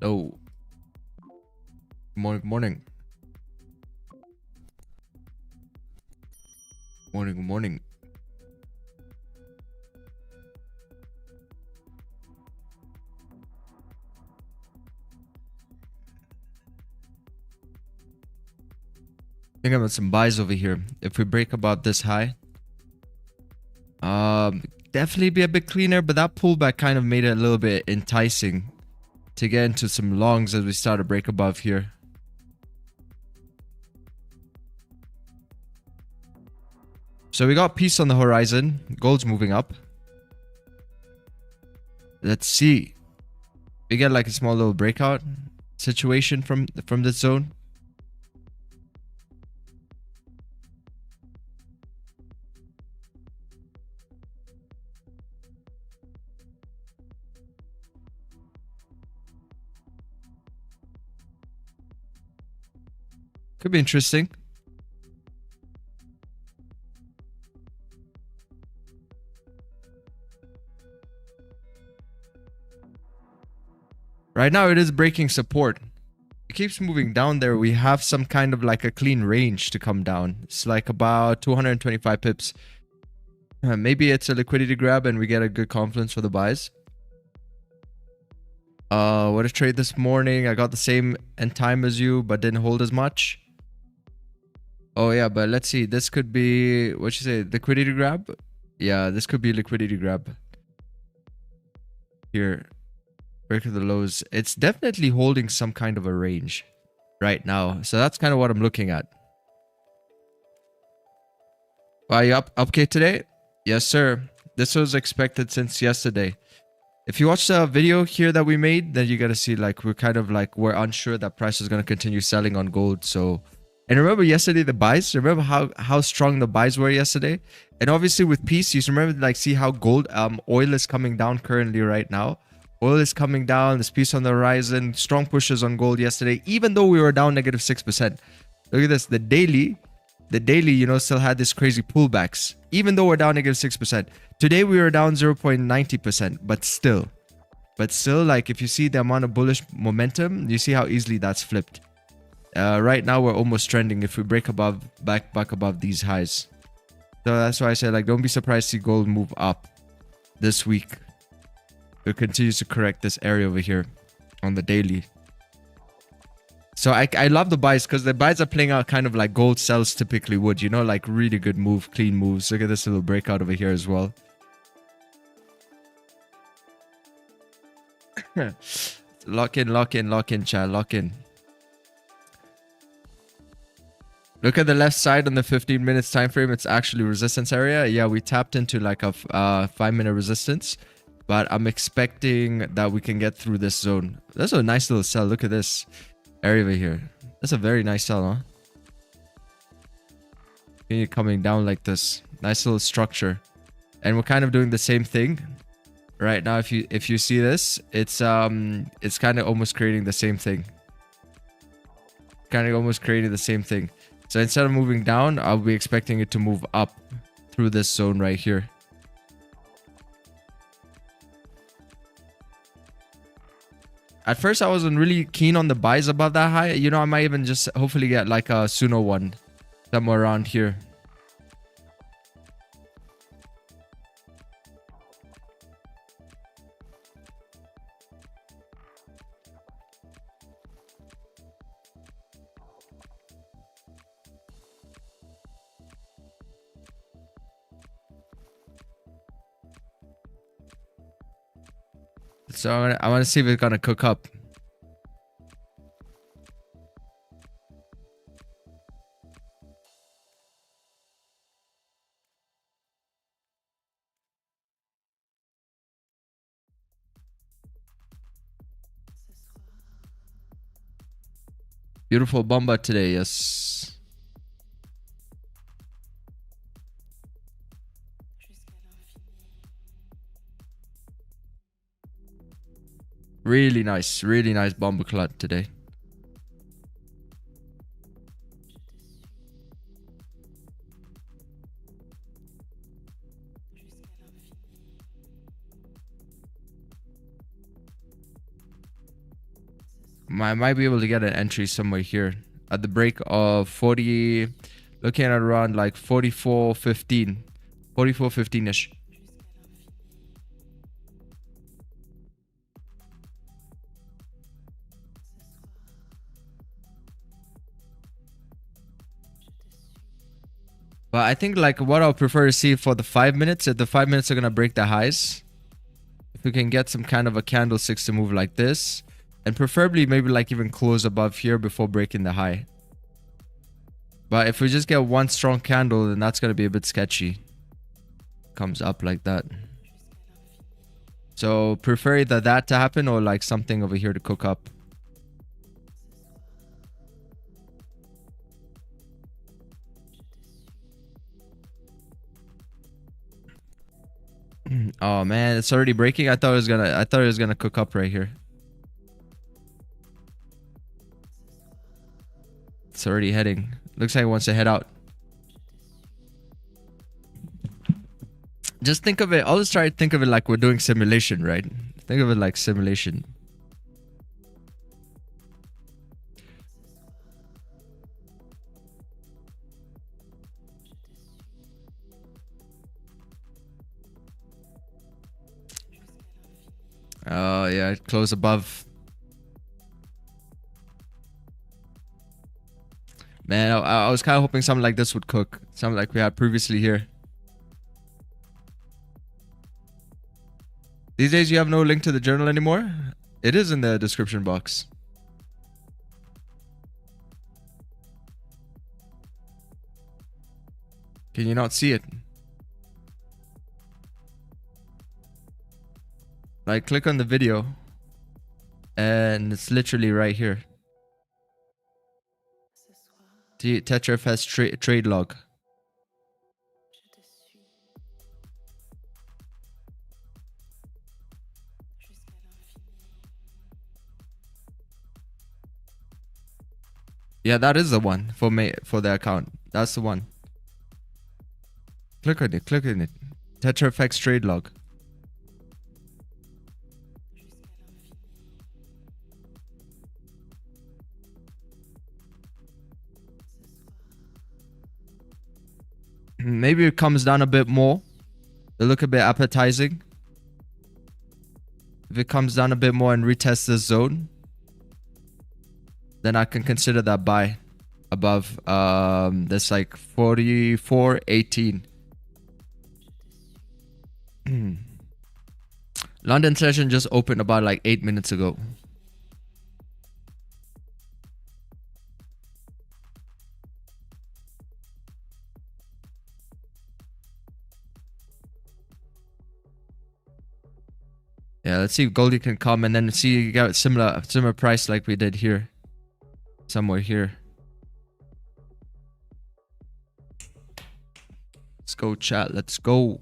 Oh, good morning, good morning. Morning, good morning. I think about some buys over here. If we break about this high, definitely be a bit cleaner, but that pullback kind of made it a little bit enticing to get into some longs as we start to break above here. So we got peace on the horizon. Gold's moving up. Let's see. We get like a small little breakout situation from this zone. Could be interesting. Right now it is breaking support. It keeps moving down there. We have some kind of like a clean range to come down. It's like about 225 pips. Maybe it's a liquidity grab and we get a good confluence for the buys. What a trade this morning. I got the same end time as you, but didn't hold as much. Oh yeah, but let's see. This could be, what you say, liquidity grab? Yeah, this could be liquidity grab. Here. Break of the lows. It's definitely holding some kind of a range right now. So that's kind of what I'm looking at. Are you up Kate today? Yes, sir. This was expected since yesterday. If you watch the video here that we made, then you got to see like we're unsure that price is going to continue selling on gold. So, and remember yesterday the buys. Remember how strong the buys were yesterday. And obviously with peace, you remember like see how gold oil is coming down currently right now. Oil is coming down. There's peace on the horizon. Strong pushes on gold yesterday, even though we were down negative 6%. Look at this. The daily, you know, still had this crazy pullbacks, even though we're down negative 6%. Today we were down 0.90%, but still, like if you see the amount of bullish momentum, you see how easily that's flipped. Right now we're almost trending if we break above, back above these highs. So that's why I said like don't be surprised to see gold move up this week. It continues to correct this area over here on the daily. So I love the buys because the buys are playing out kind of like gold sells typically would, you know, like really good move, clean moves. Look at this little breakout over here as well. Lock in, chat, lock in. Look at the left side on the 15 minutes time frame. It's actually resistance area. Yeah, we tapped into like a 5-minute resistance. But I'm expecting that we can get through this zone. That's a nice little sell. Look at this area over here. That's a very nice sell, huh? Continue coming down like this. Nice little structure. And we're kind of doing the same thing. Right now, if you see this, it's kind of almost creating the same thing. So instead of moving down, I'll be expecting it to move up through this zone right here. At first, I wasn't really keen on the buys above that high. You know, I might even just hopefully get like a Suno one somewhere around here. So I want to see if it's gonna cook up. Beautiful bomba today, yes. Really nice bomba clot today. I might be able to get an entry somewhere here at the break of 40, looking at around like 44.15, 44.15ish. But I think like what I'll prefer to see for the 5 minutes, if the 5 minutes are gonna break the highs, if we can get some kind of a candlesticks to move like this, and preferably maybe like even close above here before breaking the high. But if we just get one strong candle, then that's gonna be a bit sketchy. Comes up like that. So prefer either that to happen or like something over here to cook up. Oh man, it's already breaking. I thought it was gonna cook up right here. It's already heading. Looks like it wants to head out. Just think of it. Always try to think of it like we're doing simulation, right? Think of it like simulation. Oh yeah, close above. Man, I was kind of hoping something like this would cook. Something like we had previously here. These days you have no link to the journal anymore? It is in the description box. Can you not see it? Like click on the video and it's literally right here. The TetraFX trade log. Yeah, that is the one for me, for the account. That's the one. Click on it. Click on it. TetraFX trade log. Maybe it comes down a bit more. They look a bit appetizing. If it comes down a bit more and retests this zone, then I can consider that buy above this like 44.18. London session just opened about like 8 minutes ago. Yeah, let's see if Goldie can come and then see you got similar price like we did here. Somewhere here. Let's go, chat. Let's go.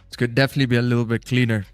This could definitely be a little bit cleaner.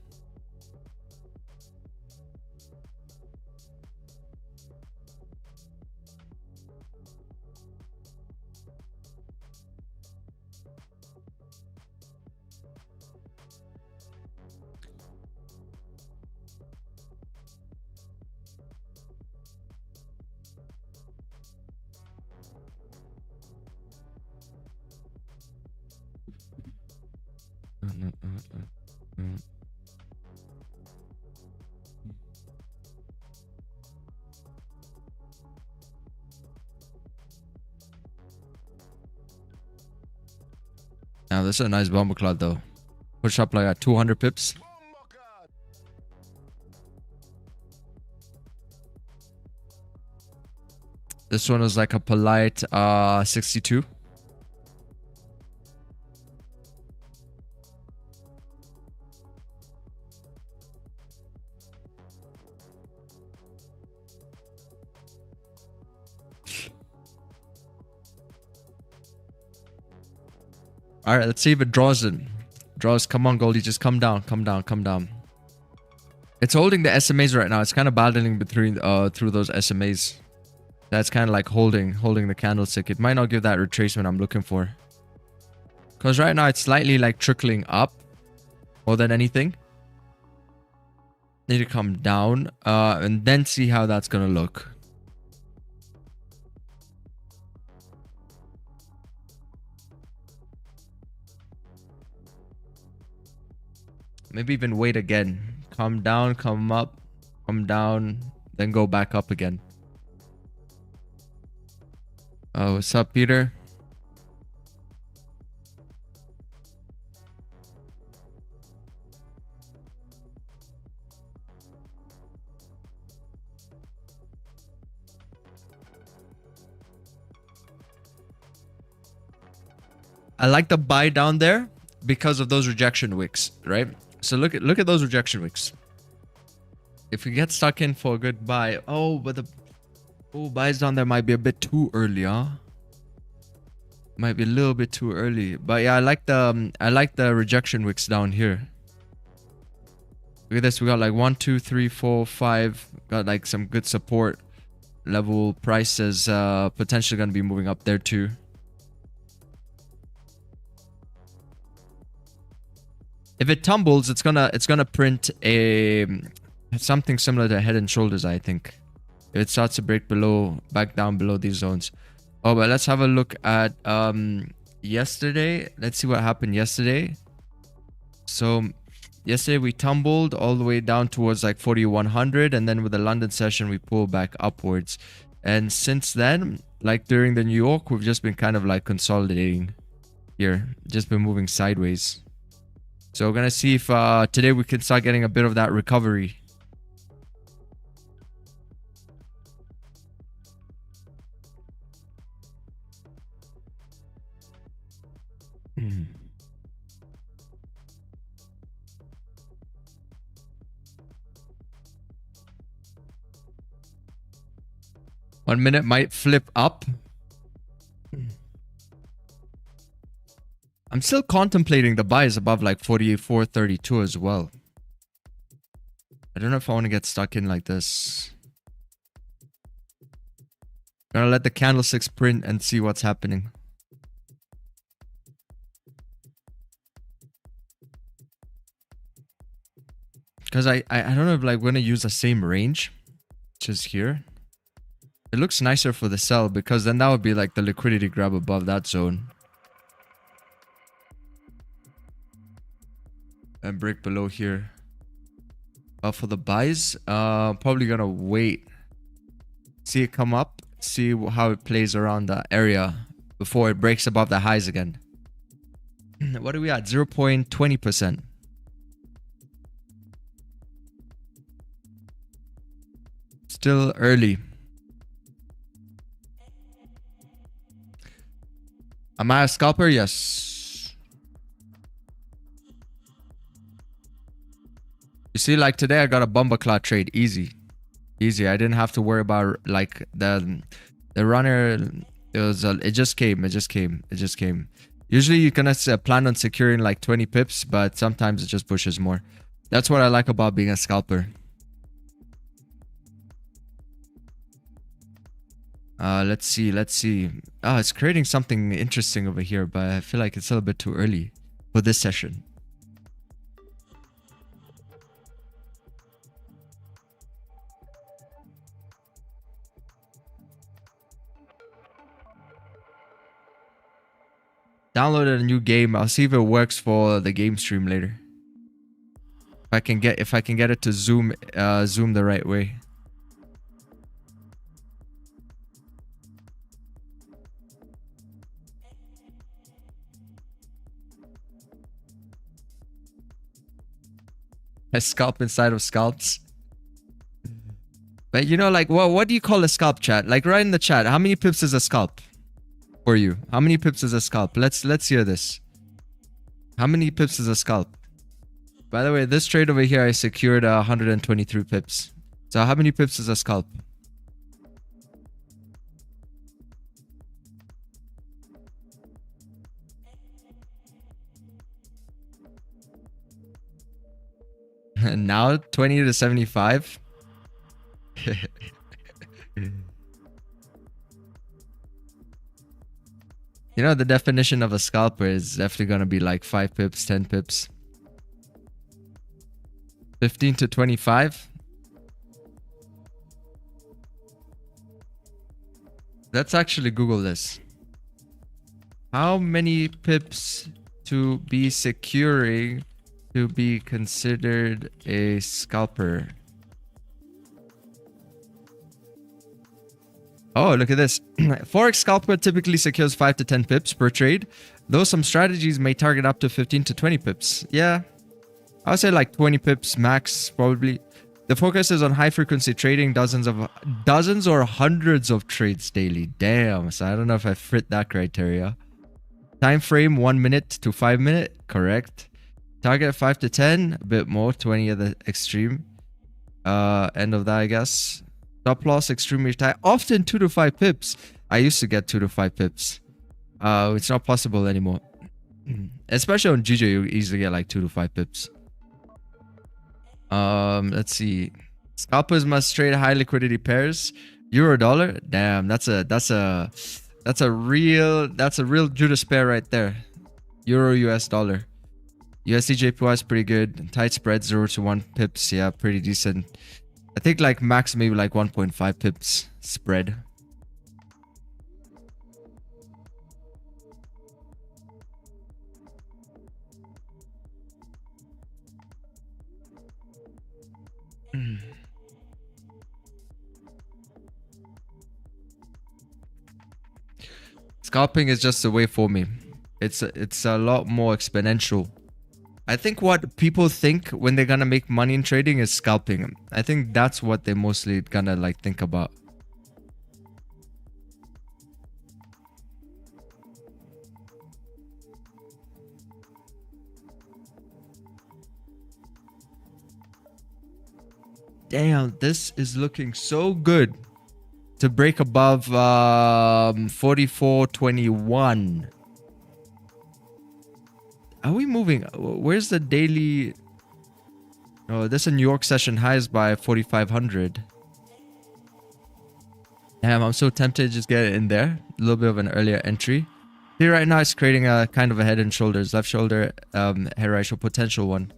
Now this is a nice bomber cloud though. Push up like at 200 pips. This one was like a polite 62. All right, let's see if it draws in. Draws. Come on, Goldie. Just come down. Come down. Come down. It's holding the SMAs right now. It's kind of battling between through those SMAs. That's kind of like holding the candlestick. It might not give that retracement I'm looking for. Because right now it's slightly like trickling up more than anything. Need to come down and then see how that's gonna look. Maybe even wait again. Come down, come up, come down, then go back up again. Oh, what's up, Peter? I like the buy down there because of those rejection wicks, right? So look at those rejection wicks. If we get stuck in for a good buy, but the buys down there might be a bit too early, huh? Might be a little bit too early, but yeah, I like the rejection wicks down here. Look at this, we got like 1, 2, 3, 4, 5. Got like some good support level prices, potentially gonna be moving up there too. If it tumbles, it's gonna print a something similar to Head and Shoulders, I think. If it starts to break back down below these zones. Oh, but let's have a look at yesterday. Let's see what happened yesterday. So yesterday we tumbled all the way down towards like 4100, and then with the London session we pulled back upwards. And since then, like during the New York, we've just been kind of like consolidating here, just been moving sideways. So we're gonna see if today we can start getting a bit of that recovery. Hmm. One minute might flip up. I'm still contemplating the buys above like 44.32 as well. I don't know if I want to get stuck in like this. Gonna let the candlesticks print and see what's happening. Because I don't know if like we're gonna use the same range, which is here. It looks nicer for the sell because then that would be like the liquidity grab above that zone. And break below here. For the buys, probably gonna wait. See it come up. See how it plays around the area before it breaks above the highs again. What are we at? 0.20%. Still early. Am I a scalper? Yes. You see, like today I got a bumper clot trade. Easy. Easy. I didn't have to worry about like the runner. It just came. Usually you can plan on securing like 20 pips, but sometimes it just pushes more. That's what I like about being a scalper. Let's see. Oh, it's creating something interesting over here, but I feel like it's a little bit too early for this session. Downloaded a new game. I'll see if it works for the game stream later. If I can get it to zoom the right way. A scalp inside of scalps. But you know, like, what do you call a scalp, chat? Like, write in the chat. How many pips is a scalp for you? How many pips is a scalp? Let's hear this. How many pips is a scalp? By the way, this trade over here, I secured 123 pips. So how many pips is a scalp? Now 20 to 75. You know, the definition of a scalper is definitely going to be like 5 pips, 10 pips. 15 to 25. Let's actually Google this. How many pips to be securing to be considered a scalper? Oh, look at this. Forex scalper typically secures 5 to 10 pips per trade, though some strategies may target up to 15 to 20 pips. Yeah, I would say like 20 pips max, probably. The focus is on high frequency trading, dozens or hundreds of trades daily. Damn, so I don't know if I fit that criteria. Time frame 1 minute to 5 minute, correct. Target 5 to 10, a bit more, 20 at the extreme. End of that, I guess. Stop loss extremely tight, often 2 to 5 pips. I used to get 2 to 5 pips. It's not possible anymore. Especially on GJ, you easily get like 2 to 5 pips. Let's see. Scalpers must trade high liquidity pairs. Euro dollar. Damn, that's a real Judas pair right there. Euro US dollar. USD JPY is pretty good. Tight spread 0 to 1 pips. Yeah, pretty decent. I think like max maybe like 1.5 pips spread. Scalping is just a way for me. It's a lot more exponential. I think what people think when they're gonna make money in trading is scalping. I think that's what they mostly gonna like think about. Damn, this is looking so good to break above 44.21. Are we moving? Where's the daily? Oh, this is New York session highs by 4,500. Damn, I'm so tempted to just get it in there. A little bit of an earlier entry. Here right now, it's creating a kind of a head and shoulders, left shoulder, head right shoulder, potential one.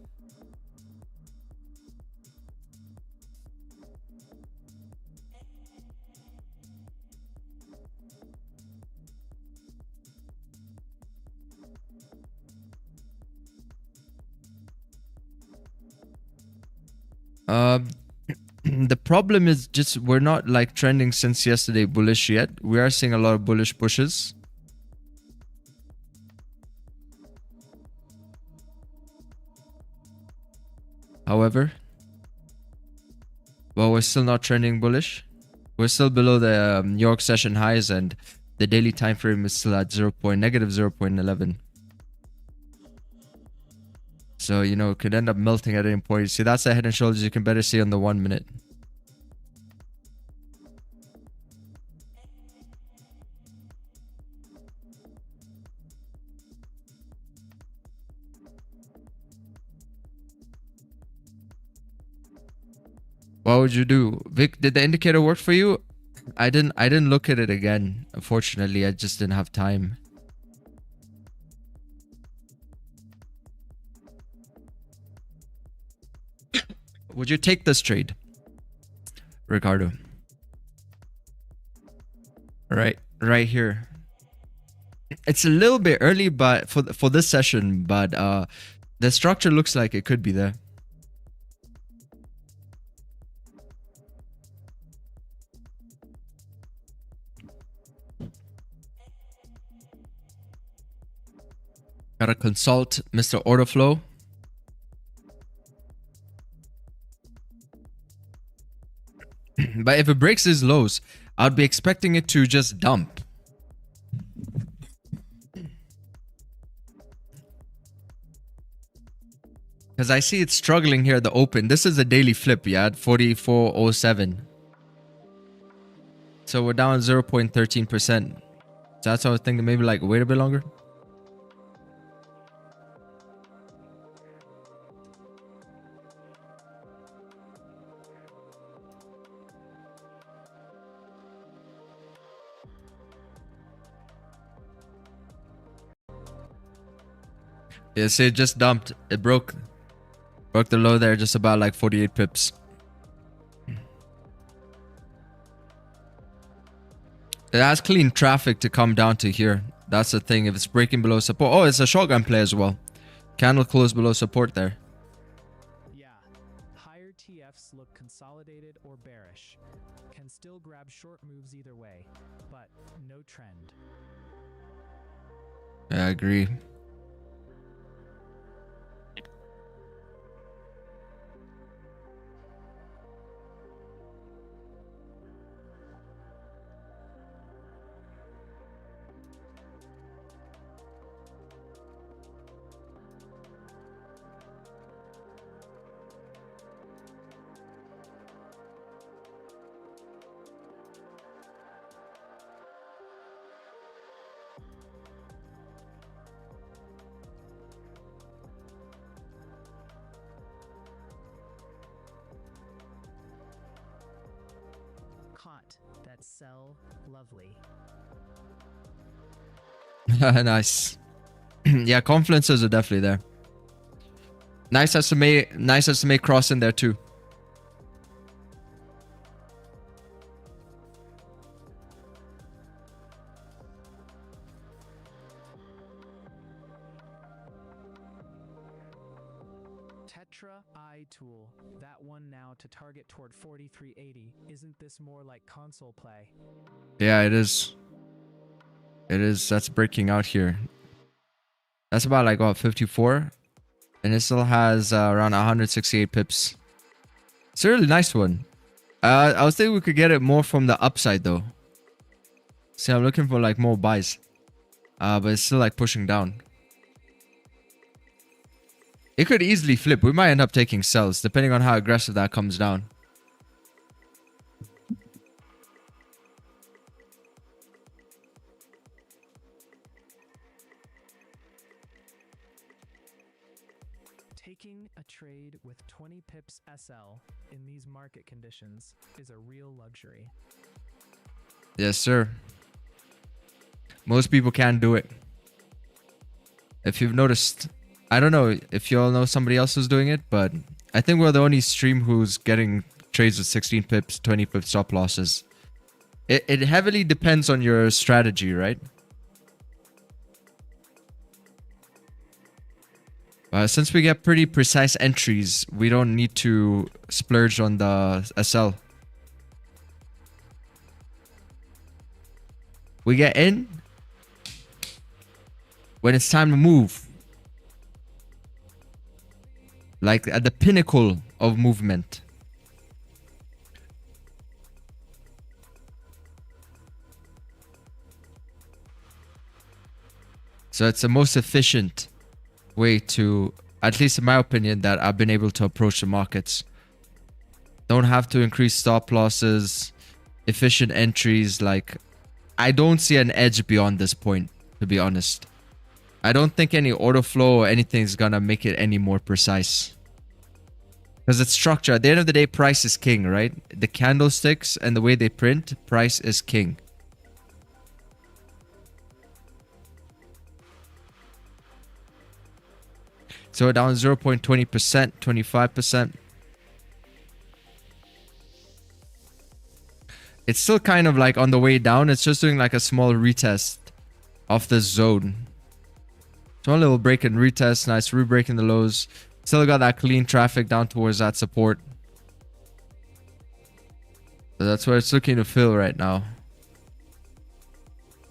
The problem is just we're not like trending since yesterday bullish yet. We are seeing a lot of bullish pushes. However, well, we're still not trending bullish. We're still below the New York session highs, and the daily time frame is still at negative 0.11. So, you know, it could end up melting at any point. You see, that's the head and shoulders you can better see on the 1 minute. What would you do? Vic, did the indicator work for you? I didn't look at it again. Unfortunately, I just didn't have time. Would you take this trade, Ricardo? Right here. It's a little bit early, but for this session, but the structure looks like it could be there. Gotta consult Mr. Order Flow. But if it breaks these lows, I'd be expecting it to just dump. Because I see it's struggling here at the open. This is a daily flip, yeah, at 44.07. So we're down 0.13%. So that's what I was thinking, maybe like wait a bit longer. Yeah, see, it just dumped. It broke the low there just about like 48 pips. It has clean traffic to come down to here. That's the thing. If it's breaking below support. Oh, it's a shotgun play as well. Candle closed below support there. Yeah, higher TFs look consolidated or bearish. Can still grab short moves either way, but no trend. Yeah, I agree. Caught that sell lovely. Nice. Yeah, confluences are definitely there. Nice SMA cross in there too. TetraFX tool, that one now to target toward 4380. Isn't this more like console play? Yeah, it is. It is. That's breaking out here. That's about like what, 54, and it still has around 168 pips. It's a really nice one. I was thinking we could get it more from the upside though. See, I'm looking for like more buys, but it's still like pushing down. It could easily flip. We might end up taking sells depending on how aggressive that comes down. Taking a trade with 20 pips SL in these market conditions is a real luxury. Yes, sir. Most people can't do it. If you've noticed, I don't know if you all know somebody else who's doing it, but I think we're the only stream who's getting trades with 16 pips, 20 pips stop losses. It heavily depends on your strategy, right? Since we get pretty precise entries, we don't need to splurge on the SL. We get in when it's time to move. Like at the pinnacle of movement. So it's the most efficient way to, at least in my opinion, that I've been able to approach the markets. Don't have to increase stop losses, efficient entries. Like, I don't see an edge beyond this point, to be honest. I don't think any order flow or anything is gonna make it any more precise. Because it's structure. At the end of the day, price is king, right? The candlesticks and the way they print, price is king. So down 0.20%, 25%. It's still kind of like on the way down. It's just doing like a small retest of the zone. So a little break and retest. Nice re-breaking the lows. Still got that clean traffic down towards that support. So that's where it's looking to fill right now.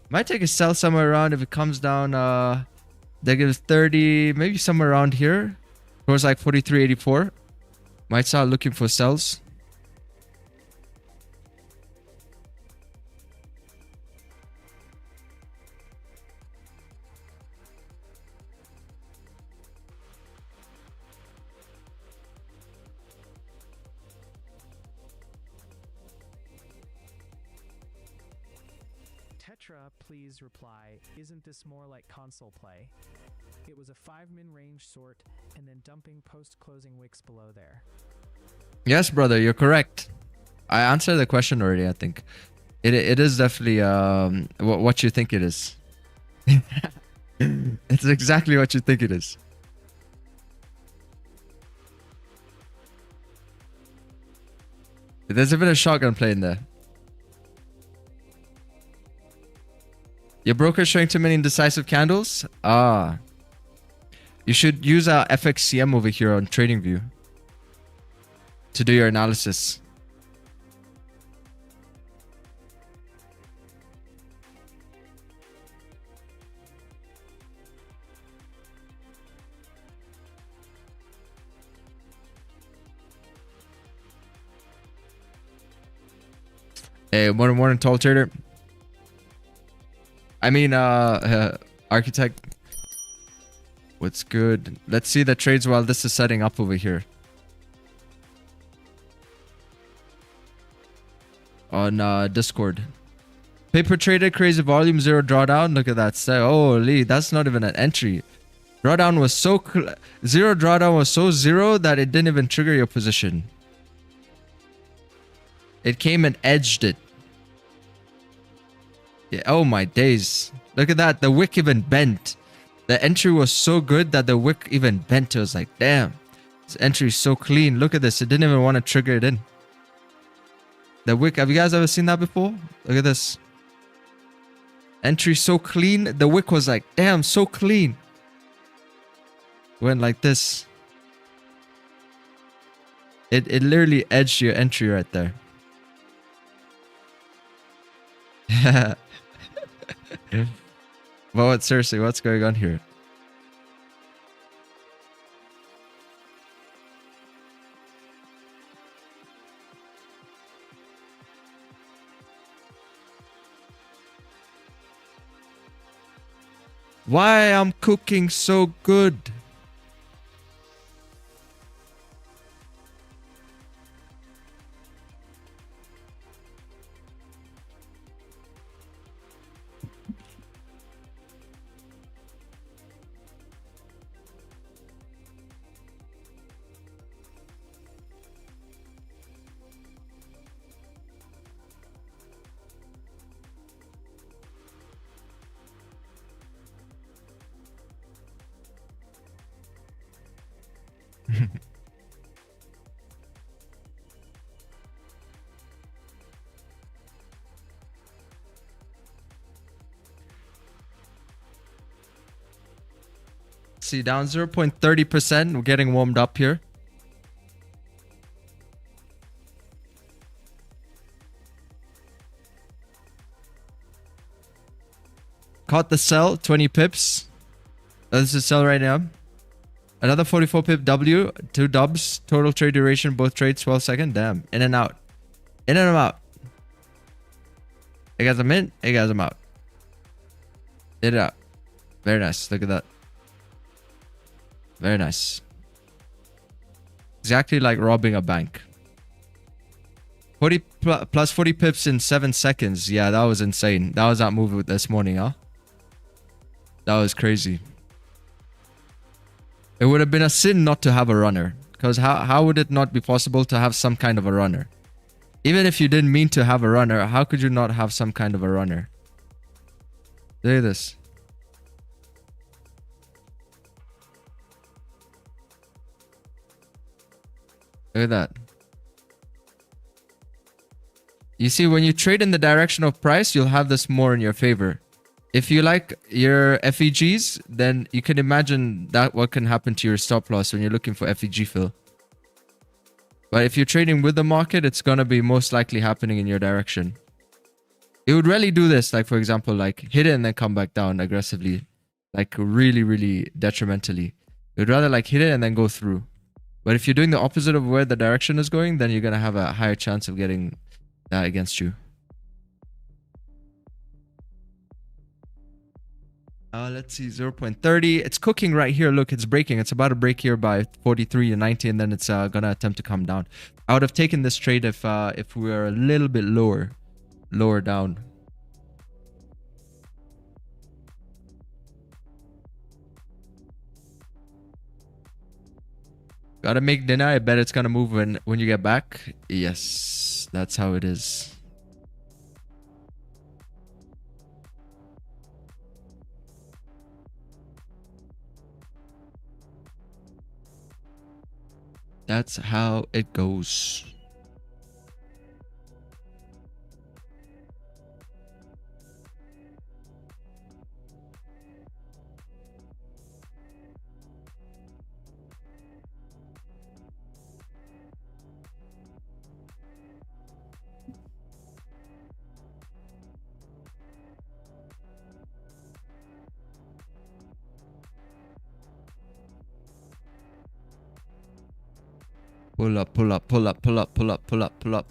Might take a sell somewhere around if it comes down negative 30, maybe somewhere around here. Towards like 43.84. Might start looking for sells. Tetra, please reply, isn't this more like console play? It was a 5-min range sort and then dumping post-closing wicks below there. Yes, brother, you're correct. I answered the question already, I think. It is definitely what you think it is. It's exactly what you think it is. There's a bit of shotgun play in there. Your broker's showing too many indecisive candles? Ah. You should use FXCM over here on TradingView to do your analysis. Hey, morning, tall trader. I mean, architect. What's good? Let's see the trades while this is setting up over here. On Discord. Paper traded, crazy volume, 0 drawdown. Look at that. Holy, that's not even an entry. Drawdown was so... 0 drawdown was so 0 that it didn't even trigger your position. It came and edged it. Yeah, oh my days. Look at that. The wick even bent. The entry was so good that the wick even bent. It was like, damn. This entry is so clean. Look at this. It didn't even want to trigger it in. The wick. Have you guys ever seen that before? Look at this. Entry so clean. The wick was like, damn, so clean. Went like this. It literally edged your entry right there. But what, seriously, what's going on here? Why I'm cooking so good? See, down 0.30%. We're getting warmed up here. Caught the sell, 20 pips. This is sell right now. Another 44 pip W, 2 dubs. Total trade duration, both trades 12 seconds. Damn, in and out. In and out. Hey guys, I'm in. Hey guys, I'm out. In and out. Very nice. Look at that. Very nice. Exactly like robbing a bank. 40 plus 40 pips in 7 seconds. Yeah, that was insane. That was that move this morning, huh? That was crazy. It would have been a sin not to have a runner. Because how would it not be possible to have some kind of a runner? Even if you didn't mean to have a runner, how could you not have some kind of a runner? Look at this. Look at that. You see, when you trade in the direction of price, you'll have this more in your favor. If you like your FEGs, then you can imagine that what can happen to your stop loss when you're looking for FEG fill. But if you're trading with the market, it's going to be most likely happening in your direction. You would rarely do this, like for example, like hit it and then come back down aggressively. Like really, really detrimentally. You'd rather like hit it and then go through. But if you're doing the opposite of where the direction is going, then you're going to have a higher chance of getting that against you. Let's see, 0.30. It's cooking right here. Look, it's breaking. It's about to break here by 43 and 90, and then it's going to attempt to come down. I would have taken this trade if we were a little bit lower down. Gotta make dinner. I bet it's gonna move when you get back. Yes, that's how it is. That's how it goes. Pull up, pull up, pull up, pull up, pull up, pull up, pull up.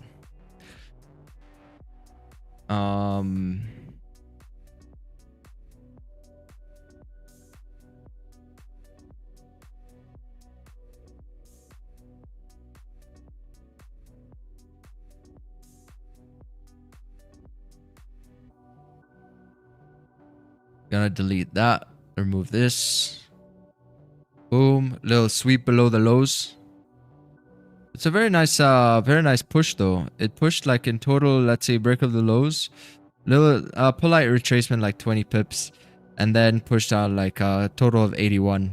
Gonna delete that. Remove this. Boom. Little sweep below the lows. It's a very nice push though. It pushed like in total, let's say break of the lows. Little polite retracement like 20 pips. And then pushed out like a total of 81.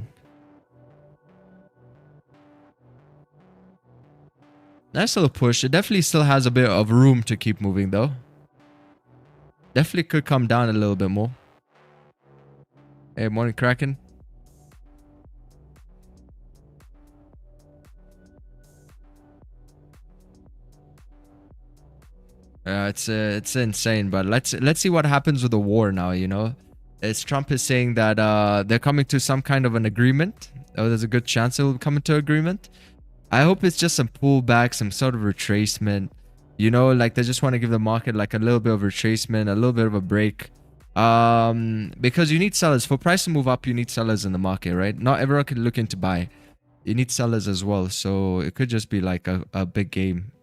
Nice little push. It definitely still has a bit of room to keep moving though. Definitely could come down a little bit more. Hey, morning Kraken. It's insane, but let's see what happens with the war now, you know. As Trump is saying that they're coming to some kind of an agreement. Oh, there's a good chance they'll come into agreement. I hope it's just some pullback, some sort of retracement. You know, like they just want to give the market like a little bit of retracement, a little bit of a break. Because you need sellers. For price to move up, you need sellers in the market, right? Not everyone can look into buy. You need sellers as well. So it could just be like a big game.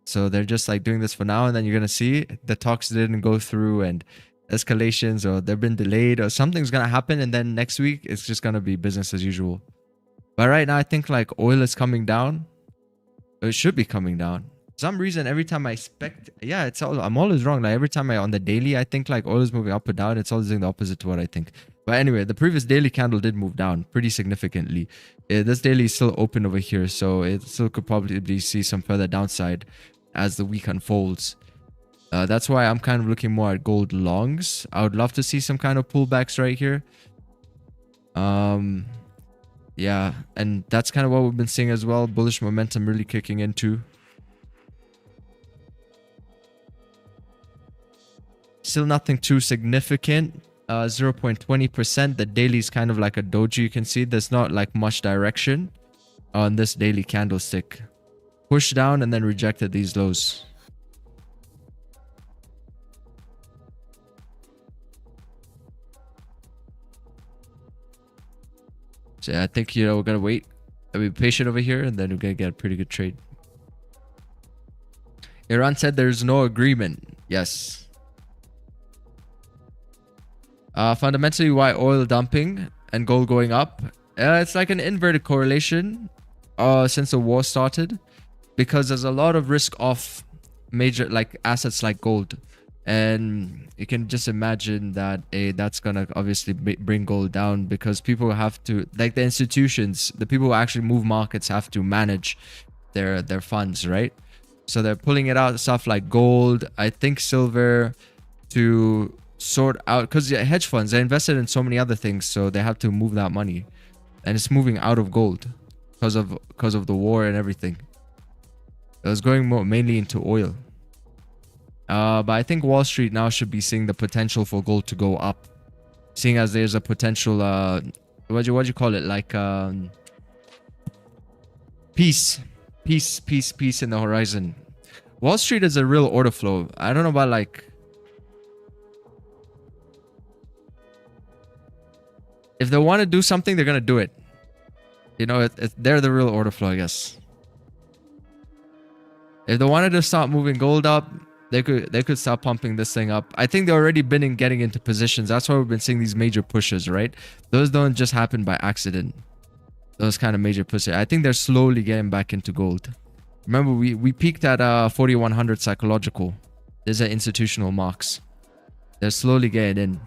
So they're just like doing this for now, and then you're going to see the talks didn't go through and escalations, or they've been delayed, or something's going to happen. And then next week, it's just going to be business as usual. But right now, I think like oil is coming down. It should be coming down. For some reason, every time I expect, yeah, I'm always wrong. Like every time on the daily, I think like oil is moving up or down. It's always doing the opposite to what I think. But anyway, the previous daily candle did move down pretty significantly. This daily is still open over here, so it still could probably see some further downside as the week unfolds. That's why I'm kind of looking more at gold longs. I would love to see some kind of pullbacks right here. Yeah, and that's kind of what we've been seeing as well. Bullish momentum really kicking in too. Still nothing too significant. 0.20%. The daily is kind of like a doji. You can see there's not like much direction on this daily candlestick. Pushed down and then rejected these lows. So yeah, I think, you know, we're going to wait. I'll be patient over here, and then we're going to get a pretty good trade. Iran said there's no agreement. Yes. Fundamentally, why oil dumping and gold going up? It's like an inverted correlation since the war started. Because there's a lot of risk off major like assets like gold, and you can just imagine that that's gonna obviously bring gold down, because people have to, like the institutions, the people who actually move markets have to manage their funds, right? So they're pulling it out stuff like gold, I think silver, to sort out, because hedge funds, they're invested in so many other things, so they have to move that money, and it's moving out of gold because of the war and everything. It was going mainly into oil. But I think Wall Street now should be seeing the potential for gold to go up. Seeing as there's a potential, what'd you call it? Like, peace in the horizon. Wall Street is a real order flow. I don't know about like... If they want to do something, they're going to do it. You know, they're the real order flow, I guess. If they wanted to start moving gold up, they could start pumping this thing up. I think they've already been getting into positions. That's why we've been seeing these major pushes, right? Those don't just happen by accident. Those kind of major pushes. I think they're slowly getting back into gold. Remember, we peaked at 4100 psychological. These are institutional marks. They're slowly getting in.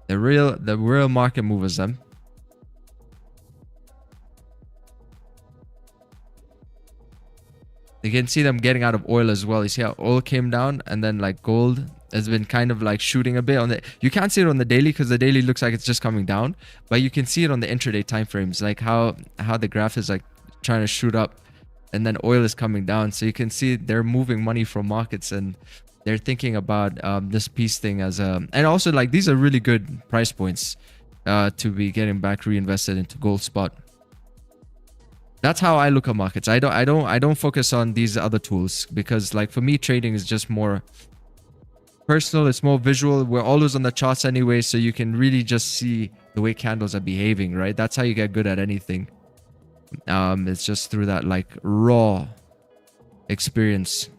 The real market movers, them. You can see them getting out of oil as well. You see how oil came down, and then like gold has been kind of like shooting a bit on the... You can't see it on the daily because the daily looks like it's just coming down, but you can see it on the intraday time frames, like how the graph is like trying to shoot up, and then oil is coming down. So you can see they're moving money from markets, and they're thinking about this peace thing as a, and also like these are really good price points to be getting back reinvested into gold spot. That's how I look at markets. I don't focus on these other tools, because like for me trading is just more personal. It's more visual. We're always on the charts anyway, so you can really just see the way candles are behaving, right? That's how you get good at anything. It's just through that like raw experience.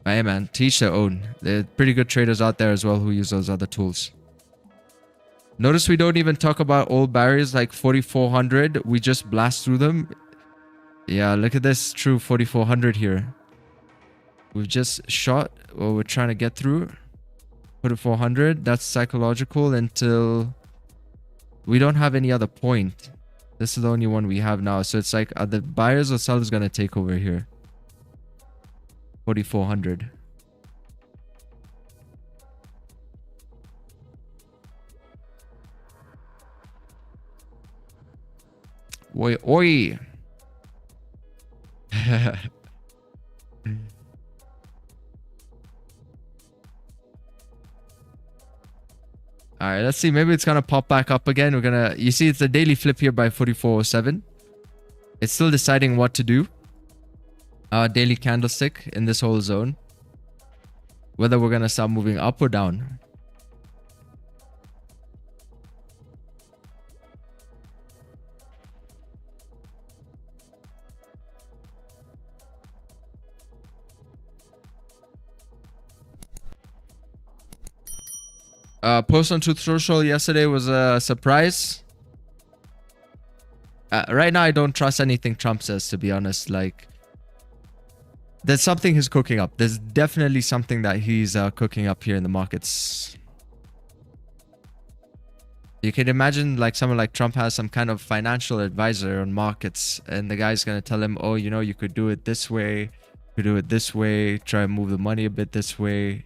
Hey man, teach their own. There are pretty good traders out there as well who use those other tools. Notice we don't even talk about old barriers like 4400. We just blast through them. Yeah, look at this true 4400 here. We've just shot what we're trying to get through. 4400. That's psychological until we don't have any other point. This is the only one we have now. So it's like, are the buyers or sellers going to take over here? 4400. Oi, oi. All right, let's see. Maybe it's going to pop back up again. We're going to, you see, it's a daily flip here by 4407. It's still deciding what to do. Daily candlestick in this whole zone. Whether we're going to start moving up or down. Post on Truth Social yesterday was a surprise. Right now, I don't trust anything Trump says, to be honest. Like, there's something he's cooking up. There's definitely something that he's cooking up here in the markets. You can imagine like someone like Trump has some kind of financial advisor on markets, and the guy's going to tell him, oh, you know, you could do it this way. You could do it this way. Try and move the money a bit this way.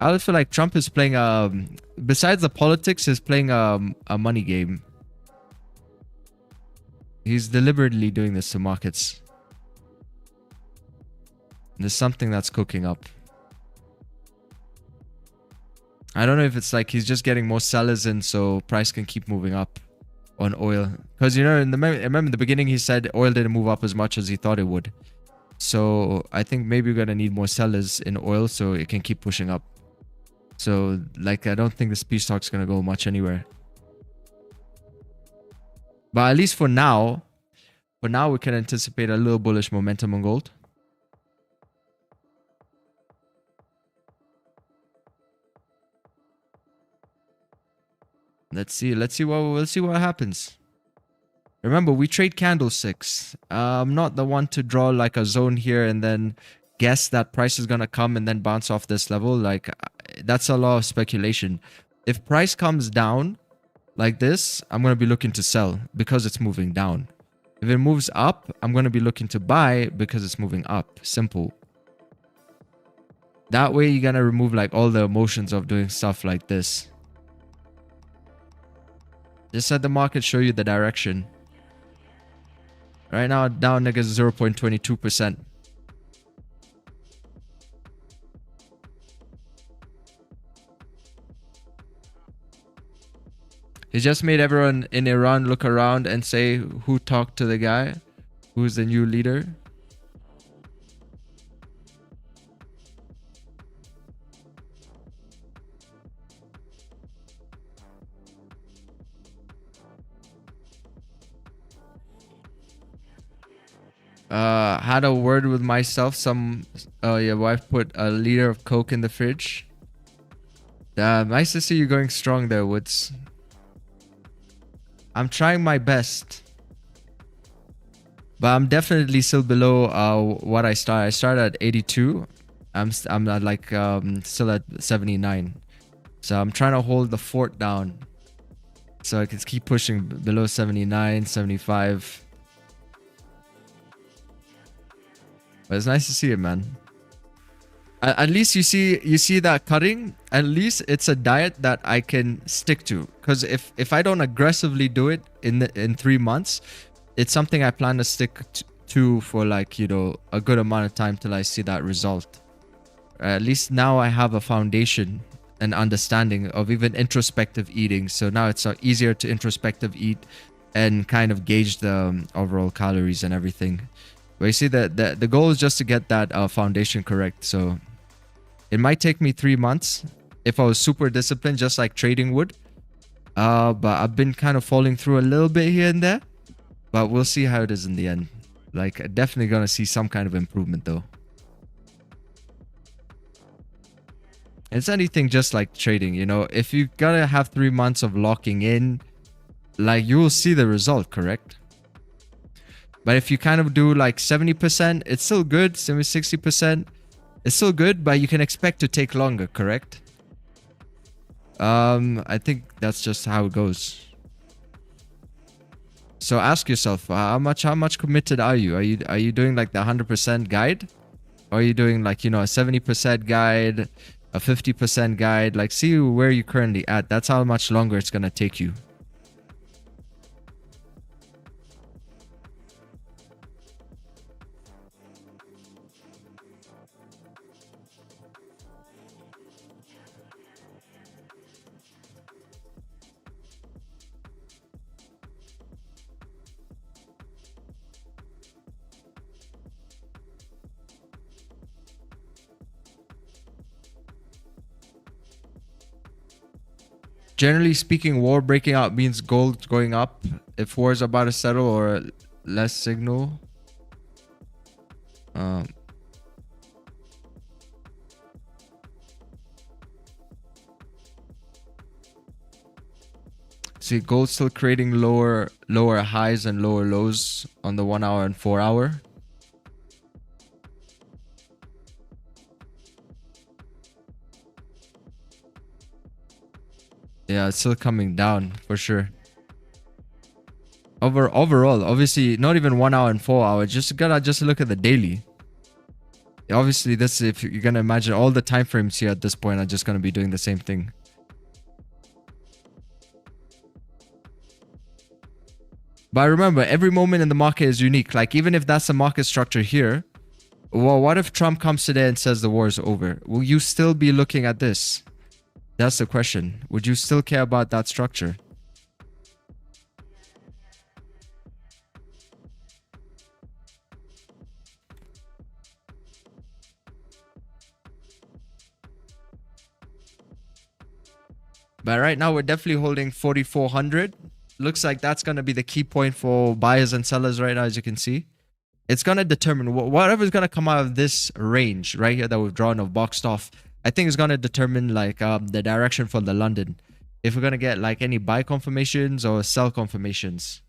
I always feel like Trump is playing, besides the politics, he's playing a money game. He's deliberately doing this to markets. There's something that's cooking up. I don't know if it's like he's just getting more sellers in so price can keep moving up on oil. Because, you know, remember in the beginning he said oil didn't move up as much as he thought it would. So I think maybe we're going to need more sellers in oil so it can keep pushing up. So, like, I don't think this peace talk's going to go much anywhere. But at least for now we can anticipate a little bullish momentum on gold. Let's see what happens. Remember, we trade candlesticks. I'm not the one to draw like a zone here and then guess that price is going to come and then bounce off this level. Like, that's a lot of speculation. If price comes down like this, I'm going to be looking to sell because it's moving down. If it moves up, I'm going to be looking to buy because it's moving up. Simple. That way, you're going to remove like all the emotions of doing stuff like this. Just let the market show you the direction. Right now, down niggas 0.22%. He just made everyone in Iran look around and say who talked to the guy, who's the new leader. Had a word with myself. Your wife put a liter of Coke in the fridge. Nice to see you going strong there, Woods. I'm trying my best, but I'm definitely still below what I started. I started at 82. I'm at like still at 79. So I'm trying to hold the fort down so I can keep pushing below 79, 75. But it's nice to see it, man. At least you see that cutting. At least it's a diet that I can stick to. Because if I don't aggressively do it in 3 months, it's something I plan to stick to for like, you know, a good amount of time till I see that result. At least now I have a foundation and understanding of even introspective eating. So now it's easier to introspective eat and kind of gauge the overall calories and everything. But you see that the goal is just to get that foundation correct. So it might take me 3 months if I was super disciplined, just like trading would. But I've been kind of falling through a little bit here and there. But we'll see how it is in the end. Like, definitely gonna see some kind of improvement though. It's anything just like trading, you know. If you gotta have 3 months of locking in, like, you will see the result, correct? But if you kind of do like 70%, it's still good. 60%, it's still good, but you can expect to take longer, correct? I think that's just how it goes. So ask yourself, how much committed are you? Are you doing like the 100% guide? Or are you doing like, you know, a 70% guide, a 50% guide? Like, see where you're currently at. That's how much longer it's gonna take you. Generally speaking, war breaking out means gold going up. If war is about to settle or less signal. See, gold still creating lower highs and lower lows on the 1 hour and 4 hour. Yeah, it's still coming down for sure. Overall, obviously, not even 1 hour and 4 hours. Just look at the daily. Obviously, this, if you're gonna imagine all the time frames here at this point are just gonna be doing the same thing. But remember, every moment in the market is unique. Like, even if that's the market structure here, well, what if Trump comes today and says the war is over? Will you still be looking at this? That's the question. Would you still care about that structure? But right now, we're definitely holding 4,400. Looks like that's going to be the key point for buyers and sellers right now, as you can see. It's going to determine whatever's going to come out of this range right here that we've drawn or boxed off. I think it's going to determine like the direction for the London. If we're going to get like any buy confirmations or sell confirmations.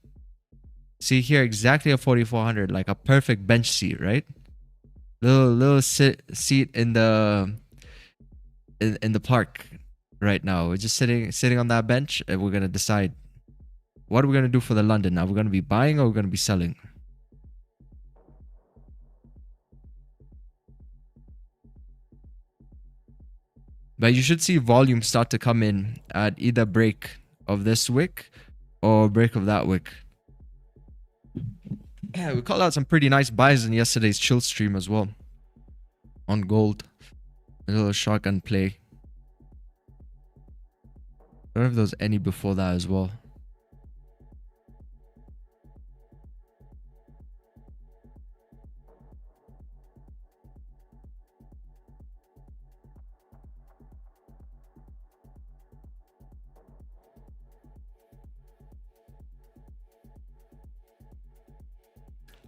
See here exactly a 4,400, like a perfect bench seat, right? Little seat in the park right now. We're just sitting on that bench and we're going to decide what are we going to do for the London. Are we going to be buying or we're going to be selling? But you should see volume start to come in at either break of this wick or break of that wick. Yeah, we called out some pretty nice buys in yesterday's chill stream as well. On gold. A little shotgun play. I don't know if there was any before that as well.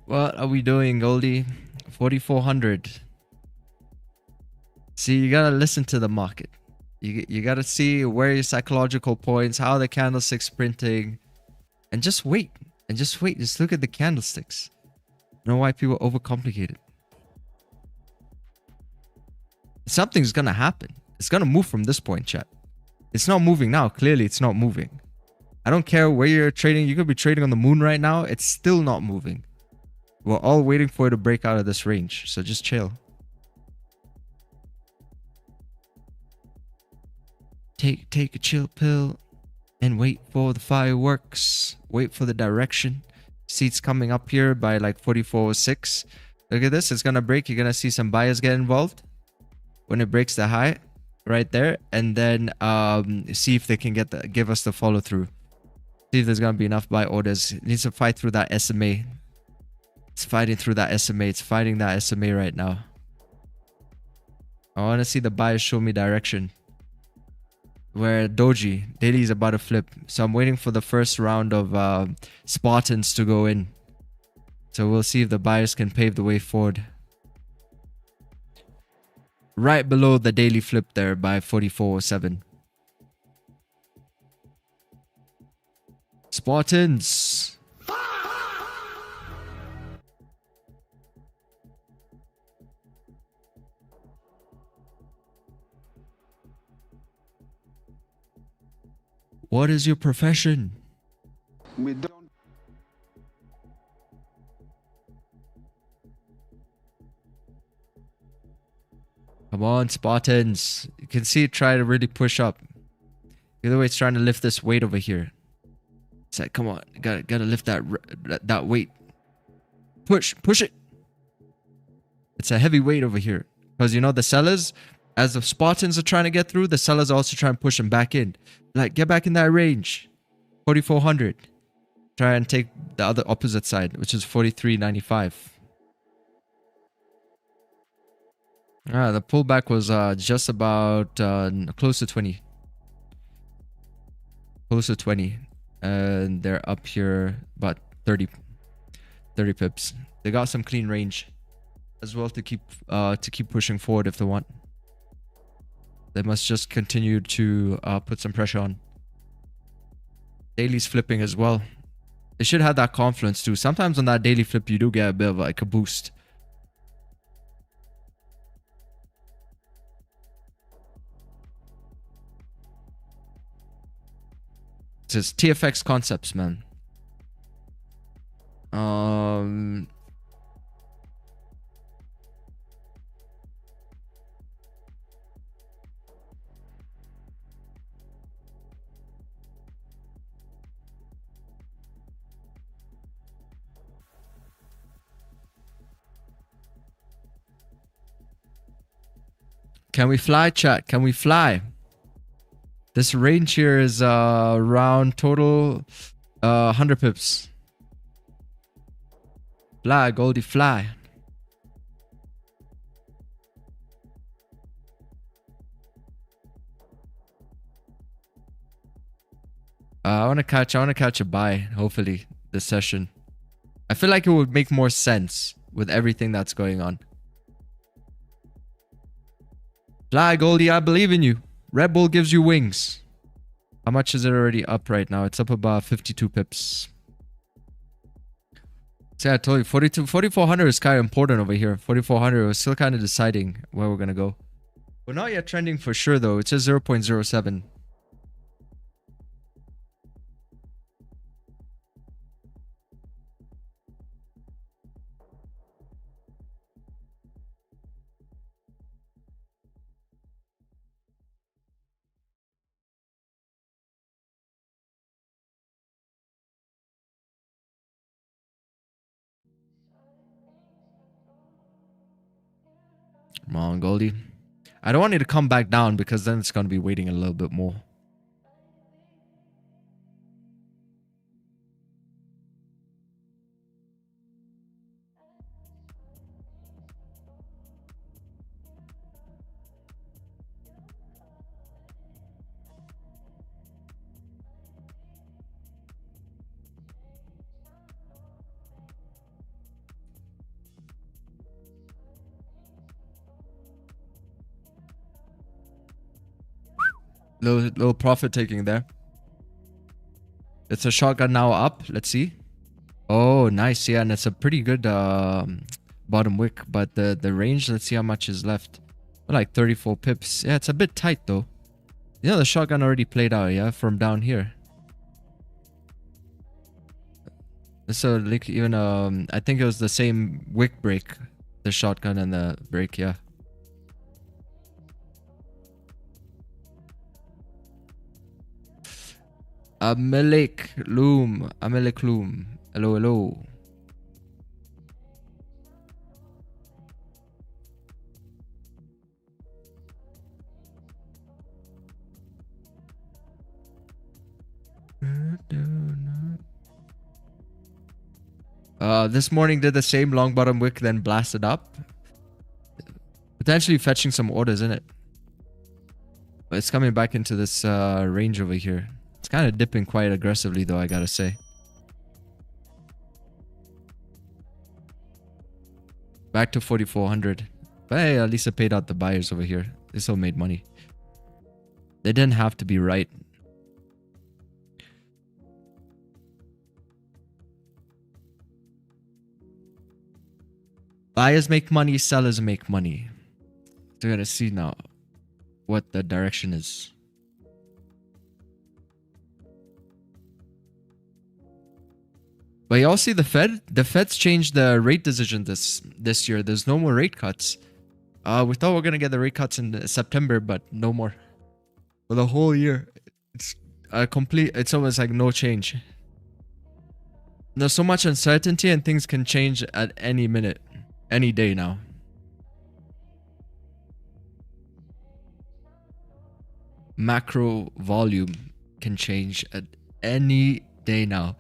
What are we doing, Goldie? 4,400. See, you gotta listen to the market. You gotta see where your psychological points, how the candlestick's printing, and just wait. Just look at the candlesticks. I don't know why people overcomplicate it. Something's gonna happen. It's gonna move from this point, chat. It's not moving now. Clearly, it's not moving. I don't care where you're trading. You could be trading on the moon right now. It's still not moving. We're all waiting for it to break out of this range. So just chill. Take a chill pill and wait for the fireworks. Wait for the direction. Seats coming up here by like 44.06. Look at this. It's going to break. You're going to see some buyers get involved when it breaks the high right there. And then see if they can give us the follow through. See if there's going to be enough buy orders. It needs to fight through that SMA. It's fighting through that SMA. It's fighting that SMA right now. I want to see the buyers show me direction. Where Doji, daily is about to flip. So I'm waiting for the first round of Spartans to go in. So we'll see if the buyers can pave the way forward. Right below the daily flip there by 44.07. Spartans. What is your profession? We don't. Come on, Spartans. You can see it try to really push up. The other way, it's trying to lift this weight over here. It's like, come on, gotta lift that weight. Push it. It's a heavy weight over here. Because you know the sellers, as the Spartans are trying to get through, the sellers are also trying to push them back in. Like, get back in that range. 4,400. Try and take the other opposite side, which is 43.95. The pullback was just about close to 20. Close to 20. And they're up here about 30 pips. They got some clean range as well to keep pushing forward if they want. They must just continue to put some pressure on. Daily's flipping as well. They should have that confluence too. Sometimes on that daily flip, you do get a bit of like a boost. It says TFX concepts, man. Can we fly, chat? Can we fly? This range here is around total 100 pips. Fly, Goldie, fly. I want to catch a buy, hopefully, this session. I feel like it would make more sense with everything that's going on. Fly, Goldie, I believe in you. Red Bull gives you wings. How much is it already up right now? It's up about 52 pips. See, I told you, 4,400 is kind of important over here. 4,400, we're still kind of deciding where we're going to go. We're not yet trending for sure, though. It says 0.07. Come on, Goldie. I don't want you to come back down because then it's going to be waiting a little bit more. Little profit taking there. It's a shotgun now up. Let's see. Oh, nice. Yeah, and it's a pretty good bottom wick. But the range, let's see how much is left. Like 34 pips. Yeah, it's a bit tight though. You know, the shotgun already played out, yeah, from down here. So like even I think it was the same wick break. The shotgun and the break, yeah. Amelik Loom. Hello, hello. This morning did the same long bottom wick, then blasted up. Potentially fetching some orders in it. But it's coming back into this range over here. It's kind of dipping quite aggressively though, I gotta say. Back to 4,400. But hey, at least I paid out the buyers over here. They still made money. They didn't have to be right. Buyers make money, sellers make money. So we're gonna see now what the direction is. But y'all see the Fed? The Fed's changed the rate decision this year. There's no more rate cuts. We thought we were gonna get the rate cuts in September, but no more. For the whole year, it's it's almost like no change. There's so much uncertainty and things can change at any minute, any day now. Macro volume can change at any day now.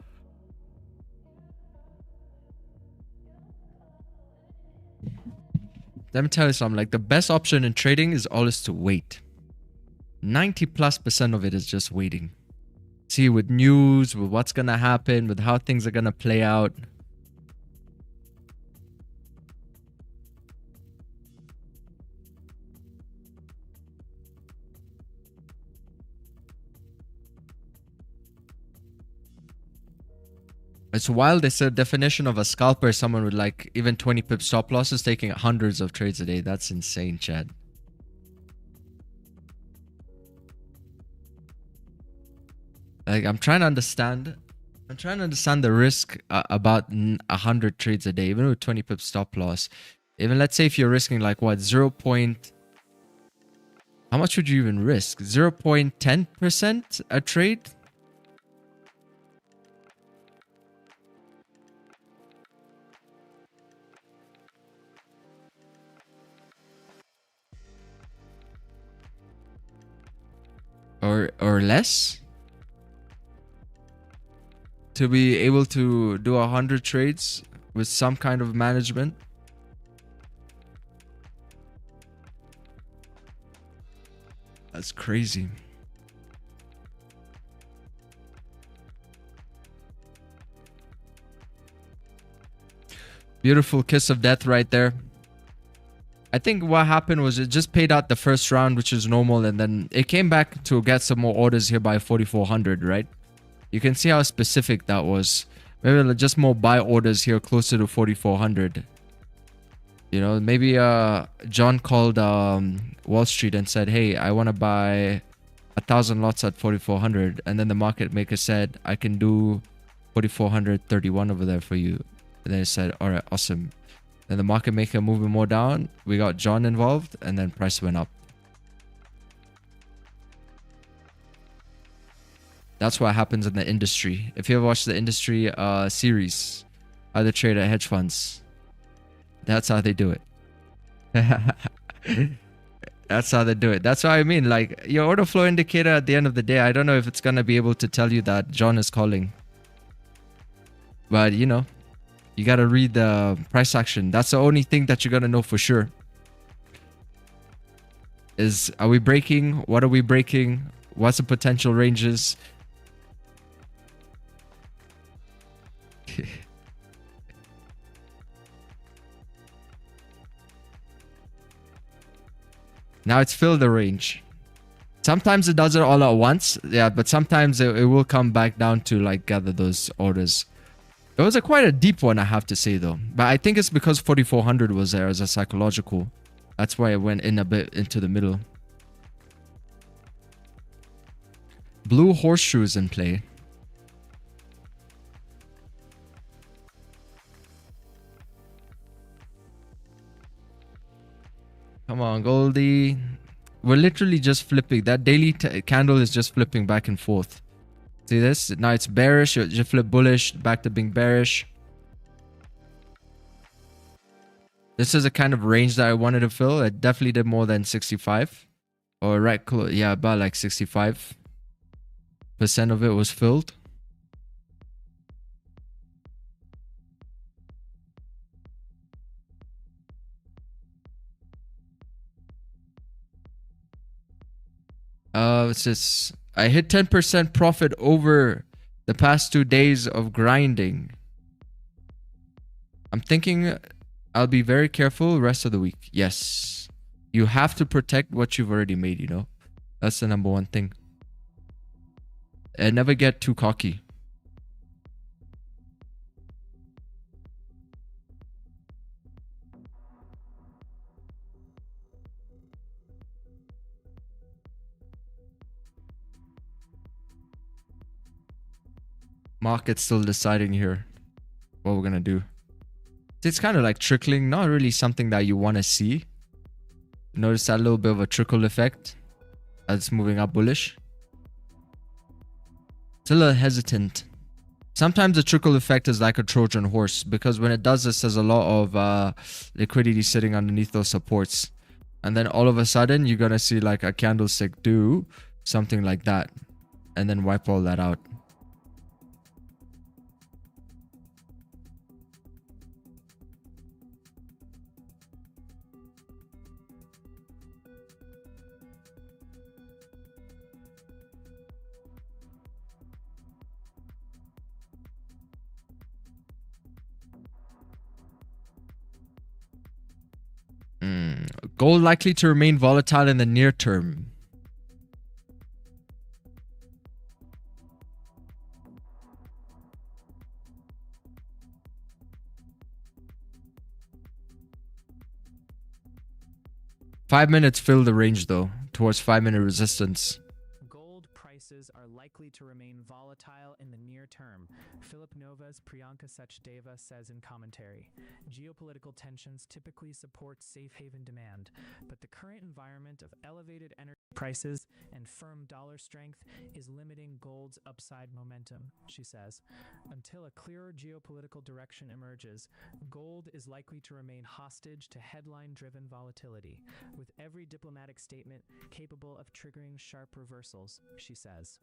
Let me tell you something, like the best option in trading is always to wait. 90+% of it is just waiting. See, with news, with what's gonna happen, with how things are gonna play out. It's wild. They said definition of a scalper, someone with like even 20 pip stop losses taking hundreds of trades a day. That's insane, Chad. Like I'm trying to understand the risk about 100 trades a day, even with 20 pip stop loss. Even let's say if you're risking like what, how much would you even risk? 0.10% a trade? Or less, to be able to do 100 trades with some kind of management. That's crazy. Beautiful kiss of death right there. I think what happened was it just paid out the first round, which is normal, and then it came back to get some more orders here by 4,400, right? You can see how specific that was. Maybe just more buy orders here closer to 4,400. You know, maybe John called Wall Street and said, hey, I want to buy 1,000 lots at 4,400. And then the market maker said, I can do 4,431 over there for you. And then it said, all right, awesome. Then the market maker moving more down. We got John involved, and then price went up. That's what happens in the industry. If you ever watch the industry series, how they trade at hedge funds, that's how they do it. That's how they do it. That's what I mean. Like your order flow indicator at the end of the day, I don't know if it's gonna be able to tell you that John is calling. But you know, you gotta read the price action. That's the only thing that you're gonna know for sure. Is, are we breaking? What are we breaking? What's the potential ranges? Now it's filled the range. Sometimes it does it all at once. Yeah, but sometimes it will come back down to like gather those orders. It was quite a deep one, I have to say though. But I think it's because 4,400 was there as a psychological. That's why it went in a bit into the middle. Blue horseshoes in play. Come on, Goldie. We're literally just flipping. That daily candle is just flipping back and forth. See this? Now it's bearish. It just flip bullish, back to being bearish. This is a kind of range that I wanted to fill. It definitely did more than 65. Or right close. Yeah, about like 65% of it was filled. It's just I hit 10% profit over the past 2 days of grinding. I'm thinking I'll be very careful the rest of the week. Yes. You have to protect what you've already made, you know? That's the number one thing. And never get too cocky. Market's still deciding here what we're gonna do. It's kind of like trickling, not really something that you want to see. Notice that little bit of a trickle effect as it's moving up bullish. It's a little hesitant. Sometimes the trickle effect is like a Trojan horse, because when it does this, there's a lot of liquidity sitting underneath those supports. And then all of a sudden, you're going to see like a candlestick do something like that and then wipe all that out. Gold likely to remain volatile in the near term. Five minutes fill the range though, towards 5-minute resistance. Gold prices are likely to remain volatile in the near term, Philip Nova's Priyanka Sachdeva says in commentary. Geopolitical tensions typically support safe haven demand, but the current environment of elevated energy prices and firm dollar strength is limiting gold's upside momentum, she says. Until a clearer geopolitical direction emerges, gold is likely to remain hostage to headline-driven volatility, with every diplomatic statement capable of triggering sharp reversals, she says.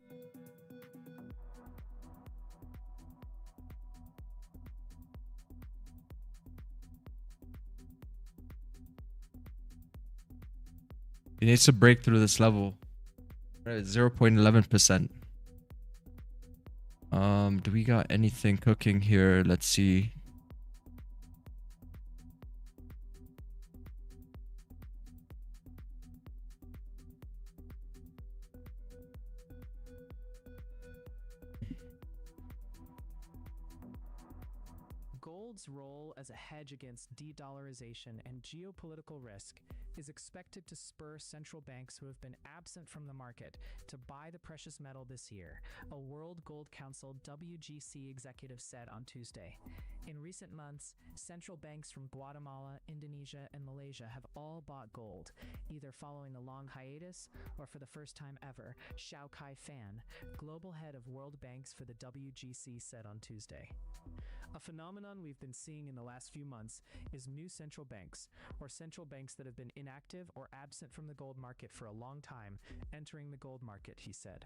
It needs to break through this level. 0.11%. Do we got anything cooking here? Let's see. Gold's role as a hedge against de-dollarization and geopolitical risk is expected to spur central banks who have been absent from the market to buy the precious metal this year, a World Gold Council WGC executive said on Tuesday. In recent months, central banks from Guatemala, Indonesia, and Malaysia have all bought gold, either following a long hiatus or for the first time ever, Xiao Kai-fan, global head of World Banks for the WGC, said on Tuesday. A phenomenon we've been seeing in the last few months is new central banks, or central banks that have been inactive or absent from the gold market for a long time, entering the gold market, he said.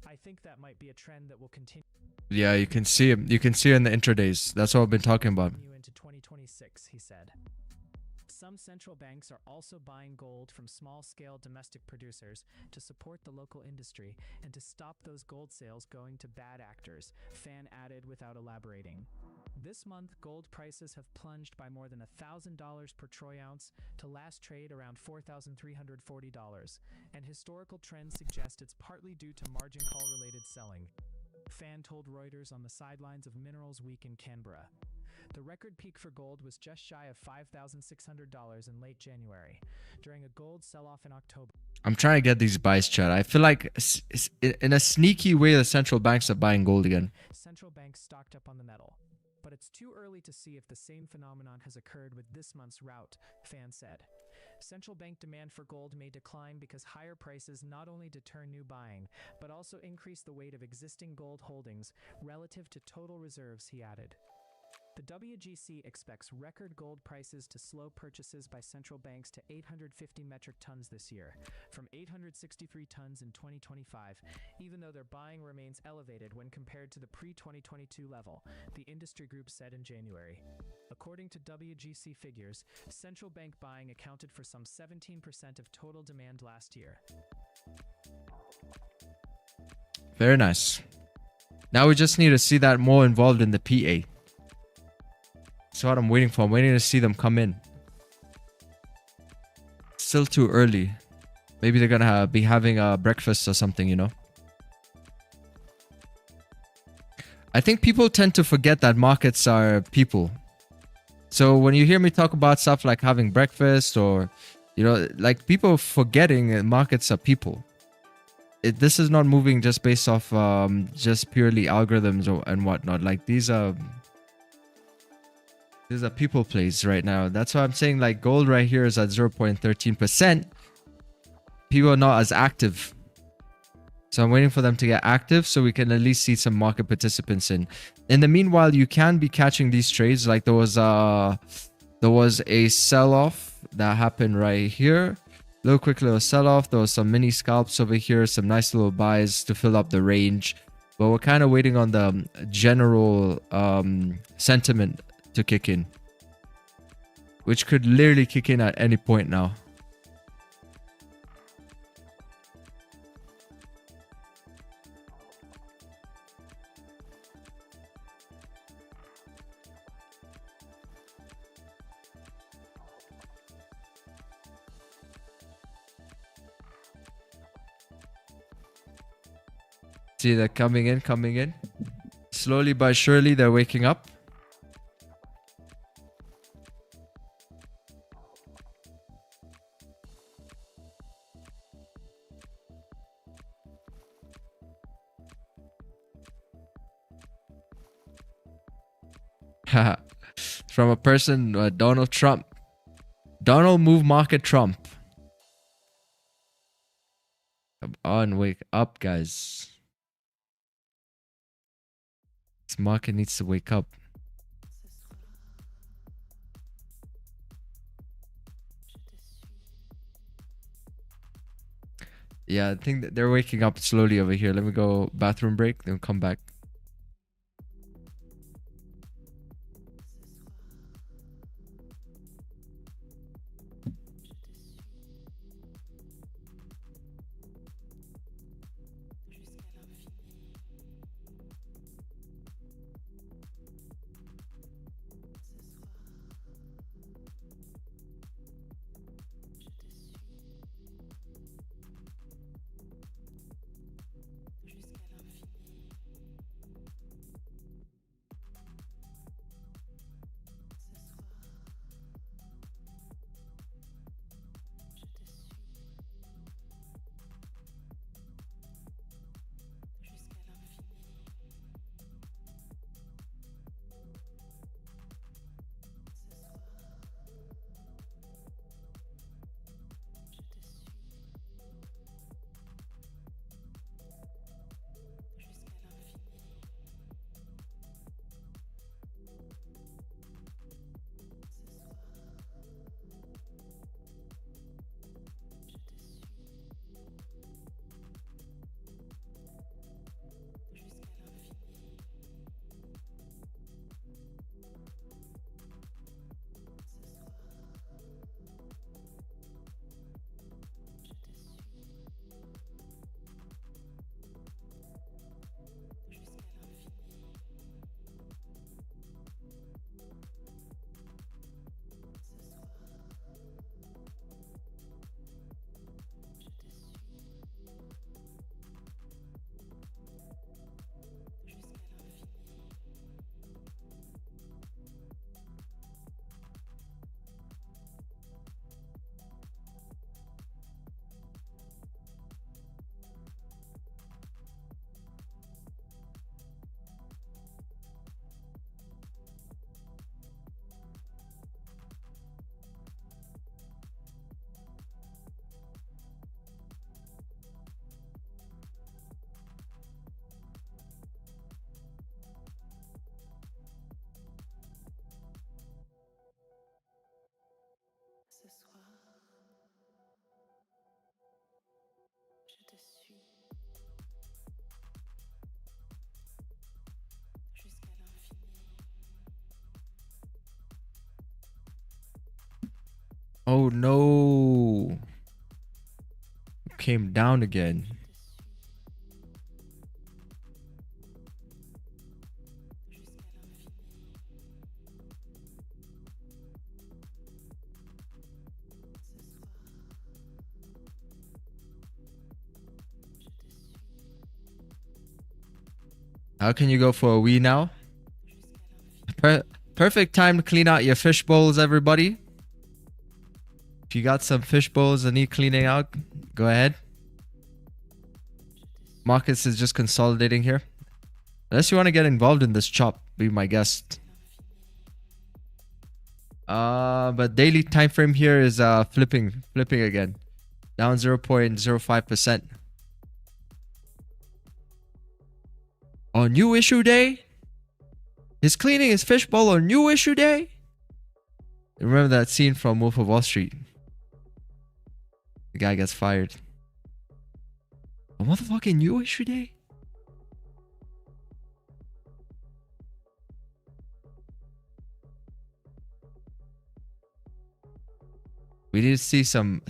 I think that might be a trend that will continue. Yeah, you can see it. You can see it in the intradays. That's what I've been talking about. Into 2026, he said. Some central banks are also buying gold from small-scale domestic producers to support the local industry and to stop those gold sales going to bad actors, Fan added without elaborating. This month, gold prices have plunged by more than $1,000 per troy ounce to last trade around $4,340, and historical trends suggest it's partly due to margin call-related selling. Fan told Reuters on the sidelines of Minerals Week in Canberra. The record peak for gold was just shy of $5,600 in late January, during a gold sell-off in October. I'm trying to get these buys, Chad. I feel like in a sneaky way, the central banks are buying gold again. Central banks stocked up on the metal. But it's too early to see if the same phenomenon has occurred with this month's rout, Fan said. Central bank demand for gold may decline because higher prices not only deter new buying, but also increase the weight of existing gold holdings relative to total reserves, he added. The WGC expects record gold prices to slow purchases by central banks to 850 metric tons this year, from 863 tons in 2025, even though their buying remains elevated when compared to the pre-2022 level, the industry group said in January. According to WGC figures, central bank buying accounted for some 17% of total demand last year. Very nice. Now we just need to see that more involved in the PA. That's what I'm waiting for. I'm waiting to see them come in. Still too early. Maybe they're gonna be having a breakfast or something, you know. I think people tend to forget that markets are people. So when you hear me talk about stuff like having breakfast or, you know, like people forgetting markets are people. This is not moving just based off just purely algorithms and whatnot. Like these are people plays right now. That's why I'm saying like gold right here is at 0.13%. People are not as active. So I'm waiting for them to get active so we can at least see some market participants in. In the meanwhile, you can be catching these trades. Like there was a sell-off that happened right here. Quick little sell-off. There was some mini scalps over here. Some nice little buys to fill up the range. But we're kind of waiting on the general sentiment to kick in, which could literally kick in at any point now. See, they're coming in. Slowly but surely, they're waking up. From a person, Donald Trump. Donald move market Trump. Come on, wake up, guys. This market needs to wake up. Yeah, I think that they're waking up slowly over here. Let me go bathroom break, then come back. Oh no. Came down again. How can you go for a wee now? Perfect time to clean out your fish bowls, everybody. If you got some fish bowls that need cleaning out, go ahead. Markets is just consolidating here. Unless you want to get involved in this chop, be my guest. But daily time frame here is flipping again. Down 0.05%. On new issue day? He's cleaning his fishbowl on new issue day? Remember that scene from Wolf of Wall Street? The guy gets fired. On motherfucking new issue day? We need to see some.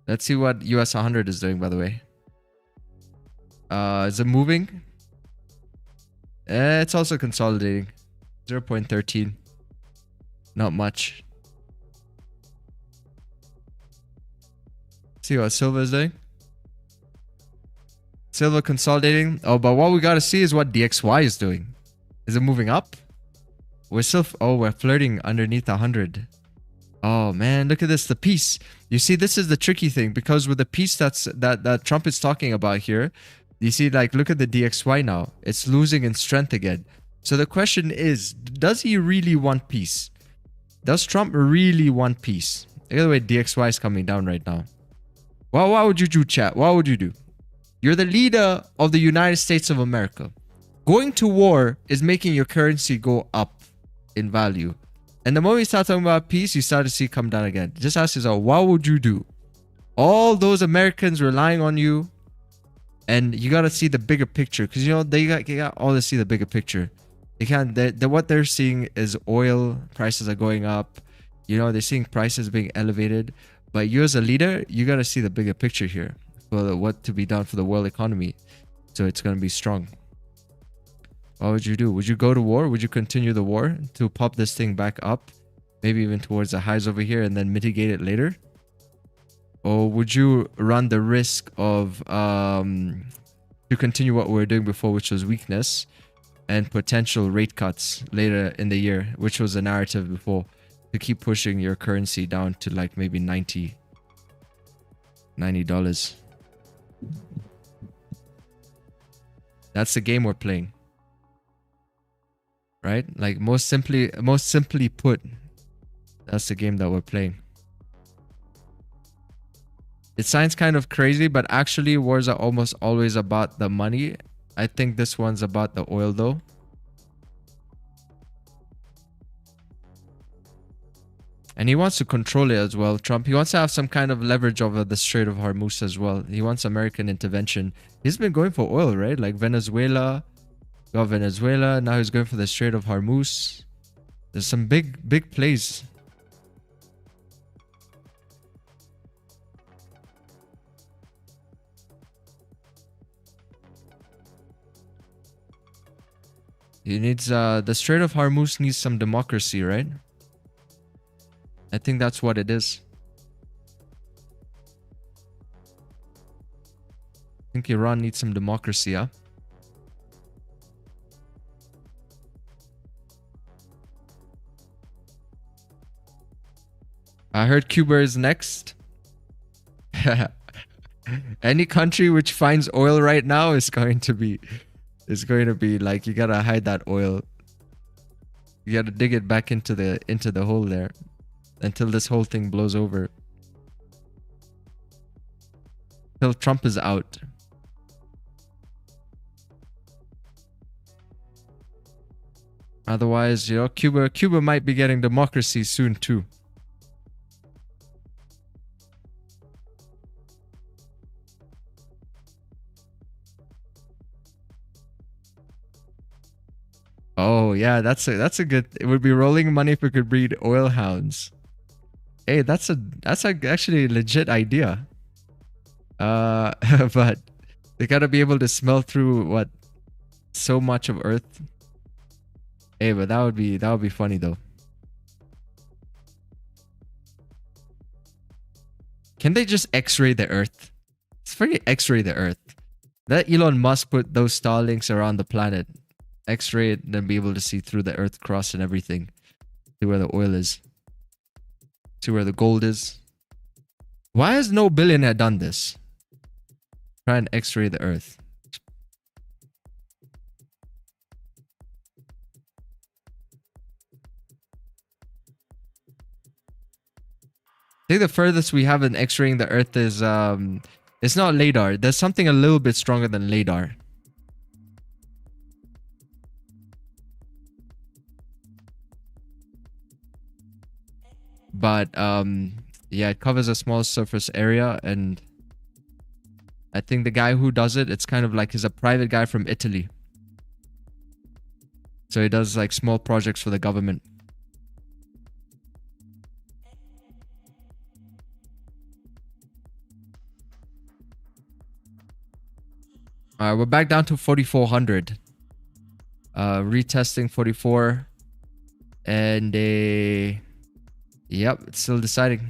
Let's see what US 100 is doing, by the way. Is it moving? It's also consolidating. 0.13. Not much. See what silver is doing. Silver consolidating. Oh, but what we gotta see is what DXY is doing. Is it moving up? We're still... we're flirting underneath 100. Oh man, look at this. The piece. You see, this is the tricky thing, because with the piece that Trump is talking about here, you see, like, look at the DXY now. It's losing in strength again. So the question is, does he really want peace? Does Trump really want peace? Look at the way DXY is coming down right now. Well, what would you do, chat? What would you do? You're the leader of the United States of America. Going to war is making your currency go up in value. And the moment you start talking about peace, you start to see it come down again. Just ask yourself, what would you do? All those Americans relying on you. And you got to see the bigger picture. Because, you know, they got all to see the bigger picture. They can't... what they're seeing is oil prices are going up. You know, they're seeing prices being elevated. But you as a leader, you got to see the bigger picture here. For what to be done for the world economy. So it's going to be strong. What would you do? Would you go to war? Would you continue the war to pop this thing back up? Maybe even towards the highs over here and then mitigate it later? Or would you run the risk of to continue what we were doing before, which was weakness and potential rate cuts later in the year, which was the narrative before, to keep pushing your currency down to like maybe $90. That's the game we're playing. Right? Like most simply put, that's the game that we're playing. It sounds kind of crazy, but actually wars are almost always about the money. I think this one's about the oil though. And he wants to control it as well, Trump. He wants to have some kind of leverage over the Strait of Hormuz as well. He wants American intervention. He's been going for oil, right? Like Venezuela. Got Venezuela. Now he's going for the Strait of Hormuz. There's some big plays. He needs the Strait of Hormuz needs some democracy, right? I think that's what it is. I think Iran needs some democracy, huh? I heard Cuba is next. Any country which finds oil right now is going to be like, you gotta hide that oil. You gotta dig it back into the hole there until this whole thing blows over. Till Trump is out. Otherwise, you know, Cuba might be getting democracy soon too. Oh yeah, that's a good. It would be rolling money if we could breed oil hounds. Hey, that's actually a legit idea. But they gotta be able to smell through what so much of Earth. Hey, but that would be funny though. Can they just X-ray the Earth? It's freaking X-ray the Earth. Let Elon Musk put those Starlinks around the planet, X-ray it, and then be able to see through the Earth crust and everything. See where the oil is. See where the gold is. Why has no billionaire done this? Try and X-ray the Earth. I think the furthest we have in X-raying the Earth is it's not LADAR. There's something a little bit stronger than LADAR. But yeah, it covers a small surface area, and I think the guy who does it, it's kind of like he's a private guy from Italy. So he does like small projects for the government. Alright, we're back down to 4,400. Retesting 44. And yep, it's still deciding.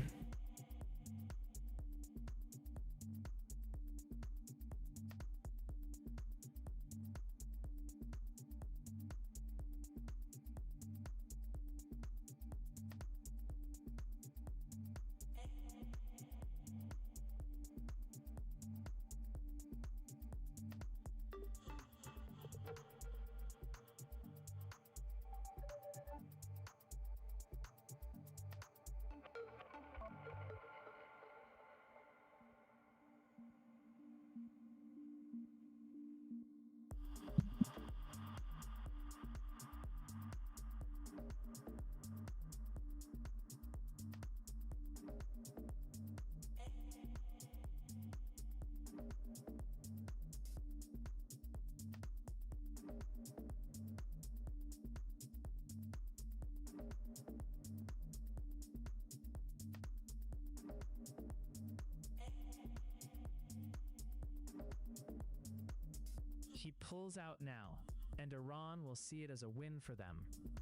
He pulls out now, and Iran will see it as a win for them.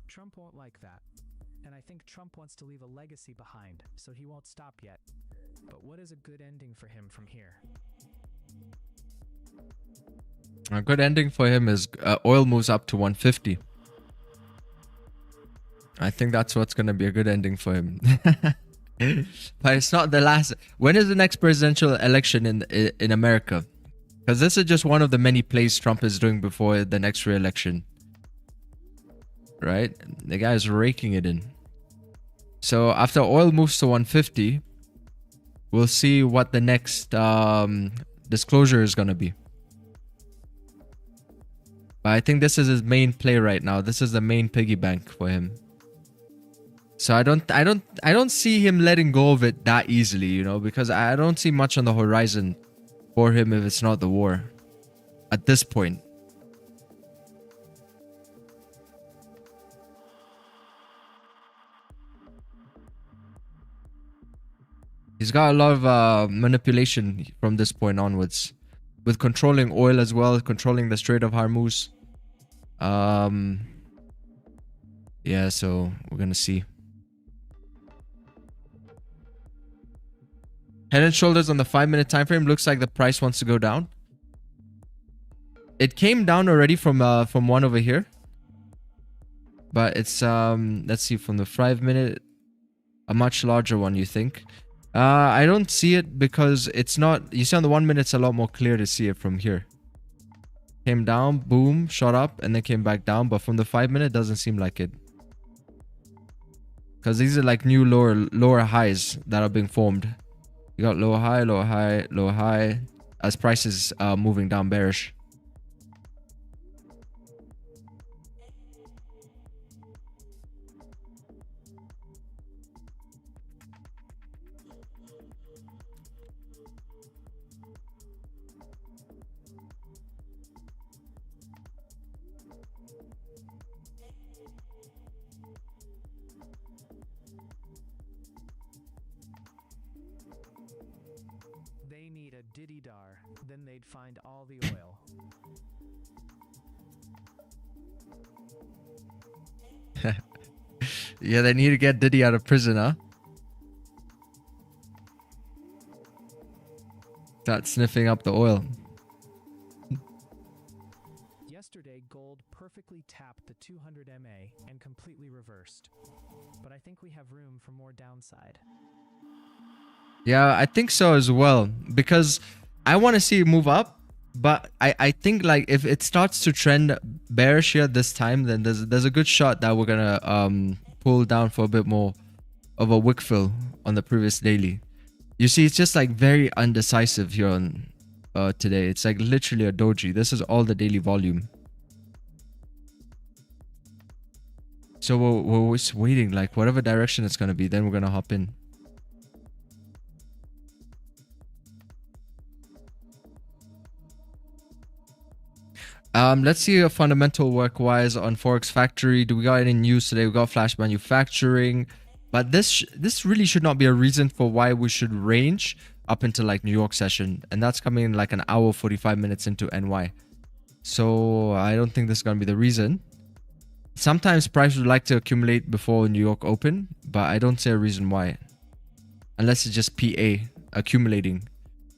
Trump won't like that. And I think Trump wants to leave a legacy behind, so he won't stop yet. But what is a good ending for him from here? A good ending for him is oil moves up to 150. I think that's what's going to be a good ending for him. But it's not the last. When is the next presidential election in America? Because this is just one of the many plays Trump is doing before the next re-election. Right? The guy is raking it in. So after oil moves to 150, we'll see what the next disclosure is going to be. But I think this is his main play right now. This is the main piggy bank for him. So I don't see him letting go of it that easily, you know, because I don't see much on the horizon for him if it's not the war at this point. He's got a lot of manipulation from this point onwards, with controlling oil as well, controlling the Strait of Hormuz. Yeah, so we're gonna see. Head and shoulders on the 5-minute time frame. Looks like the price wants to go down. It came down already from one over here, but it's let's see, from the 5-minute, a much larger one. You think? I don't see it because it's not. You see on the 1 minute, it's a lot more clear to see it from here. Came down, boom, shot up, and then came back down. But from the 5-minute, it doesn't seem like it. Because these are like new lower highs that are being formed. You got lower high, lower high, lower high, as prices are moving down bearish. They need a diddy-dar, then they'd find all the oil. Yeah, they need to get Diddy out of prison, huh? Start sniffing up the oil. Yesterday, gold perfectly tapped the 200 MA and completely reversed. But I think we have room for more downside. Yeah, I think so as well. Because I want to see it move up. But I think like if it starts to trend bearish here this time, then there's a good shot that we're gonna pull down for a bit more of a wick fill on the previous daily. You see, it's just like very undecisive here on today. It's like literally a doji. This is all the daily volume. So we're just waiting, like whatever direction it's gonna be, then we're gonna hop in. Let's see a fundamental work wise on Forex Factory. Do we got any news today? We got flash manufacturing, but this really should not be a reason for why we should range up into like New York session, and that's coming in like an hour 45 minutes into NY. So I don't think this is gonna be the reason. Sometimes price would like to accumulate before New York open, but I don't see a reason why, unless it's just PA accumulating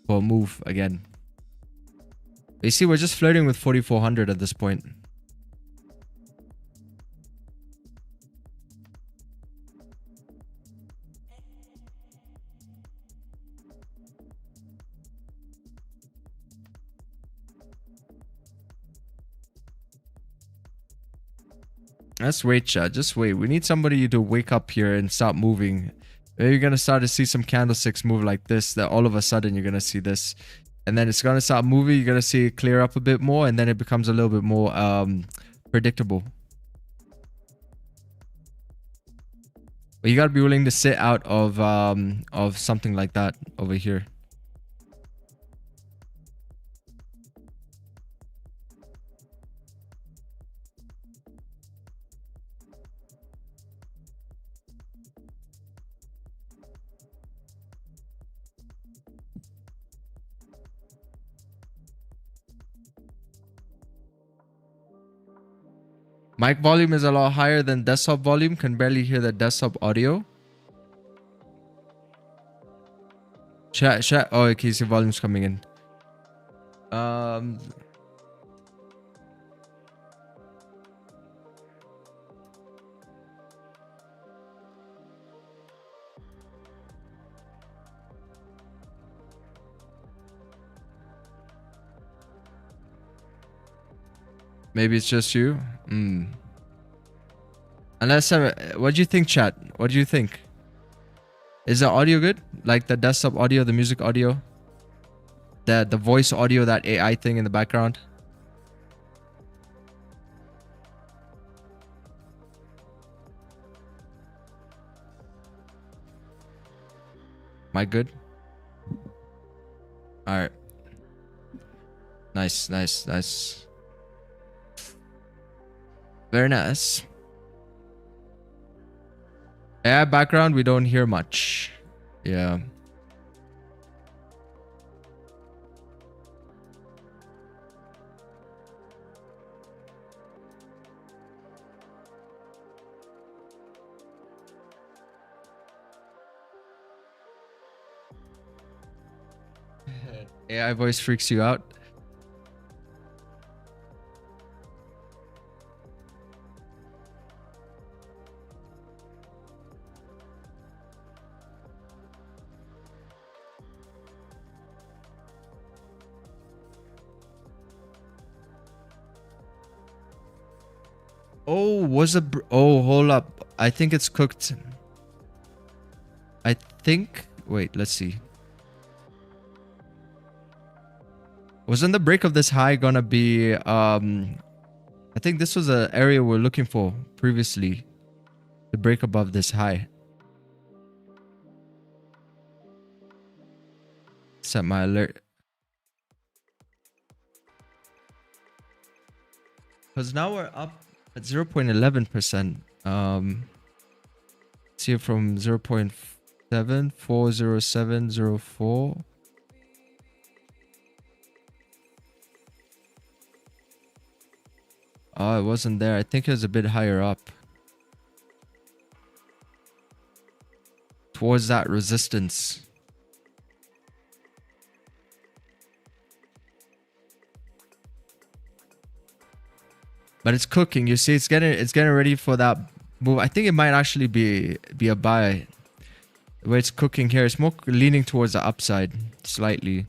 for a move again. You see, we're just flirting with 4,400 at this point. Let's wait, chat. Just wait. We need somebody to wake up here and start moving. Maybe you're going to start to see some candlesticks move like this, that all of a sudden you're going to see this. And then it's going to start moving. You're going to see it clear up a bit more. And then it becomes a little bit more predictable. But you got to be willing to sit out of something like that over here. Mic volume is a lot higher than desktop volume. Can barely hear the desktop audio. Chat. Oh, okay, see volume's coming in. Maybe it's just you. Unless what do you think, chat? What do you think? Is the audio good? Like the desktop audio, the music audio, the voice audio, that AI thing in the background? Am I good? All right. Nice. Very nice. Yeah, background, we don't hear much. Yeah. AI voice freaks you out. Oh, oh, hold up. I think it's cooked. I think, wait, let's see. Wasn't the break of this high gonna be, I think this was an area we're looking for previously. The break above this high. Set my alert. Because now we're up at 0.11%. See from 0.740704. Oh, it wasn't there. I think it was a bit higher up. Towards that resistance. But it's cooking. You see, it's getting ready for that move. I think it might actually be a buy. The way it's cooking here, it's more leaning towards the upside slightly.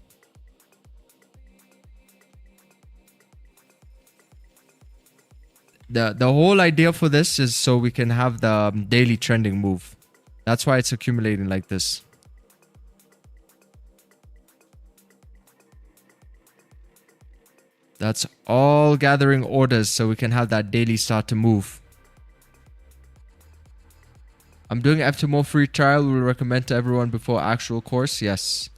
The whole idea for this is so we can have the daily trending move. That's why it's accumulating like this. That's all gathering orders so we can have that daily start to move. I'm doing F2Mo free trial. We'll recommend to everyone before actual course. Yes.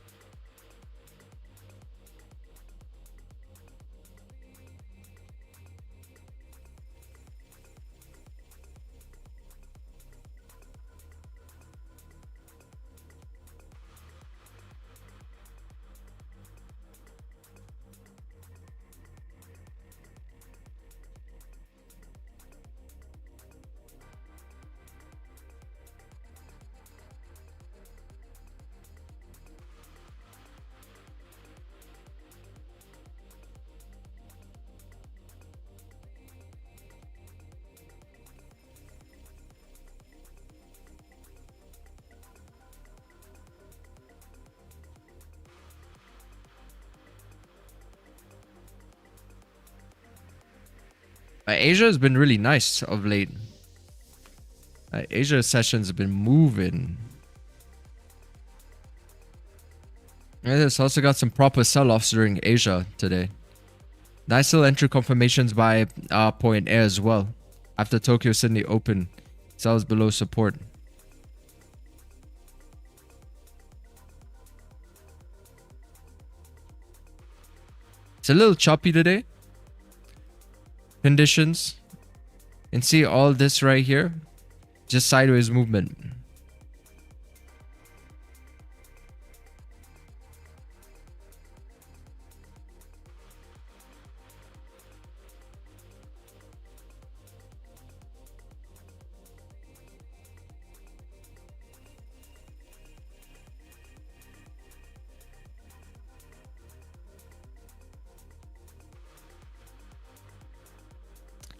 Asia has been really nice of late. Asia sessions have been moving. And it's also got some proper sell-offs during Asia today. Nice little entry confirmations by point A as well. After Tokyo Sydney Open. Sells below support. It's a little choppy today. Conditions. And see all this right here. Just sideways movement.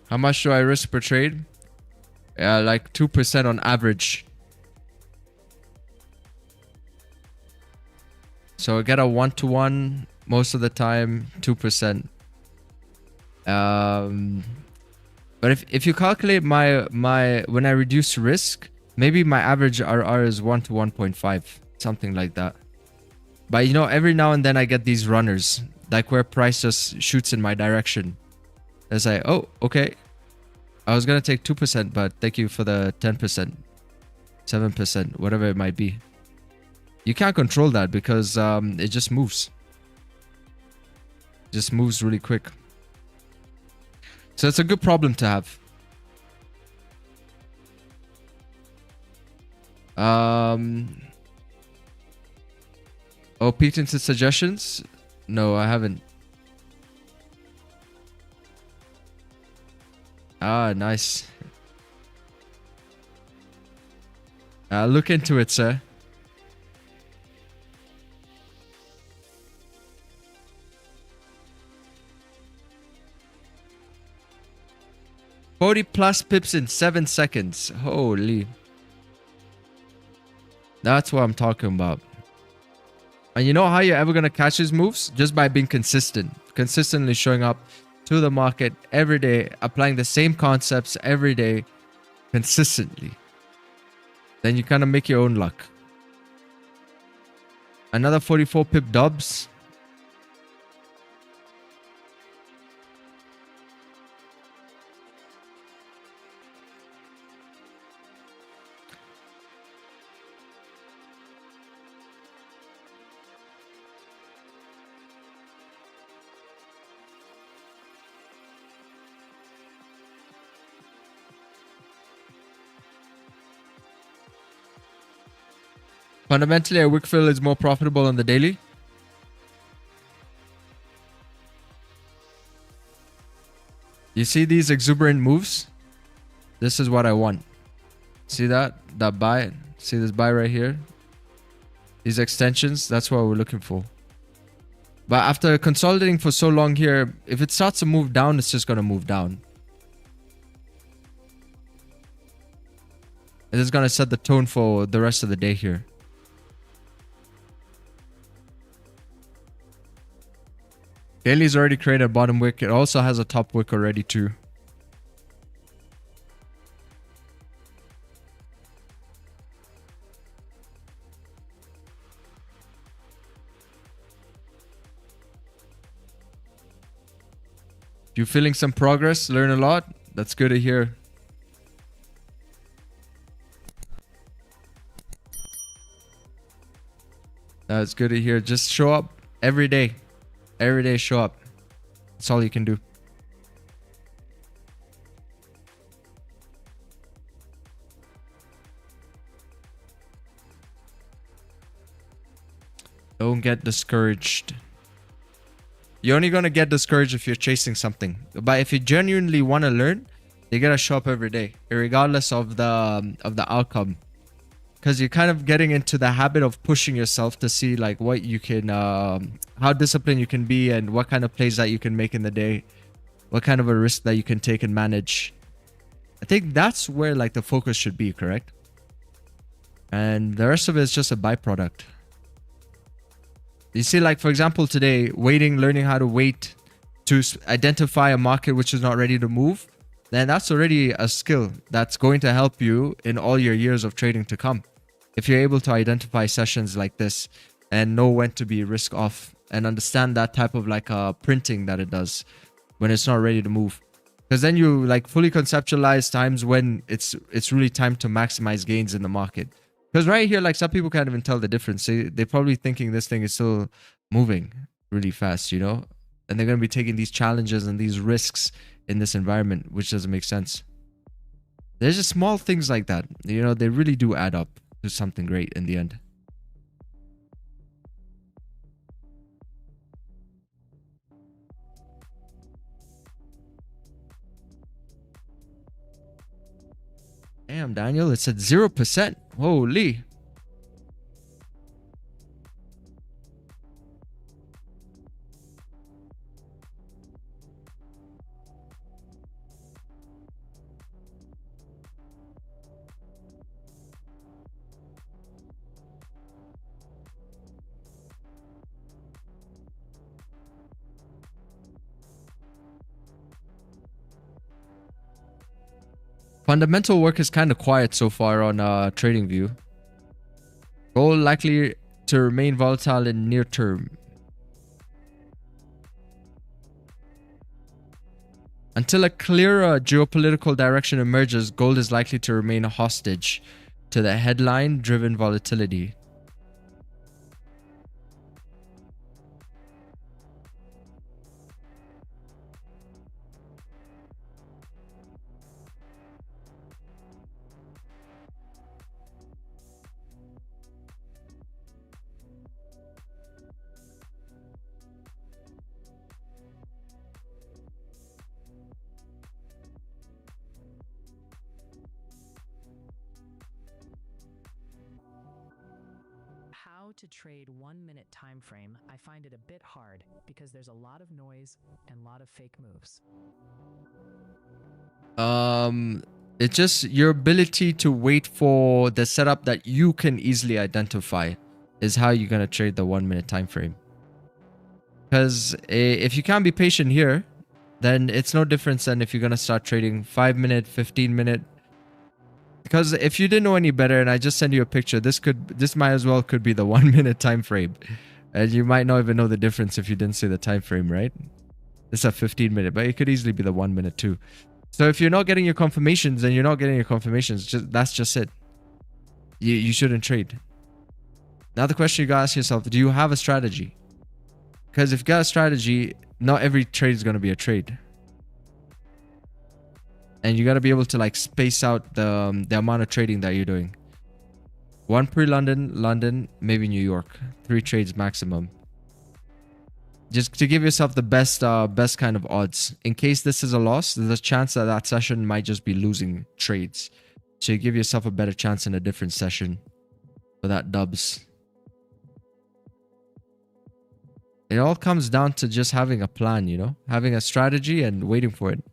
How much do I risk per trade? Like 2% on average. So I get a 1-to-1 most of the time, 2%. But if you calculate my when I reduce risk, maybe my average RR is 1 to 1.5, something like that. But you know, every now and then I get these runners, like where price just shoots in my direction. It's like, oh, okay. I was gonna take 2%, but thank you for the 10%, 7%, whatever it might be. You can't control that because it just moves. Just moves really quick. So it's a good problem to have. Oh, peeked into suggestions? No, I haven't. Ah, nice. Look into it, sir. +40 pips in 7 seconds. Holy. That's what I'm talking about. And you know how you're ever going to catch these moves? Just by being consistent. Consistently showing up to the market every day. Applying the same concepts every day. Consistently. Then you kind of make your own luck. Another 44 pip dubs. Fundamentally, a wick fill is more profitable on the daily. You see these exuberant moves? This is what I want. See that? That buy. See this buy right here? These extensions, that's what we're looking for. But after consolidating for so long here, if it starts to move down, it's just going to move down. It is going to set the tone for the rest of the day here. Daily's already created a bottom wick. It also has a top wick already too. You feeling some progress? Learn a lot? That's good to hear. That's good to hear. Just show up every day. Every day show up. That's all you can do. Don't get discouraged. You're only going to get discouraged if you're chasing something. But if you genuinely want to learn, you got to show up every day, regardless of the outcome. Because you're kind of getting into the habit of pushing yourself to see like what you can, how disciplined you can be and what kind of plays that you can make in the day. What kind of a risk that you can take and manage. I think that's where like the focus should be, correct? And the rest of it is just a byproduct. You see, like, for example, today, learning how to wait to identify a market which is not ready to move, then that's already a skill that's going to help you in all your years of trading to come. If you're able to identify sessions like this and know when to be risk off and understand that type of like printing that it does when it's not ready to move. Because then you like fully conceptualize times when it's really time to maximize gains in the market. Because right here, like some people can't even tell the difference. They're probably thinking this thing is still moving really fast, you know? And they're going to be taking these challenges and these risks in this environment, which doesn't make sense. There's just small things like that. You know, they really do add up to something great in the end. Damn, Daniel, it's at 0%. Holy. Fundamental work is kind of quiet so far on TradingView. Gold likely to remain volatile in near term. Until a clearer geopolitical direction emerges, gold is likely to remain a hostage to the headline-driven volatility. To trade 1 minute time frame, I find it a bit hard because there's a lot of noise and a lot of fake moves. It's just your ability to wait for the setup that you can easily identify is how you're gonna trade the 1 minute time frame. Because if you can't be patient here, then it's no difference than if you're gonna start trading 5 minute, 15 minute. Because if you didn't know any better and I just send you a picture, this might as well could be the 1 minute time frame. And you might not even know the difference if you didn't see the time frame, right? It's a 15 minute, but it could easily be the 1 minute too. So if you're not getting your confirmations, then you're not getting your confirmations. That's just it. You shouldn't trade. Now the question you gotta ask yourself, do you have a strategy? Because if you got a strategy, not every trade is gonna be a trade. And you got to be able to like space out the amount of trading that you're doing. One pre-London, London, maybe New York. 3 trades maximum. Just to give yourself the best kind of odds. In case this is a loss, there's a chance that that session might just be losing trades. So you give yourself a better chance in a different session for that dubs. It all comes down to just having a plan, you know? Having a strategy and waiting for it.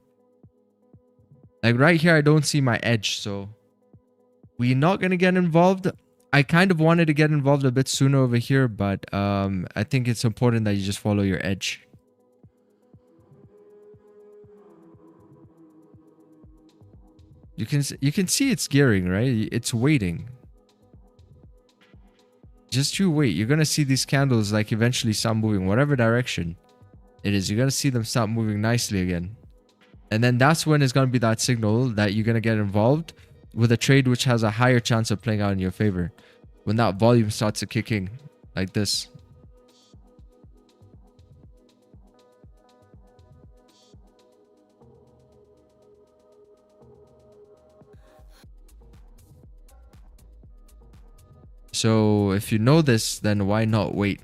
Like right here, I don't see my edge, so we're not going to get involved. I kind of wanted to get involved a bit sooner over here, but I think it's important that you just follow your edge. You can see it's gearing, right? It's waiting. Just you wait. You're going to see these candles like eventually start moving whatever direction it is. You're going to see them start moving nicely again. And then that's when it's going to be that signal that you're going to get involved with a trade which has a higher chance of playing out in your favor. When that volume starts to kick in like this. So if you know this, then why not wait?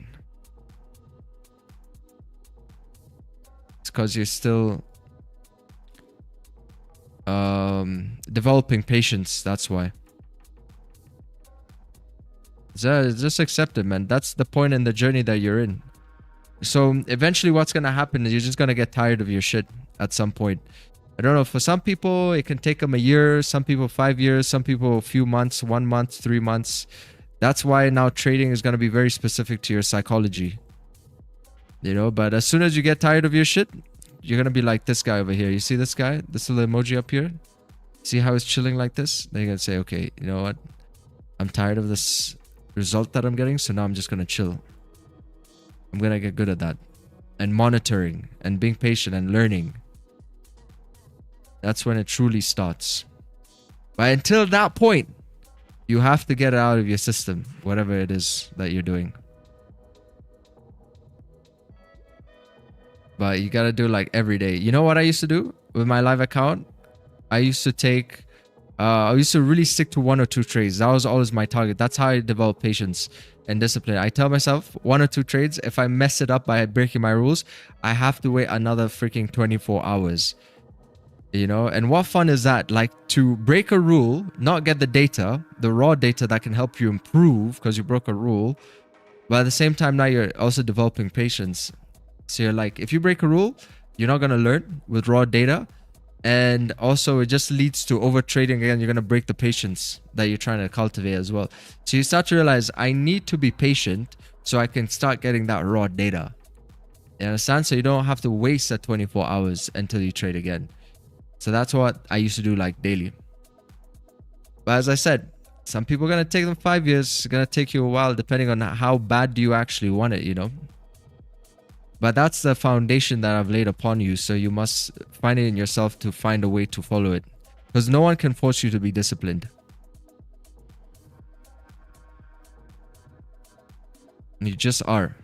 It's because you're still developing patience. That's why. Just accept it, man. That's the point in the journey that you're in. So eventually what's going to happen is you're just going to get tired of your shit at some point. I don't know. For some people, it can take them a year. Some people 5 years. Some people a few months, 1 month, 3 months. That's why now trading is going to be very specific to your psychology. You know, but as soon as you get tired of your shit, you're going to be like this guy over here. You see this guy? This little emoji up here? See how it's chilling like this? Then you're going to say, okay, you know what? I'm tired of this result that I'm getting, so now I'm just going to chill. I'm going to get good at that. And monitoring and being patient and learning. That's when it truly starts. But until that point, you have to get it out of your system, whatever it is that you're doing. But you got to do like every day. You know what I used to do with my live account? I used to take... I used to really stick to 1 or 2 trades. That was always my target. That's how I develop patience and discipline. I tell myself 1 or 2 trades. If I mess it up by breaking my rules, I have to wait another freaking 24 hours. You know, and what fun is that? Like to break a rule, not get the data, the raw data that can help you improve because you broke a rule. But at the same time, now you're also developing patience. So you're like, if you break a rule, you're not going to learn with raw data. And also it just leads to over trading again. You're going to break the patience that you're trying to cultivate as well. So you start to realize I need to be patient so I can start getting that raw data. You understand? So you don't have to waste that 24 hours until you trade again. So that's what I used to do like daily. But as I said, some people are going to take them 5 years. It's going to take you a while depending on how bad do you actually want it, you know. But that's the foundation that I've laid upon you. So you must find it in yourself to find a way to follow it. Because no one can force you to be disciplined. You just are.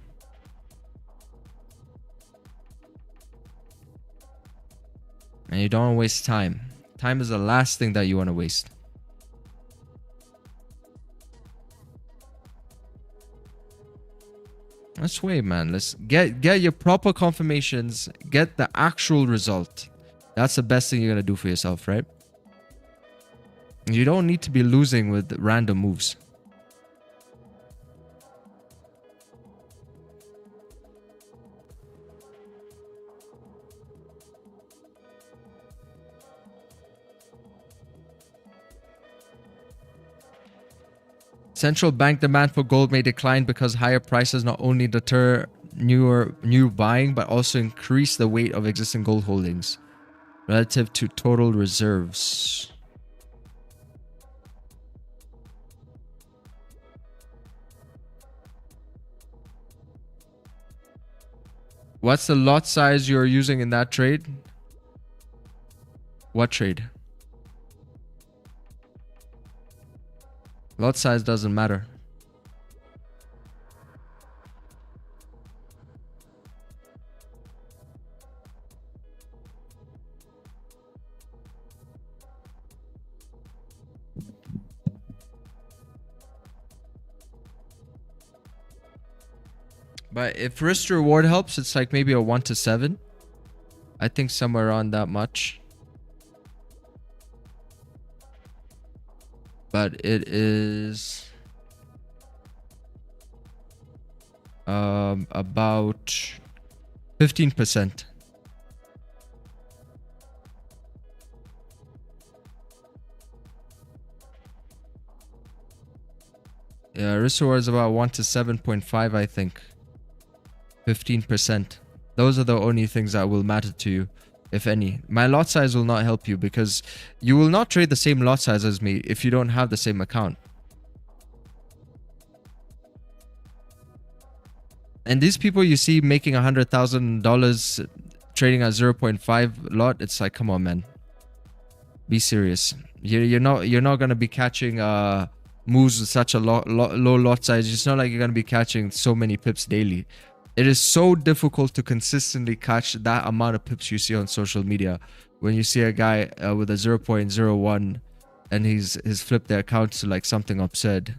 And you don't want to waste time. Time is the last thing that you want to waste. Let's wait, man. Let's get your proper confirmations. Get the actual result. That's the best thing you're going to do for yourself, right? You don't need to be losing with random moves. Central bank demand for gold may decline because higher prices not only deter new buying, but also increase the weight of existing gold holdings relative to total reserves. What's the lot size you're using in that trade? What trade? Lot size doesn't matter. But if risk to reward helps, it's like maybe a 1 to 7. I think somewhere around that much. But it is about 15%. Yeah, risk reward is about 1 to 7.5, I think. 15%. Those are the only things that will matter to you, if any. My lot size will not help you because you will not trade the same lot size as me if you don't have the same account. And these people you see making $100,000 trading at 0.5 lot, it's like, come on, man. Be serious. You're not gonna be catching moves with such a low lot size. It's not like you're gonna be catching so many pips daily. It is so difficult to consistently catch that amount of pips you see on social media. When you see a guy with a 0.01 and he's flipped their account to like something absurd.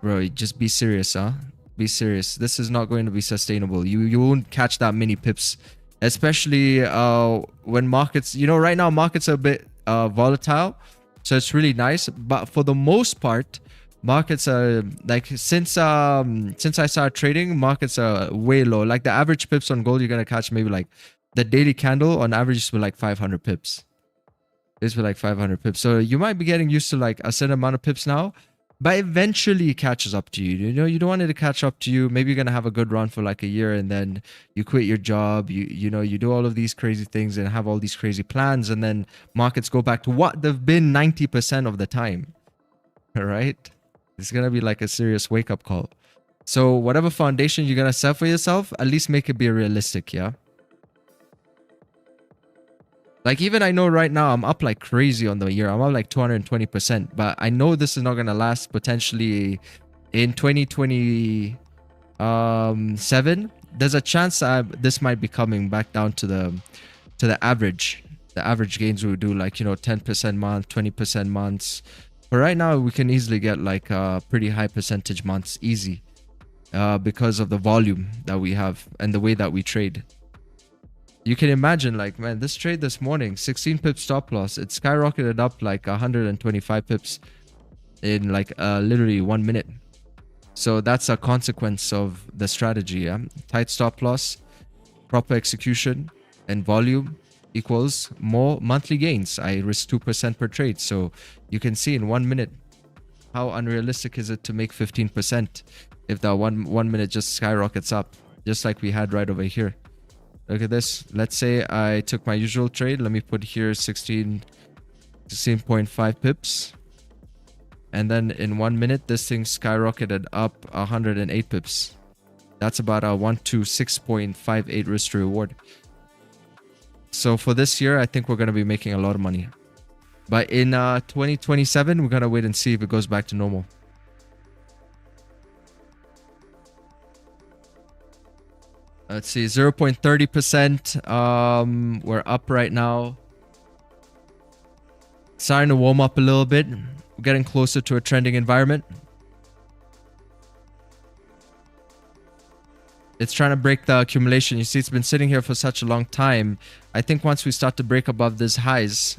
Bro, just be serious, huh? Be serious. This is not going to be sustainable. You won't catch that many pips, especially when markets, you know, right now markets are a bit volatile, so it's really nice. But for the most part, markets are like, since I started trading, markets are way low. Like the average pips on gold, you're gonna catch maybe like the daily candle on average is like 500 pips. It's like 500 pips. So you might be getting used to like a certain amount of pips now, but eventually it catches up to you. You know, you don't want it to catch up to you. Maybe you're gonna have a good run for like a year and then you quit your job. You know, you do all of these crazy things and have all these crazy plans, and then markets go back to what they've been 90% of the time. All right. It's going to be like a serious wake-up call. So whatever foundation you're going to set for yourself, at least make it be realistic, yeah? Like even I know right now I'm up like crazy on the year. I'm up like 220%. But I know this is not going to last potentially in 2027. There's a chance this might be coming back down to the average. The average gains we do, like, you know, 10% month, 20% months. But right now, we can easily get like pretty high percentage months, easy, because of the volume that we have and the way that we trade. You can imagine, like, man, this trade this morning, 16 pips stop loss, it skyrocketed up like 125 pips in like literally 1 minute. So that's a consequence of the strategy, yeah? Tight stop loss, proper execution, and volume equals more monthly gains. I risk 2% per trade. So you can see in 1 minute, how unrealistic is it to make 15% if that one minute just skyrockets up, just like we had right over here. Look at this. Let's say I took my usual trade. Let me put here 16.5 pips. And then in 1 minute, this thing skyrocketed up 108 pips. That's about a 1 to 6.58 risk to reward. So for this year, I think we're going to be making a lot of money. But in 2027, we're going to wait and see if it goes back to normal. Let's see, 0.30%. We're up right now. Starting to warm up a little bit. We're getting closer to a trending environment. It's trying to break the accumulation. You see, it's been sitting here for such a long time. I think once we start to break above these highs,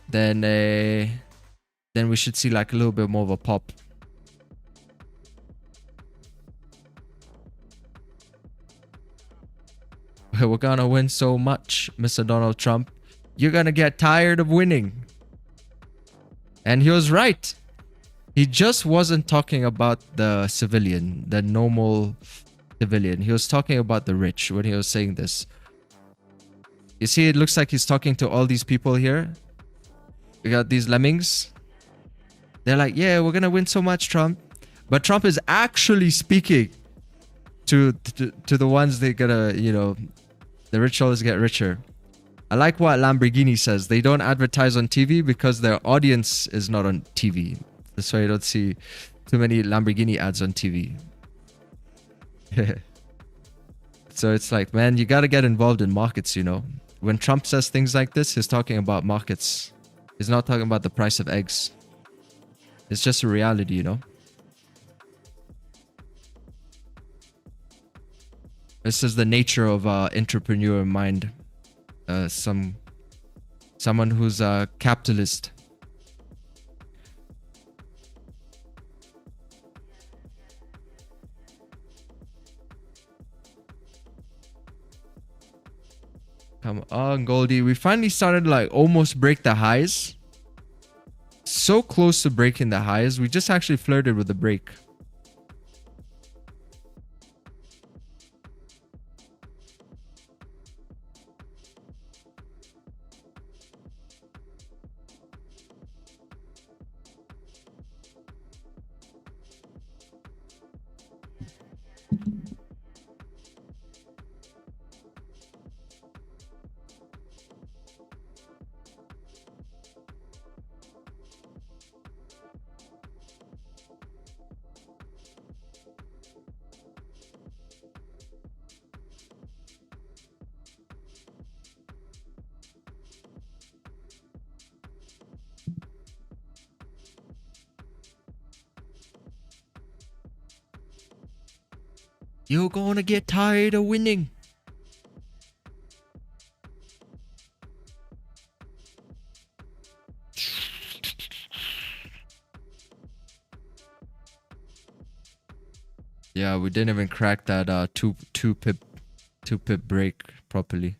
then we should see like a little bit more of a pop. We're gonna win so much, Mr. Donald Trump. You're gonna get tired of winning. And he was right. He just wasn't talking about the civilian, the normal civilian. He was talking about the rich when he was saying this. You see, it looks like he's talking to all these people here. We got these lemmings. They're like, yeah, we're gonna win so much, Trump. But Trump is actually speaking to the ones that gonna, you know, the rich always get richer. I like what Lamborghini says. They don't advertise on TV because their audience is not on TV. That's why you don't see too many Lamborghini ads on TV. So it's like, man, you got to get involved in markets, you know. When Trump says things like this, he's talking about markets. He's not talking about the price of eggs. It's just a reality, you know. This is the nature of entrepreneur mind. Someone who's a capitalist. Come on, Goldie. We finally started to like almost break the highs. So close to breaking the highs. We just actually flirted with the break. You're gonna get tired of winning. Yeah, we didn't even crack that two pip break properly.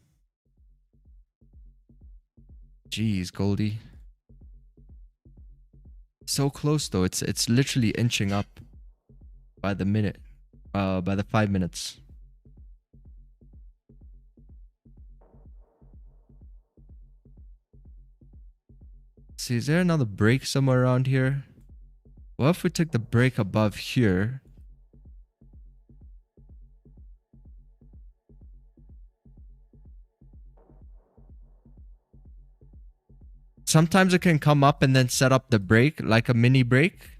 Jeez, Goldie. So close though. It's literally inching up by the minute. By the 5 minutes. See, is there another break somewhere around here? What if we took the break above here? Sometimes it can come up and then set up the break, like a mini break,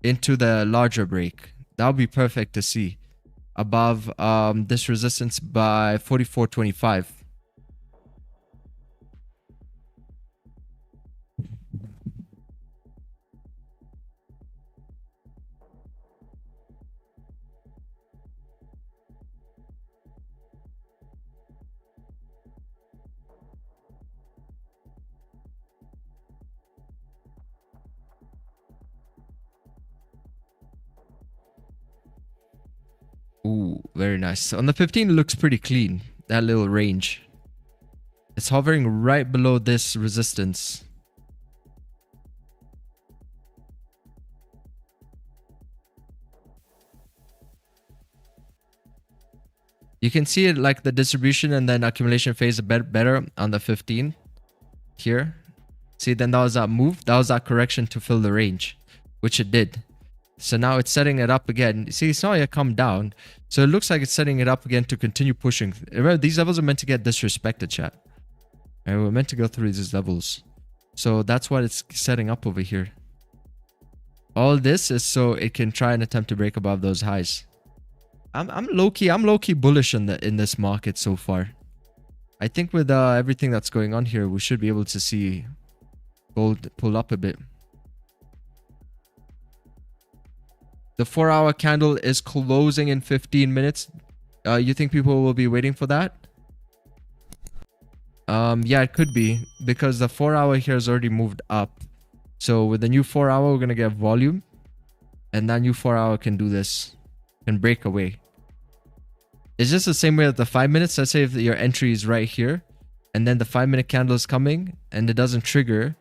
into the larger break. That would be perfect to see. Above this resistance by 44.25. Ooh, very nice. On the 15, it looks pretty clean. That little range. It's hovering right below this resistance. You can see it like the distribution and then accumulation phase a bit better on the 15 here. See, then that was that move. That was that correction to fill the range, which it did. So now it's setting it up again. See, it's not yet come down. So it looks like it's setting it up again to continue pushing. Remember, these levels are meant to get disrespected, chat. And we're meant to go through these levels. So that's what it's setting up over here. All this is so it can try and attempt to break above those highs. I'm low key bullish in this market so far. I think with everything that's going on here, we should be able to see gold pull up a bit. The 4-hour candle is closing in 15 minutes. You think people will be waiting for that? Yeah, it could be because the 4-hour here has already moved up. So with the new 4-hour, we're gonna get volume, and that new 4-hour can do this, can break away. It's just the same way that the 5 minutes. Let's say if your entry is right here, and then the 5-minute candle is coming, and it doesn't trigger,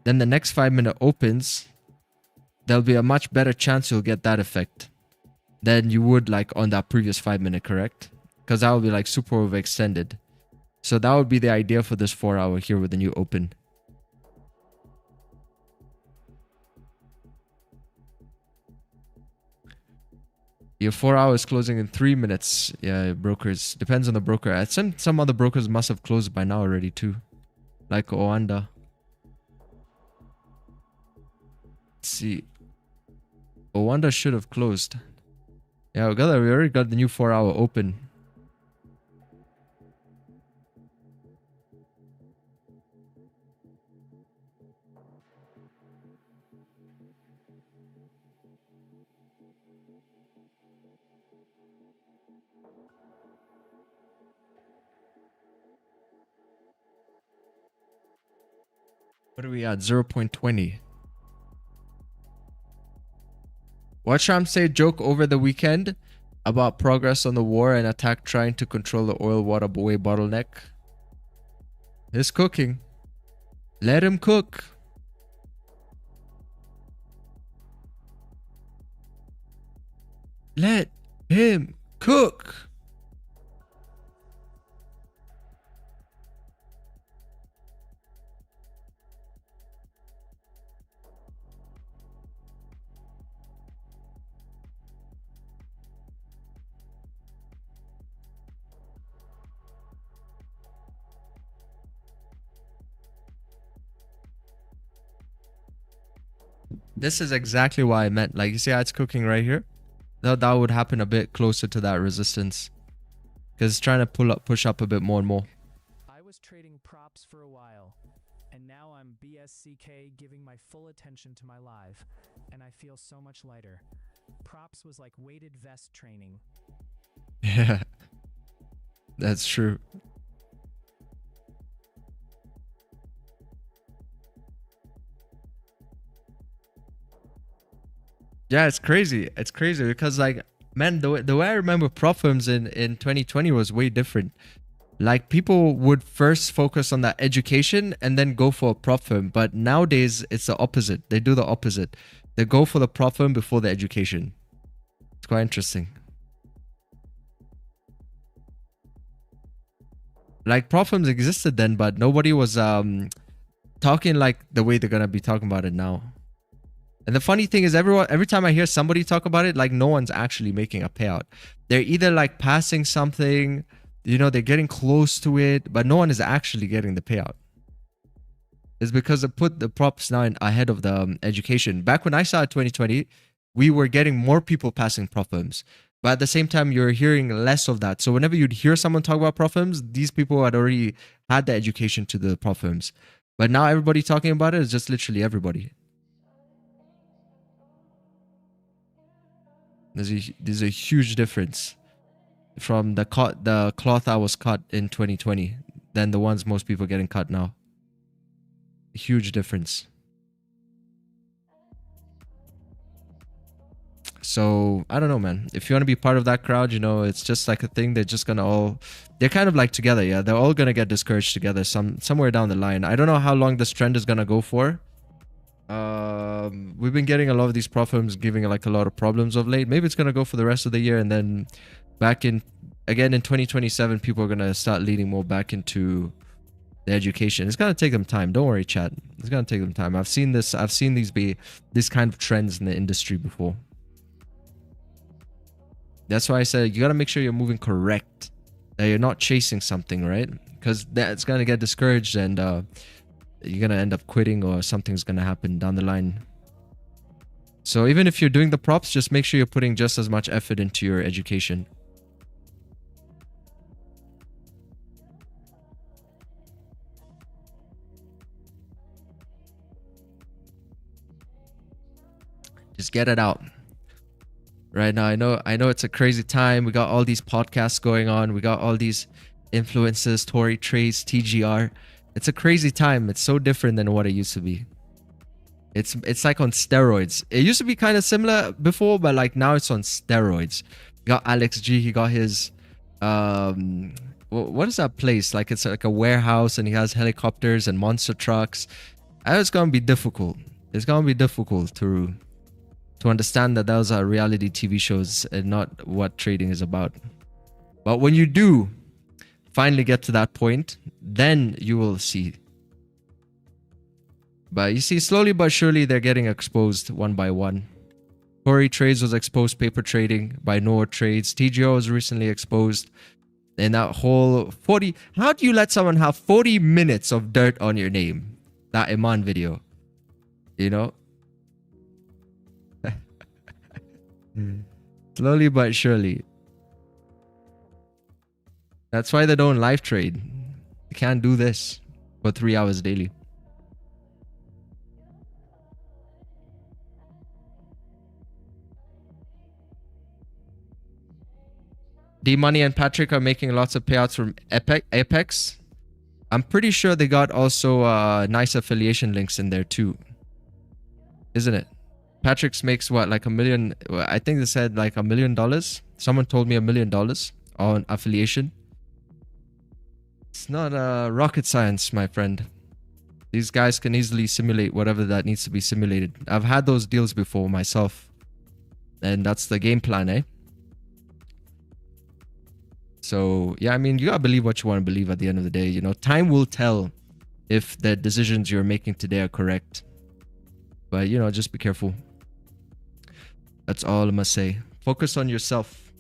then the next 5-minute opens. There'll be a much better chance you'll get that effect than you would like on that previous 5-minute, correct? Because that will be like super overextended. So that would be the idea for this 4-hour here with the new open. Your 4-hour is closing in 3 minutes. Yeah, brokers. Depends on the broker. Some other brokers must have closed by now already too. Like Oanda. Let's see. Oanda should have closed. Yeah, we already got the new 4-hour open. What are we at? 0.20. Watch Trump say joke over the weekend about progress on the war and attack trying to control the oil waterway bottleneck. He's cooking. Let him cook. Let him cook. This is exactly why I meant. Like, you see how it's cooking right here? That would happen a bit closer to that resistance. Because it's trying to push up a bit more and more. I was trading props for a while, and now I'm BSCK giving my full attention to my live, and I feel so much lighter. Props was like weighted vest training. Yeah. That's true. Yeah, it's crazy. It's crazy because, like, man, the way I remember prop firms in 2020 was way different. Like, people would first focus on that education and then go for a prop firm. But nowadays, it's the opposite. They do the opposite. They go for the prop firm before the education. It's quite interesting. Like, prop firms existed then, but nobody was talking like the way they're gonna be talking about it now. And the funny thing is, every time I hear somebody talk about it, like, no one's actually making a payout. They're either like passing something, you know, they're getting close to it, but no one is actually getting the payout. It's because they put the props now ahead of the education. Back when I started 2020, we were getting more people passing prop firms. But at the same time, you're hearing less of that. So whenever you'd hear someone talk about prop firms, these people had already had the education to the prop firms. But now everybody talking about it is just literally everybody. There's a huge difference from the cloth that was cut in 2020 than the ones most people getting cut now. A huge difference. So I don't know, man. If you want to be part of that crowd, you know, it's just like a thing. They're just gonna they're kind of like together. Yeah, they're all gonna get discouraged together somewhere down the line. I don't know how long this trend is gonna go for. We've been getting a lot of these prop firms giving like a lot of problems of late. Maybe it's gonna go for the rest of the year, and then back in 2027, people are gonna start leading more back into the education. It's gonna take them time. Don't worry, chat. It's gonna take them time. I've seen these kind of trends in the industry before. That's why I said you gotta make sure you're moving correct, that you're not chasing something, right? Because that's gonna get discouraged and you're gonna end up quitting, or something's gonna happen down the line. So even if you're doing the props, just make sure you're putting just as much effort into your education. Just get it out. Right now, I know it's a crazy time. We got all these podcasts going on. We got all these influencers, Tory Trades, TGR. It's a crazy time. It's so different than what it used to be. It's like on steroids. It used to be kind of similar before, but like now it's on steroids. You got Alex G. He got his what is that place? Like, it's like a warehouse, and he has helicopters and monster trucks. It's gonna be difficult. It's gonna be difficult to understand that those are reality TV shows and not what trading is about. But when you do finally get to that point, then you will see. But you see, slowly but surely, they're getting exposed one by one. Tory Trades was exposed, paper trading by Noah Trades. TGO was recently exposed. And that whole 40... How do you let someone have 40 minutes of dirt on your name? That Iman video. You know? Slowly but surely. That's why they don't live trade. You can't do this for 3 hours daily. D Money and Patrick are making lots of payouts from Apex. I'm pretty sure they got also nice affiliation links in there too, isn't it? Patrick's makes what, like $1 million? I think they said like $1 million. Someone told me $1 million on affiliation. It's not rocket science, my friend. These guys can easily simulate whatever that needs to be simulated. I've had those deals before myself, and that's the game plan, eh? So yeah, I mean, you gotta believe what you want to believe at the end of the day. You know, time will tell if the decisions you're making today are correct. But you know, just be careful. That's all I must say. Focus on yourself.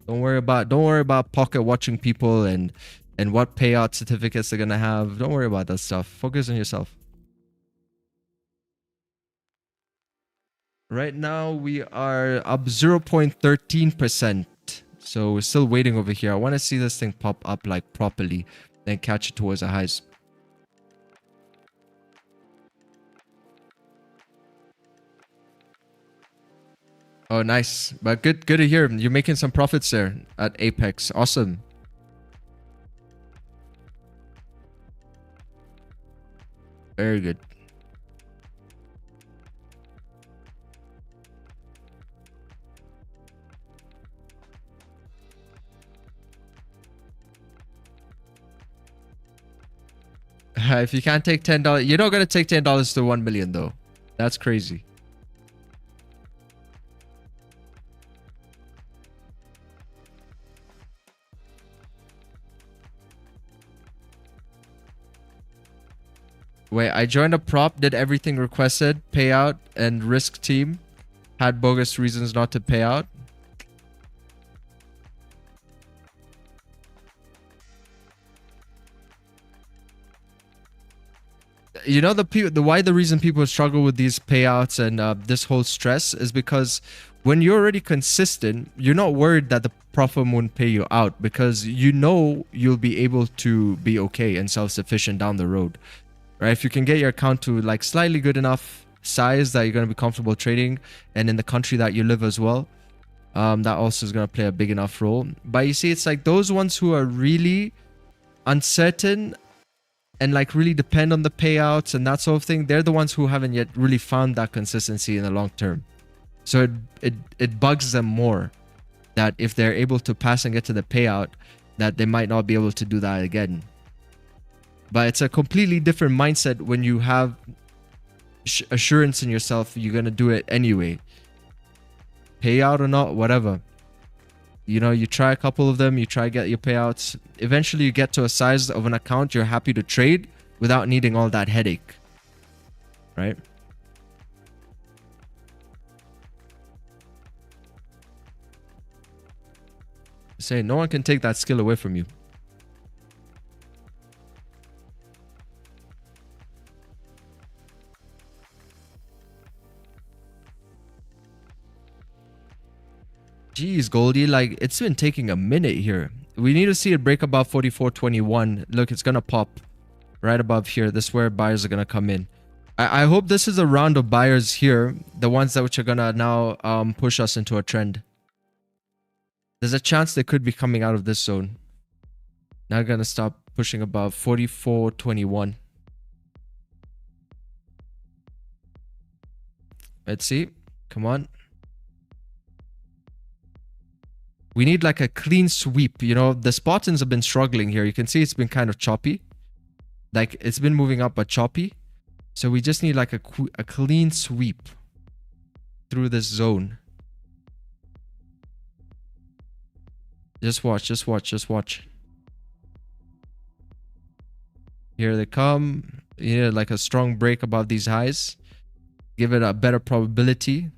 Don't worry about pocket watching people and what payout certificates they're gonna have. Don't worry about that stuff. Focus on yourself. Right now we are up 0.13%. So we're still waiting over here. I want to see this thing pop up like properly, then catch it towards the highs. Oh, nice. But good to hear. You're making some profits there at Apex. Awesome. Very good. If you can't take $10, you're not going to take $10 to 1 million though. That's crazy. Wait, I joined a prop, did everything requested, payout, and risk team. Had bogus reasons not to pay out. You know, the reason people struggle with these payouts and this whole stress is because when you're already consistent, you're not worried that the prop firm won't pay you out because you know you'll be able to be okay and self-sufficient down the road, right? If you can get your account to like slightly good enough size that you're going to be comfortable trading, and in the country that you live as well, that also is going to play a big enough role. But you see, it's like those ones who are really uncertain and like really depend on the payouts and that sort of thing, they're the ones who haven't yet really found that consistency in the long term. So it bugs them more that if they're able to pass and get to the payout, that they might not be able to do that again. But it's a completely different mindset when you have assurance in yourself you're going to do it anyway. Payout or not, whatever. You know, you try a couple of them, you try to get your payouts. Eventually you get to a size of an account you're happy to trade without needing all that headache. Right? Say, no one can take that skill away from you. Jeez, Goldie, like it's been taking a minute here. We need to see it break above 44.21. Look, it's gonna pop right above here. This is where buyers are gonna come in. I hope this is a round of buyers here, the ones that which are gonna now push us into a trend. There's a chance they could be coming out of this zone. Now gonna stop pushing above 44.21. Let's see. Come on. We need like a clean sweep. You know, the Spartans have been struggling here. You can see it's been kind of choppy. Like it's been moving up but choppy. So we just need like a clean sweep through this zone. Just watch, just watch, just watch. Here they come. You need like a strong break above these highs. Give it a better probability.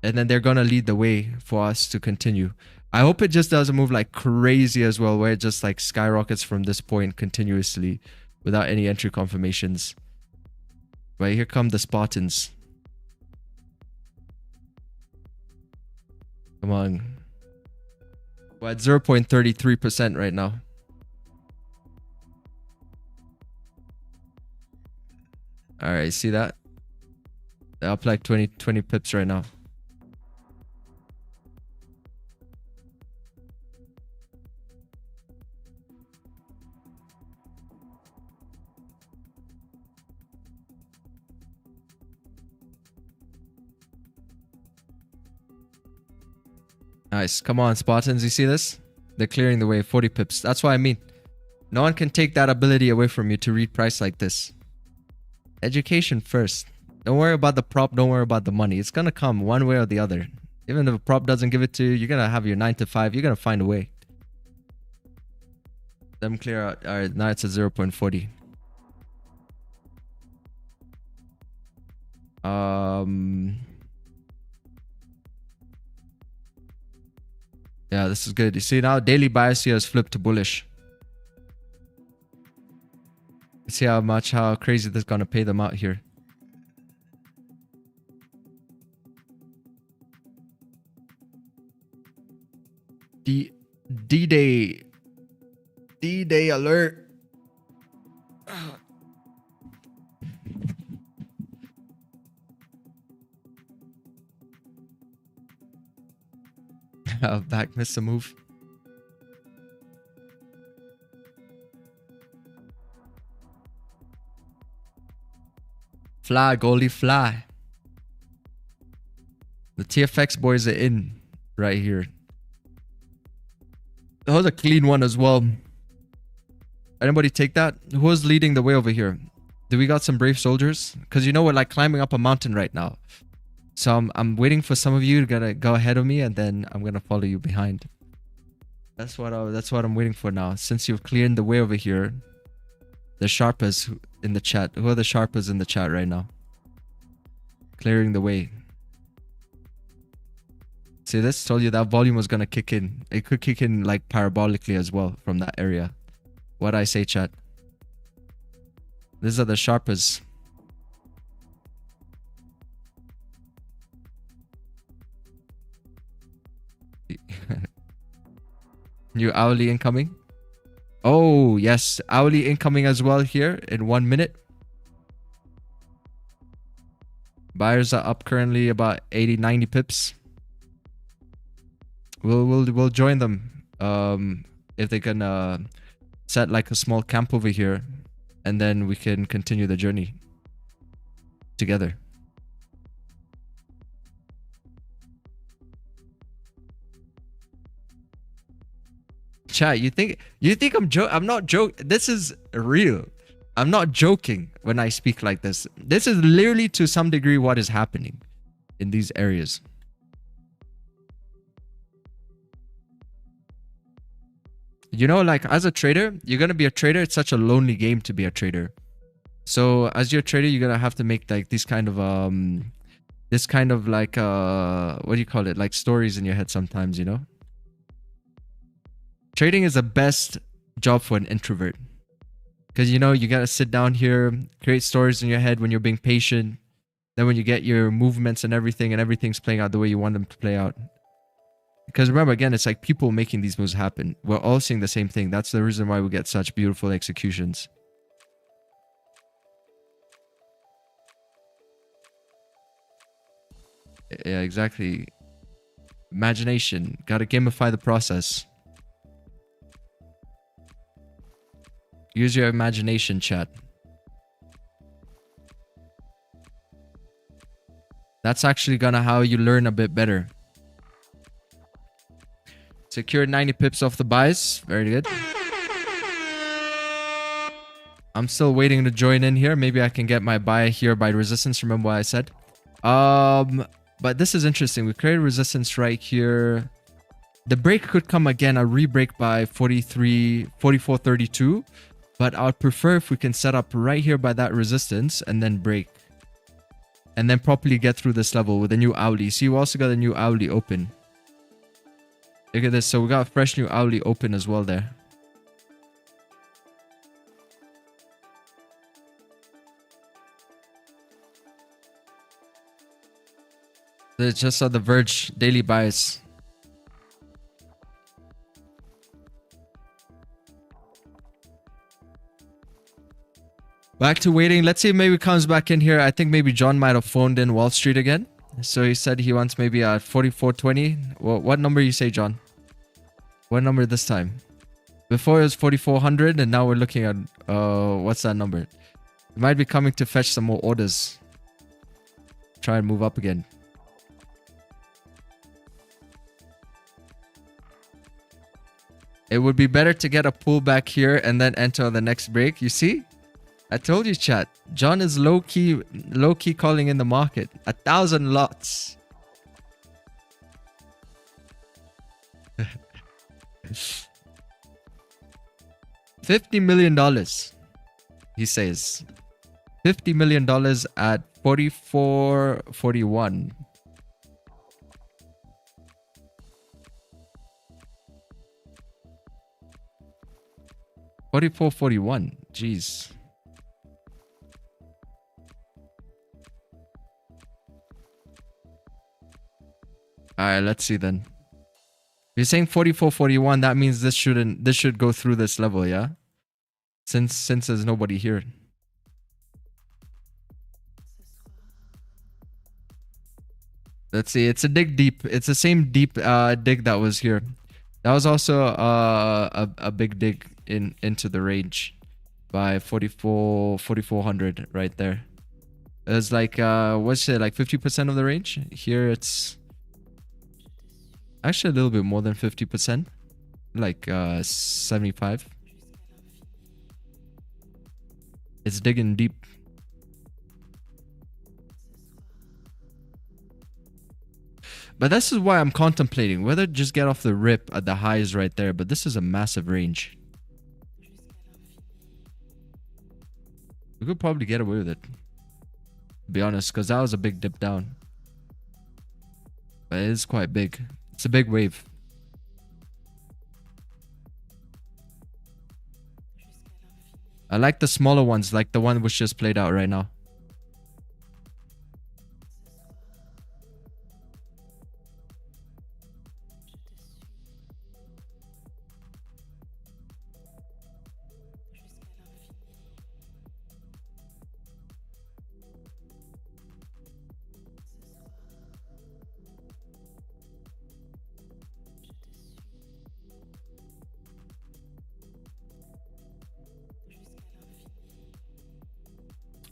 And then they're going to lead the way for us to continue. I hope it just doesn't move like crazy as well, where it just like skyrockets from this point continuously without any entry confirmations. But here come the Spartans. Come on. We're at 0.33% right now. Alright, see that? They're up like 20 pips right now. Nice. Come on, Spartans. You see this? They're clearing the way. 40 pips. That's what I mean. No one can take that ability away from you to read price like this. Education first. Don't worry about the prop. Don't worry about the money. It's going to come one way or the other. Even if a prop doesn't give it to you, you're going to have your 9 to 5. You're going to find a way. Them clear out. All right, now it's at 0.40. Yeah, this is good. You see now daily bias here has flipped to bullish. See how crazy this is gonna pay them out here. D-Day alert. Back missed a move. Fly, goalie, fly. The TFX boys are in right here. That was a clean one as well. Anybody take that? Who was leading the way over here? Do we got some brave soldiers? Because you know we're like climbing up a mountain right now. So I'm waiting for some of you to go ahead of me, and then I'm gonna follow you behind. That's what I'm waiting for now. Since you've cleared the way over here, the sharpers in the chat. Who are the sharpers in the chat right now? Clearing the way. See this? Told you that volume was gonna kick in. It could kick in like parabolically as well from that area. What I say, chat? These are the sharpers. New hourly incoming. Oh yes, hourly incoming as well here in 1 minute. Buyers are up currently about 80-90 pips. We'll join them if they can set like a small camp over here, and then we can continue the journey together. Chat, you think I'm not joking. This is real. I'm not joking when I speak like this. This is literally to some degree what is happening in these areas. You know, like as a trader, you're gonna be a trader. It's such a lonely game to be a trader. So as you're a trader, you're gonna have to make like these kind of like what do you call it? Like stories in your head sometimes, you know? Trading is the best job for an introvert. Because, you know, you got to sit down here, create stories in your head when you're being patient. Then when you get your movements and everything's playing out the way you want them to play out. Because remember, again, it's like people making these moves happen. We're all seeing the same thing. That's the reason why we get such beautiful executions. Yeah, exactly. Imagination. Got to gamify the process. Use your imagination, chat. That's actually gonna how you learn a bit better. Secure 90 pips off the buys. Very good. I'm still waiting to join in here. Maybe I can get my buy here by resistance. Remember what I said? But this is interesting. We created resistance right here. The break could come again, a re-break by 44.32. But I would prefer if we can set up right here by that resistance and then break. And then properly get through this level with a new hourly. See, we also got a new hourly open. Look at this. So we got a fresh new hourly open as well there. It's just on the verge. Daily buys. Back to waiting. Let's see if maybe comes back in here. I think maybe John might have phoned in Wall Street again. So he said he wants maybe at 44.20. What number you say, John? What number this time? Before it was 4,400 and now we're looking at what's that number? It might be coming to fetch some more orders. Try and move up again. It would be better to get a pullback here and then enter on the next break. You see? I told you, chat. John is low-key calling in the market. 1,000 lots. $50 million, he says. $50 million at 44.41. $44.41. Jeez. Alright, let's see then. You're saying 44.41, that means this should go through this level, yeah? Since there's nobody here. Let's see, it's a dig deep. It's the same deep dig that was here. That was also a big dig into the range by 4400 right there. It's like what's it, like 50% of the range? Here it's actually a little bit more than 50%, like 75. It's digging deep. But this is why I'm contemplating whether to just get off the rip at the highs right there. But this is a massive range. We could probably get away with it, to be honest, because that was a big dip down. But it is quite big. It's a big wave. I like the smaller ones, like the one which just played out right now.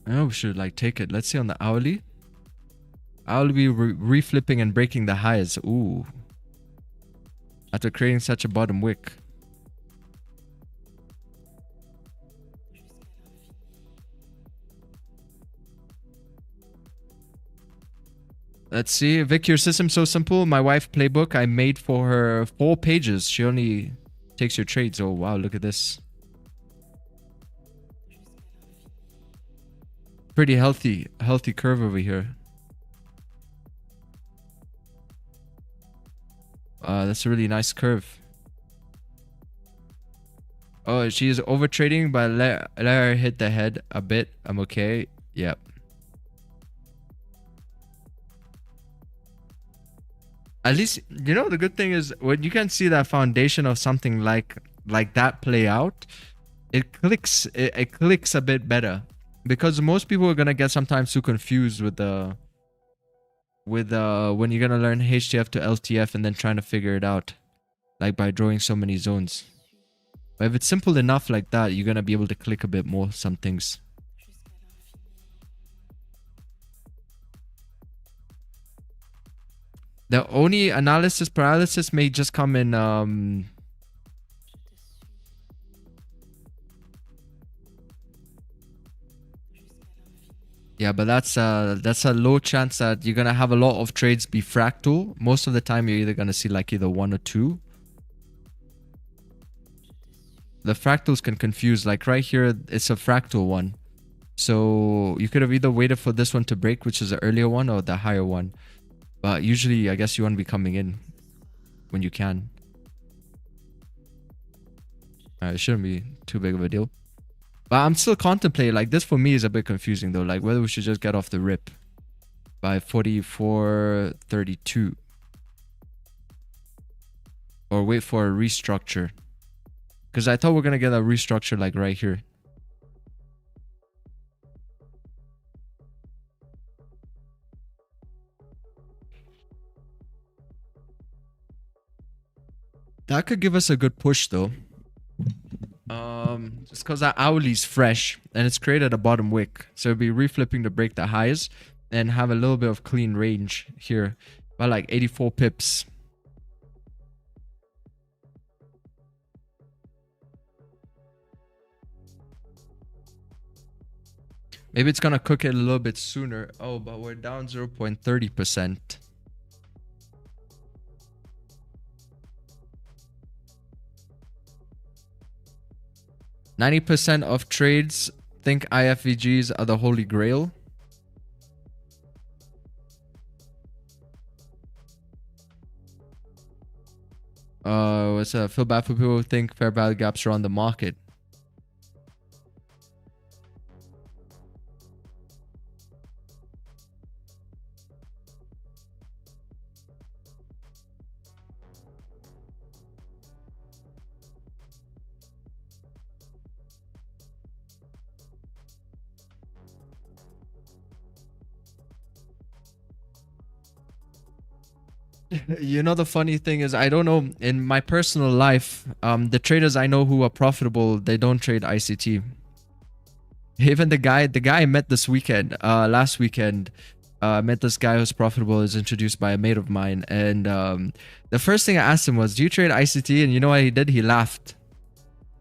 I know we should like take it. Let's see on the hourly. Hourly be reflipping and breaking the highs. Ooh. After creating such a bottom wick. Let's see. Vic, your system's so simple. My wife playbook I made for her 4 pages. She only takes your trades. Oh wow, look at this. Pretty healthy curve over here. That's a really nice curve. Oh, she is over trading, but let her hit the head a bit. I'm okay. Yep. At least, you know, the good thing is when you can see that foundation of something like that play out, it clicks a bit better. Because most people are gonna get sometimes too confused with when you're gonna learn HTF to LTF and then trying to figure it out, like by drawing so many zones. But if it's simple enough like that, you're gonna be able to click a bit more some things. The only analysis paralysis may just come in yeah, but that's a low chance that you're gonna have a lot of trades be fractal. Most of the time, you're either gonna see like either 1 or 2. The fractals can confuse. Like right here, it's a fractal one, so you could have either waited for this one to break, which is the earlier one, or the higher one. But usually, I guess you want to be coming in when you can. It shouldn't be too big of a deal. But I'm still contemplating, like this for me is a bit confusing though, like whether we should just get off the rip by 44.32 or wait for a restructure. Because I thought we're going to get a restructure like right here. That could give us a good push though. Just because that hourly's fresh and it's created a bottom wick, so it'll be reflipping to break the highs and have a little bit of clean range here by like 84 pips. Maybe it's gonna cook it a little bit sooner. Oh, but we're down 0.30%. %90 of trades think IFVGs are the holy grail. What's that? Feel bad for people who think fair value gaps are on the market. You know, the funny thing is, I don't know, in my personal life, the traders I know who are profitable, they don't trade ICT. Even the guy I met this weekend, last weekend, met this guy who's profitable, is introduced by a mate of mine. And the first thing I asked him was, do you trade ICT? And you know what he did? He laughed.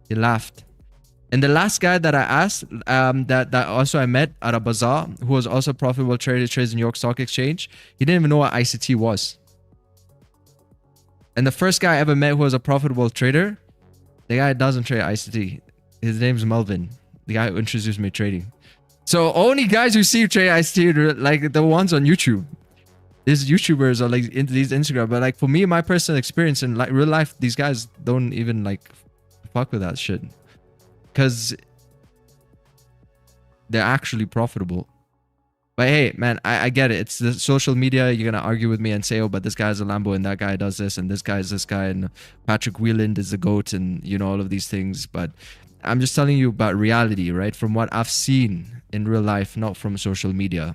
He laughed. And the last guy that I asked, that also I met at a bazaar, who was also profitable trader, trades in New York Stock Exchange, he didn't even know what ICT was. And the first guy I ever met who was a profitable trader, the guy doesn't trade ICT. His name's Melvin, the guy who introduced me to trading. So only guys who see trade ICT are like the ones on YouTube. These YouTubers are like into these Instagram, but like for me, my personal experience in like real life, these guys don't even like fuck with that shit, because they're actually profitable. But hey, man, I get it. It's the social media. You're going to argue with me and say, oh, but this guy's a Lambo and that guy does this and this guy is this guy and Patrick Wheeland is the GOAT and, you know, all of these things. But I'm just telling you about reality, right? From what I've seen in real life, not from social media.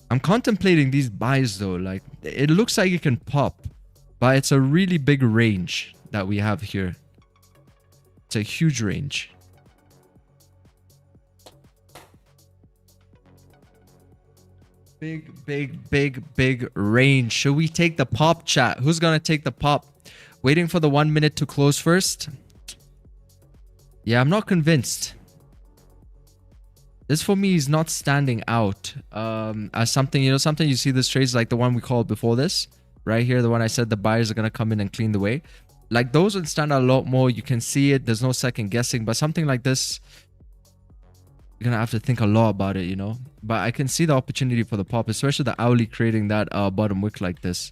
I'm contemplating these buys though. Like, it looks like it can pop, but it's a really big range that we have here. It's a huge range. Big range. Should we take the pop, chat? Who's gonna take the pop? Waiting for the 1 minute to close first. Yeah, I'm not convinced. This for me is not standing out as something, you know, something you see this trades like the one we called before this, right here, the one I said the buyers are going to come in and clean the way. Like those would stand out a lot more. You can see it. There's no second guessing, but something like this, you're going to have to think a lot about it, you know. But I can see the opportunity for the pop, especially the hourly creating that bottom wick like this.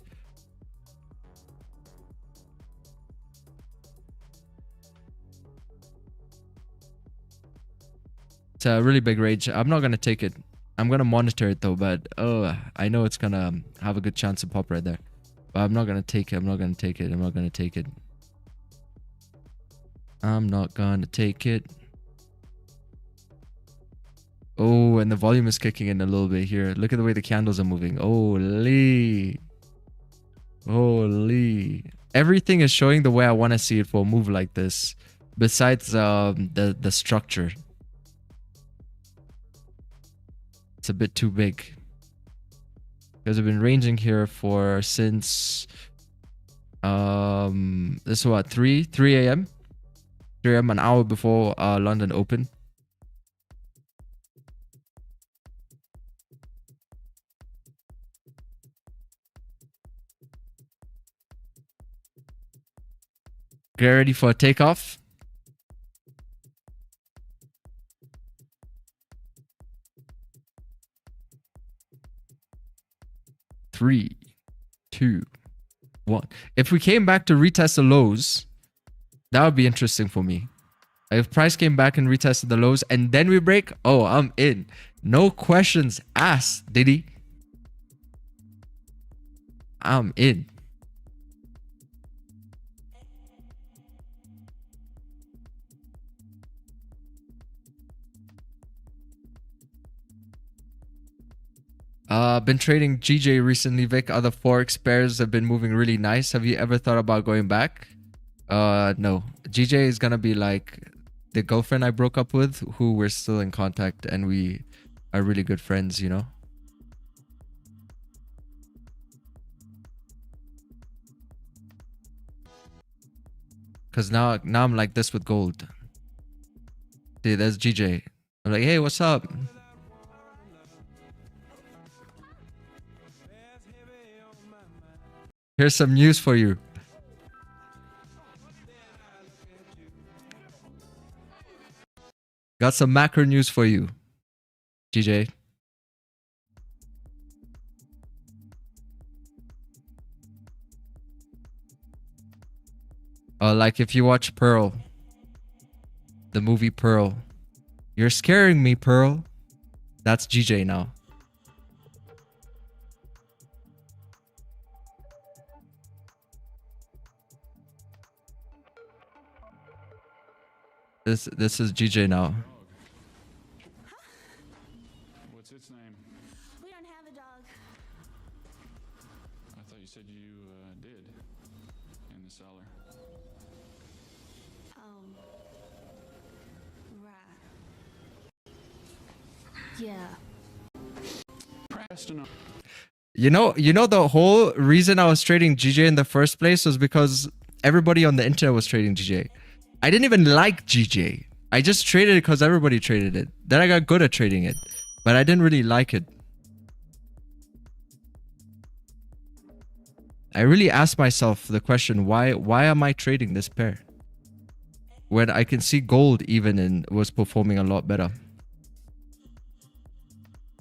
It's a really big range. I'm not going to take it. I'm going to monitor it though, but I know it's going to have a good chance to pop right there. But I'm not going to take it. I'm not going to take it. I'm not going to take it. I'm not going to take it. Oh, and the volume is kicking in a little bit here. Look at the way the candles are moving. Holy. Holy. Everything is showing the way I want to see it for a move like this. Besides the structure. It's a bit too big. Because I've been ranging here for since this is what, 3 a.m. 3 a.m. an hour before London open. Get ready for a takeoff. Three, 2, 1. If we came back to retest the lows, that would be interesting for me. If price came back and retested the lows and then we break, oh, I'm in. No questions asked, Diddy. I'm in. Been trading GJ recently, Vic. Other forex pairs have been moving really nice. Have you ever thought about going back? No. GJ is gonna be like the girlfriend I broke up with, who we're still in contact and we are really good friends, you know. Cause now I'm like this with gold. See, there's GJ. I'm like, hey, what's up? Here's some news for you. Got some macro news for you, GJ. Like if you watch Pearl, the movie Pearl. You're scaring me, Pearl. That's GJ now. This is GJ now. What's its name? We don't have a dog. I thought you said you did in the cellar. Right. Yeah. Preston. You know the whole reason I was trading GJ in the first place was because everybody on the internet was trading GJ. I didn't even like GJ. I just traded it because everybody traded it. Then I got good at trading it, but I didn't really like it. I really asked myself the question, why am I trading this pair? When I can see gold even was performing a lot better.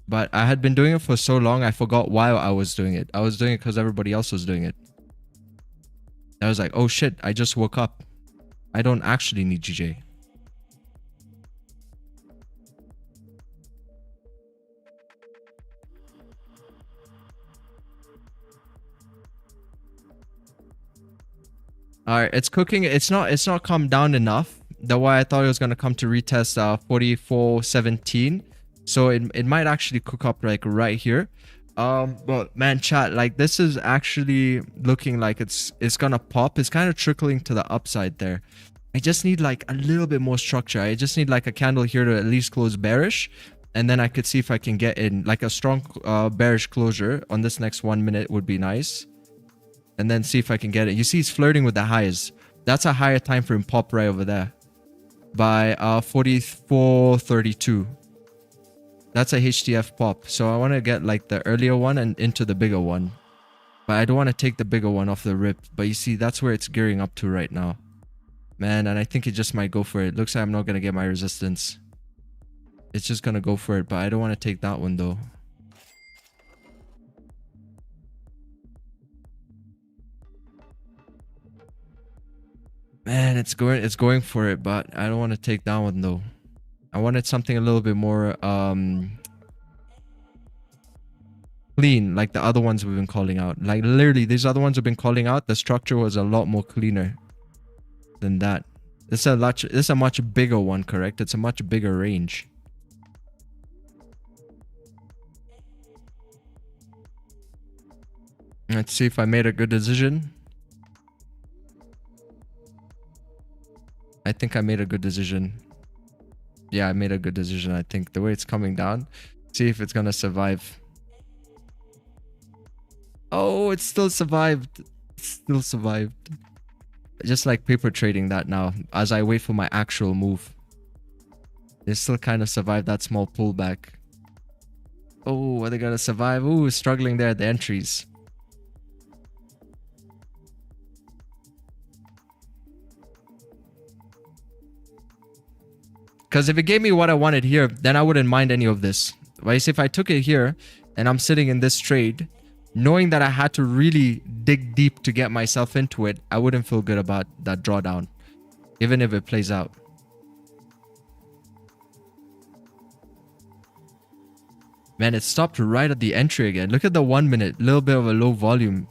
But I had been doing it for so long, I forgot why I was doing it. I was doing it because everybody else was doing it. I was like, oh shit, I just woke up. I don't actually need GJ. Alright, it's cooking. It's not come down enough. The way I thought it was gonna come to retest 44.17. So it might actually cook up like right here. But man, chat, like this is actually looking like it's gonna pop. It's kind of trickling to the upside there. I just need like a little bit more structure. I just need like a candle here to at least close bearish, and then I could see if I can get in like a strong bearish closure on this next 1 minute would be nice, and then see if I can get it. You see, it's flirting with the highs. That's a higher time frame pop right over there by 44.32. That's a HTF pop. So I want to get like the earlier one and into the bigger one. But I don't want to take the bigger one off the rip. But you see, that's where it's gearing up to right now. Man, and I think it just might go for it. Looks like I'm not going to get my resistance. It's just going to go for it. But I don't want to take that one though. Man, it's going for it. But I don't want to take that one though. I wanted something a little bit more clean, like the other ones we've been calling out. Like literally, these other ones we've been calling out, the structure was a lot more cleaner than that. This is a much bigger one, correct? It's a much bigger range. Let's see if I made a good decision. I think I made a good decision. Yeah, I made a good decision, I think. The way it's coming down. See if it's gonna survive. Oh, it still survived. It still survived. Just like paper trading that now. As I wait for my actual move. They still kind of survived that small pullback. Oh, are they gonna survive? Ooh, struggling there at the entries. Because if it gave me what I wanted here, then I wouldn't mind any of this. Right? If I took it here and I'm sitting in this trade, knowing that I had to really dig deep to get myself into it, I wouldn't feel good about that drawdown, even if it plays out. Man, it stopped right at the entry again. Look at the 1 minute, little bit of a low volume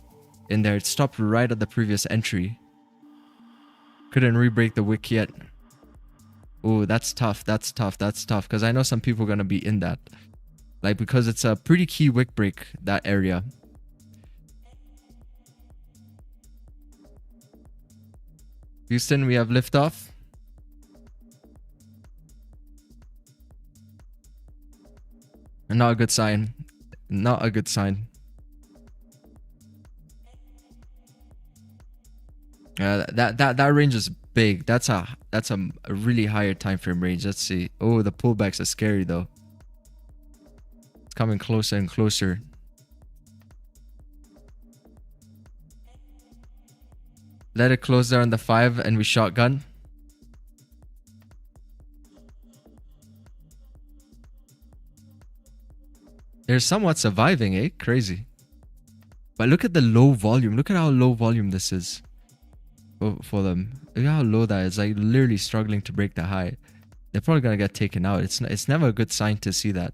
in there. It stopped right at the previous entry. Couldn't re-break the wick yet. Oh, that's tough. That's tough. That's tough. Because I know some people are going to be in that. Like, because it's a pretty key wick break, that area. Houston, we have liftoff. Not a good sign. Not a good sign. That range is big. That's a really higher time frame range. Let's see. Oh, the pullbacks are scary though. It's coming closer and closer. Let it close there on the 5 and we shotgun. They're somewhat surviving, eh? Crazy. But look at the low volume. Look at how low volume this is for them. Look at how low that is. Like literally struggling to break the high. They're probably gonna get taken out. It's never a good sign to see that.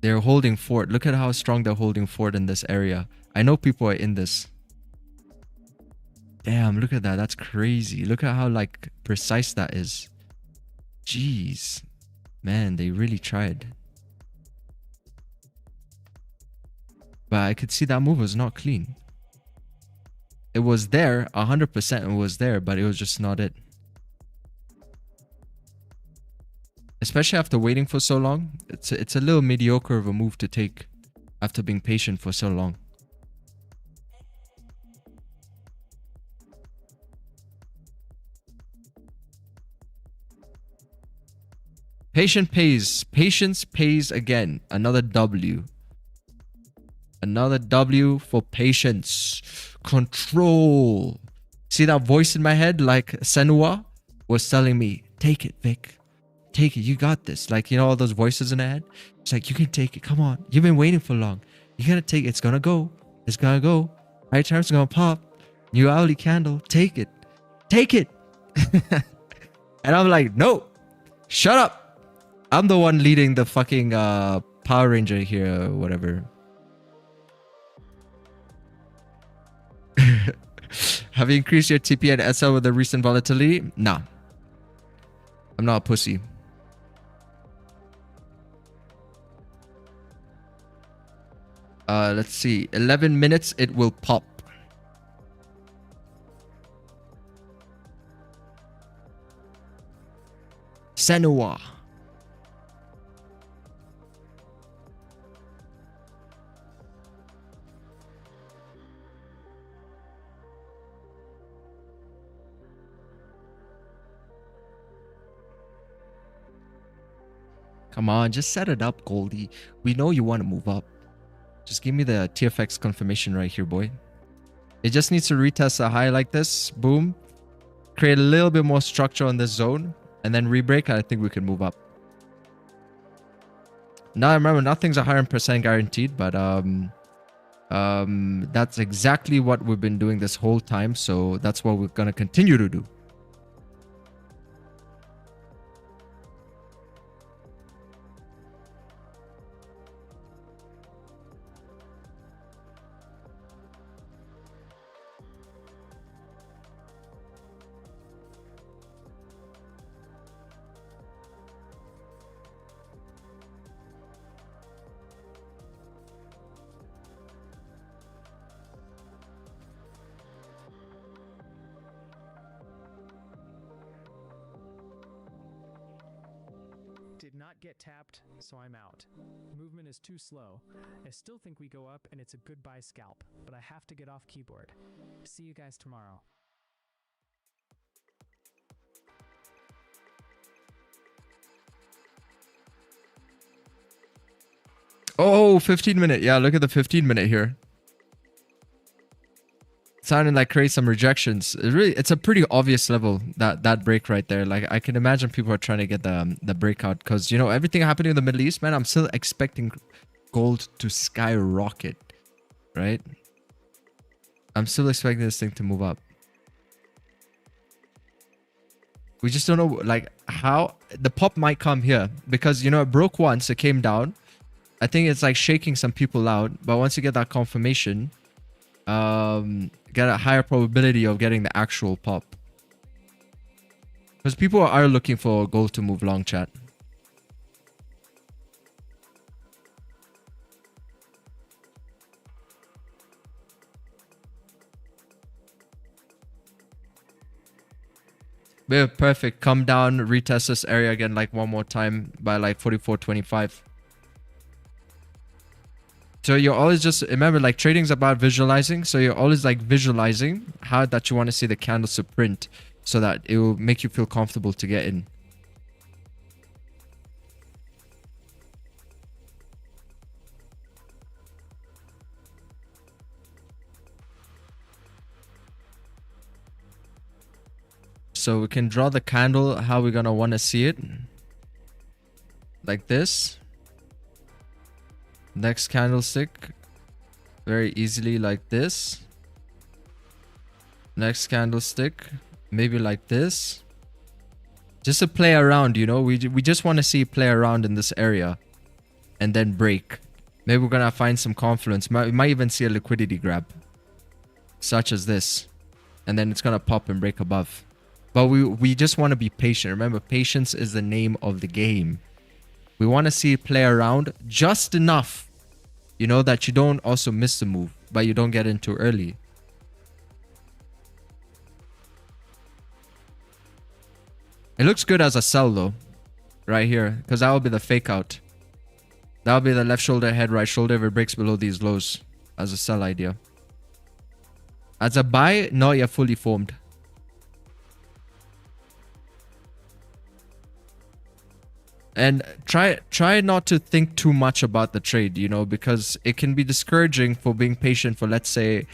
They're holding fort. Look at how strong they're holding fort in this area. I know people are in this. Damn, look at that. That's crazy. Look at how like precise that is. Jeez. Man, they really tried. But I could see that move was not clean. It was there, 100% it was there, but it was just not it. Especially after waiting for so long. It's a little mediocre of a move to take after being patient for so long. Patience pays again. Another W. Another W for patience. Control. See that voice in my head? Like Senua was telling me, take it, Vic. Take it. You got this. Like, you know, all those voices in the head? It's like, you can take it. Come on. You've been waiting for long. You gotta take it. It's gonna go. It's gonna go. High time's gonna pop. New hourly candle. Take it. Take it. And I'm like, no. Shut up. I'm the one leading the fucking Power Ranger here or whatever. Have you increased your TP and SL with the recent volatility? Nah. I'm not a pussy. Let's see. 11 minutes, it will pop. Senua. Come on, just set it up, Goldie. We know you want to move up. Just give me the TFX confirmation right here, boy. It just needs to retest a high like this. Boom. Create a little bit more structure on this zone. And then rebreak. I think we can move up. Now, remember, nothing's 100% guaranteed. But that's exactly what we've been doing this whole time. So that's what we're going to continue to do. Did not get tapped, so I'm out. Movement is too slow. I still think we go up and it's a goodbye scalp, but I have to get off keyboard. See you guys tomorrow. Oh, 15 minute. Yeah, look at the 15 minute here. Sounding like create some rejections. It's a pretty obvious level, that break right there. Like I can imagine people are trying to get the breakout because, you know, everything happening in the Middle East, man, I'm still expecting gold to skyrocket, right? I'm still expecting this thing to move up. We just don't know like how the pop might come here because, you know, it broke once, it came down. I think it's like shaking some people out, but once you get that confirmation, get a higher probability of getting the actual pop. Because people are looking for gold to move long, chat. Yeah, perfect. Come down, retest this area again like one more time by like 44.25. So you're always just, remember, like trading's about visualizing. So you're always like visualizing how that you want to see the candles to print so that it will make you feel comfortable to get in. So we can draw the candle how we're going to want to see it. Like this. Next candlestick. Very easily like this. Next candlestick. Maybe like this. Just to play around, you know. We just want to see play around in this area. And then break. Maybe we're going to find some confluence. We might even see a liquidity grab. Such as this. And then it's going to pop and break above. But we just want to be patient. Remember, patience is the name of the game. We want to see it play around just enough, you know, that you don't also miss the move, but you don't get in too early. It looks good as a sell though, right here, because that will be the fake out. That will be the left shoulder, head, right shoulder if it breaks below these lows as a sell idea. As a buy, not yet fully formed. And try not to think too much about the trade, you know, because it can be discouraging for being patient for, let's say,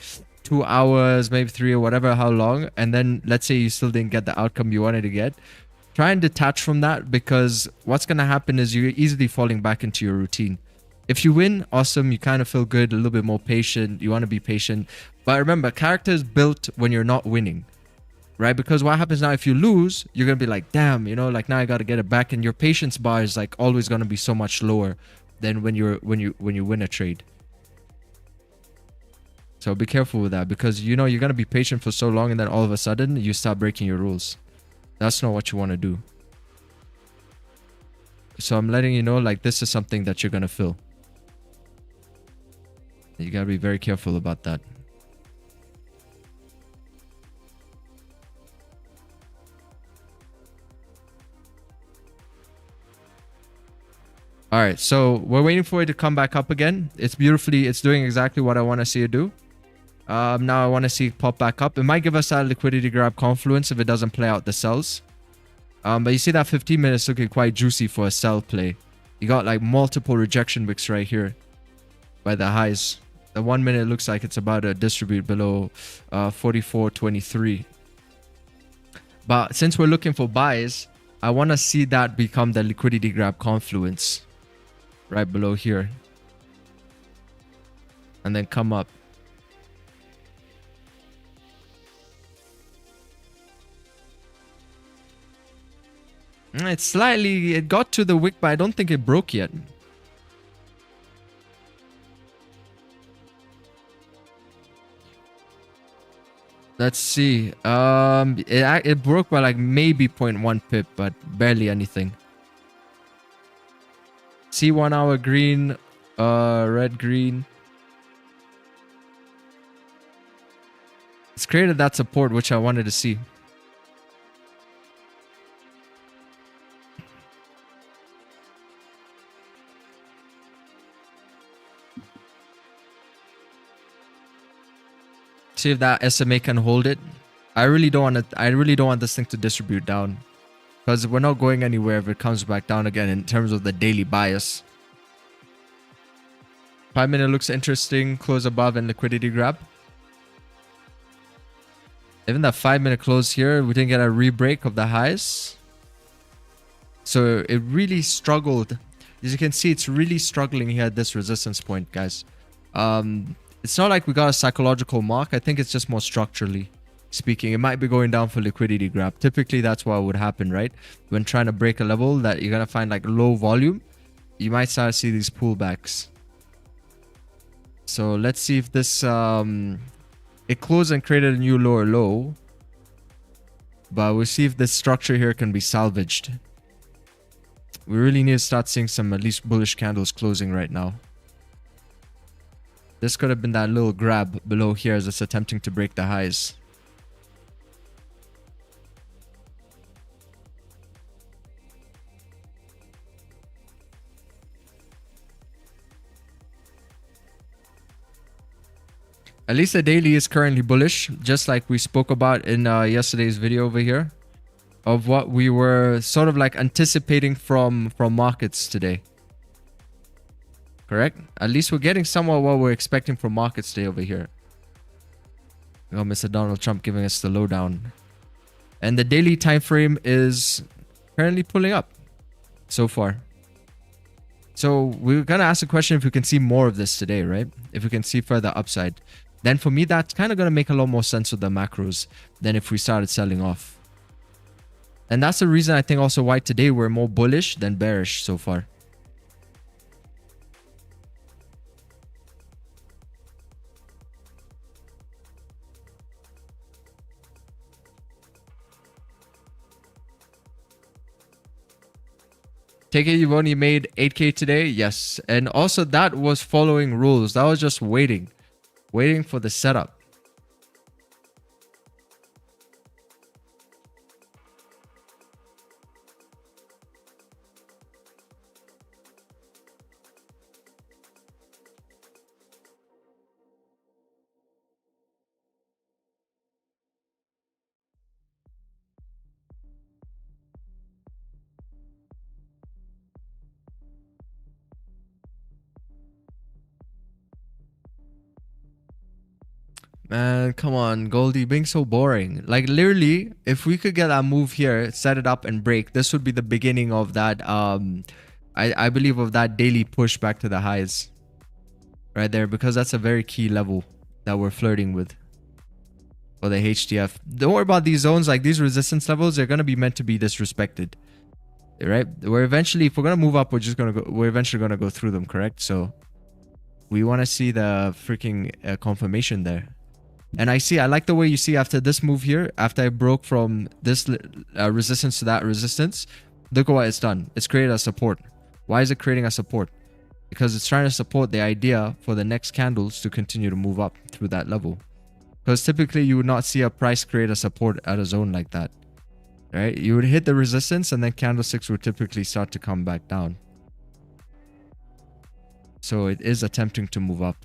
2 hours, maybe 3 or whatever, how long. And then let's say you still didn't get the outcome you wanted to get. Try and detach from that, because what's going to happen is you're easily falling back into your routine. If you win, awesome. You kind of feel good, a little bit more patient. You want to be patient. But remember, character is built when you're not winning. Right? Because what happens now, if you lose, you're going to be like, damn, you know, like now I got to get it back. And your patience bar is like always going to be so much lower than when you win a trade. So be careful with that, because, you know, you're going to be patient for so long and then all of a sudden you start breaking your rules. That's not what you want to do. So I'm letting you know, like, this is something that you're going to feel. You got to be very careful about that. All right, so we're waiting for it to come back up again. It's doing exactly what I want to see it do. Now I want to see it pop back up. It might give us that liquidity grab confluence if it doesn't play out the sells. But you see that 15 minutes looking quite juicy for a sell play. You got like multiple rejection wicks right here by the highs. The 1 minute looks like it's about to distribute below 44.23. But since we're looking for buys, I want to see that become the liquidity grab confluence. Right below here. And then come up. It got to the wick, but I don't think it broke yet. Let's see. It broke by like maybe 0.1 pip, but barely anything. See 1 hour green, red green. It's created that support which I wanted to see. See if that SMA can hold it. I really don't want this thing to distribute down, because we're not going anywhere if it comes back down again in terms of the daily bias. 5 minute looks interesting. Close above and liquidity grab. Even that 5 minute close here, we didn't get a re-break of the highs. So it really struggled. As you can see, it's really struggling here at this resistance point, guys. It's not like we got a psychological mark. I think it's just more structurally speaking. It might be going down for liquidity grab. Typically, that's what would happen, right? When trying to break a level that you're going to find like low volume, you might start to see these pullbacks. So let's see if this... it closed and created a new lower low. But we'll see if this structure here can be salvaged. We really need to start seeing some at least bullish candles closing right now. This could have been that little grab below here as it's attempting to break the highs. At least the daily is currently bullish, just like we spoke about in yesterday's video over here, of what we were sort of like anticipating from markets today. Correct? At least we're getting somewhat what we're expecting from markets today over here. Oh, Mr. Donald Trump giving us the lowdown. And the daily time frame is currently pulling up so far. So we're going to ask the question if we can see more of this today, right? If we can see further upside. Then for me, that's kind of going to make a lot more sense with the macros than if we started selling off. And that's the reason I think also why today we're more bullish than bearish so far. Take it you've only made 8K today? Yes. And also that was following rules. That was just waiting for the setup. Man, come on, Goldie, being so boring. Like literally, if we could get that move here, set it up and break, this would be the beginning of that I believe of that daily push back to the highs. Right there, because that's a very key level that we're flirting with for the HTF. Don't worry about these zones, like these resistance levels, they're gonna be meant to be disrespected. Right? We're eventually, if we're gonna move up, we're eventually gonna go through them, correct? So we want to see the freaking confirmation there. And I like the way you see after this move here, after I broke from this resistance to that resistance, look at what it's done. It's created a support. Why is it creating a support? Because it's trying to support the idea for the next candles to continue to move up through that level. Because typically you would not see a price create a support at a zone like that. Right? You would hit the resistance and then candlesticks would typically start to come back down. So it is attempting to move up.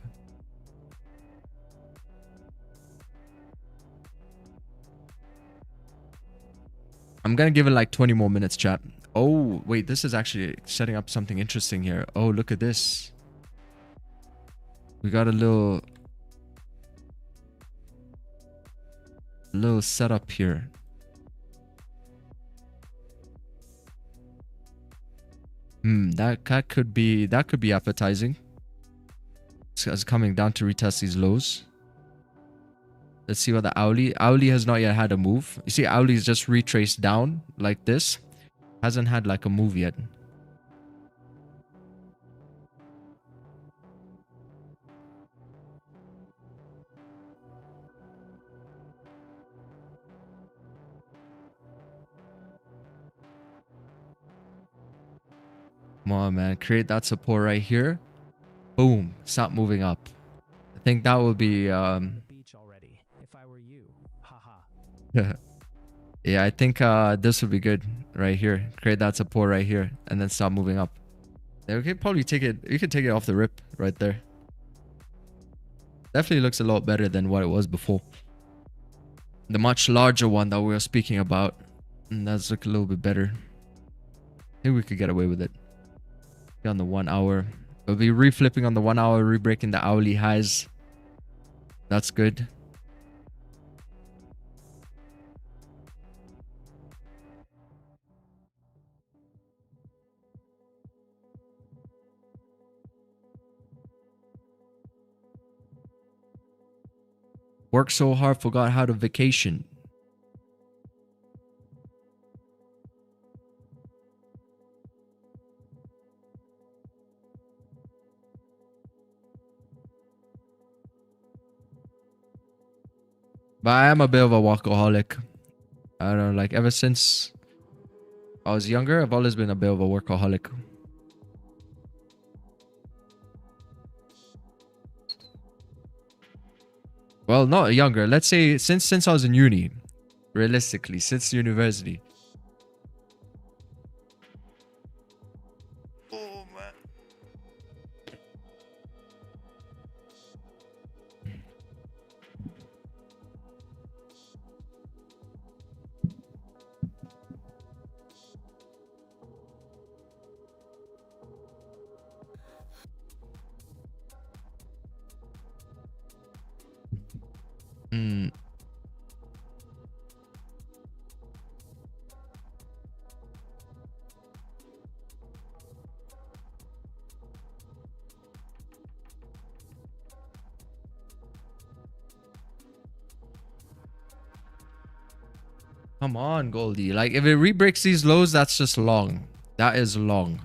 I'm going to give it like 20 more minutes, chat. Oh, wait, this is actually setting up something interesting here. Oh, look at this. We got a little setup here. That could be appetizing. It's coming down to retest these lows. Let's see what the Auli has not yet had a move. You see, Auli's just retraced down like this. Hasn't had like a move yet. Come on, man. Create that support right here. Boom. Stop moving up. I think that will be... beach already. If I were you, haha. Yeah, I think this would be good right here. Create that support right here and then stop moving up. Yeah, we could probably take it. You could take it off the rip right there. Definitely looks a lot better than what it was before. The much larger one that we were speaking about. And that's look a little bit better. I think we could get away with it. On the 1 hour. We'll be reflipping on the 1 hour, re-breaking the hourly highs. That's good. Worked so hard, forgot how to vacation. But I am a bit of a workaholic. I don't know, like ever since I was younger, I've always been a bit of a workaholic. Well, not younger. Let's say since I was in uni. Realistically, since university. Oh, man. Hmm. Come on, Goldie. Like, if it re-breaks these lows, that's just long. That is long.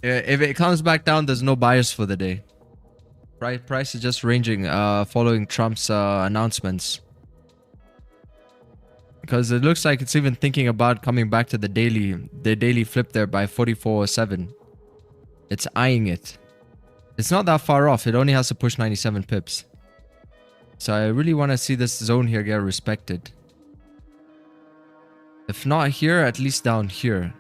If it comes back down, there's no bias for the day. Price is just ranging, following Trump's announcements. Because it looks like it's even thinking about coming back to the daily flip there by 44.07. It's eyeing it. It's not that far off. It only has to push 97 pips. So I really want to see this zone here get respected. If not here, at least down here.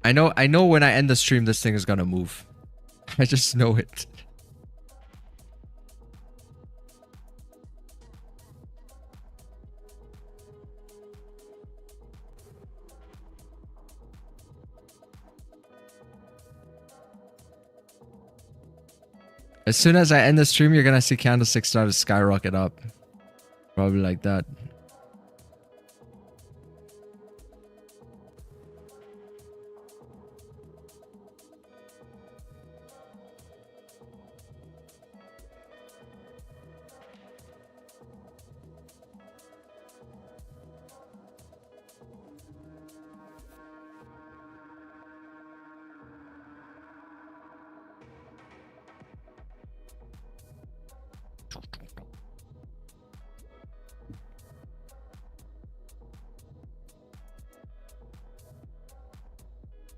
I know when I end the stream, this thing is gonna move. I just know it. As soon as I end the stream, you're gonna see candlesticks start to skyrocket up. Probably like that.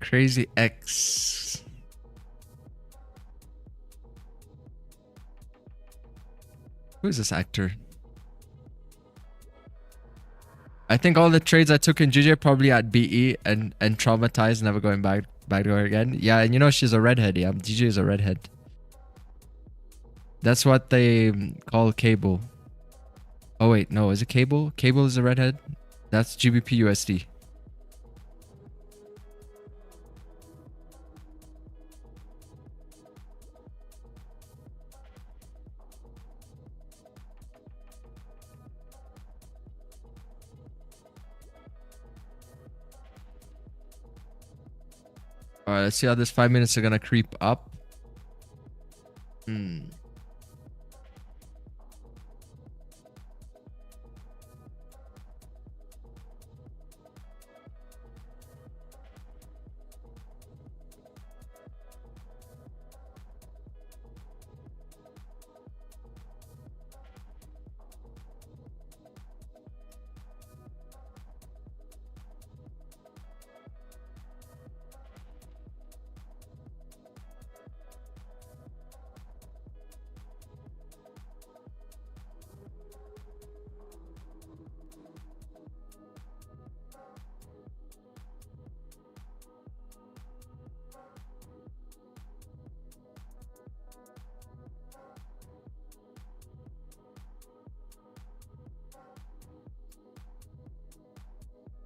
Crazy X. Who is this actor? I think all the trades I took in GJ probably at BE and traumatized, never going back to her again. Yeah, and you know she's a redhead. Yeah, GJ is a redhead. That's what they call Cable. Oh wait, no, is it Cable? Cable is a redhead. That's GBP USD. Alright, let's see how this 5 minutes are gonna creep up.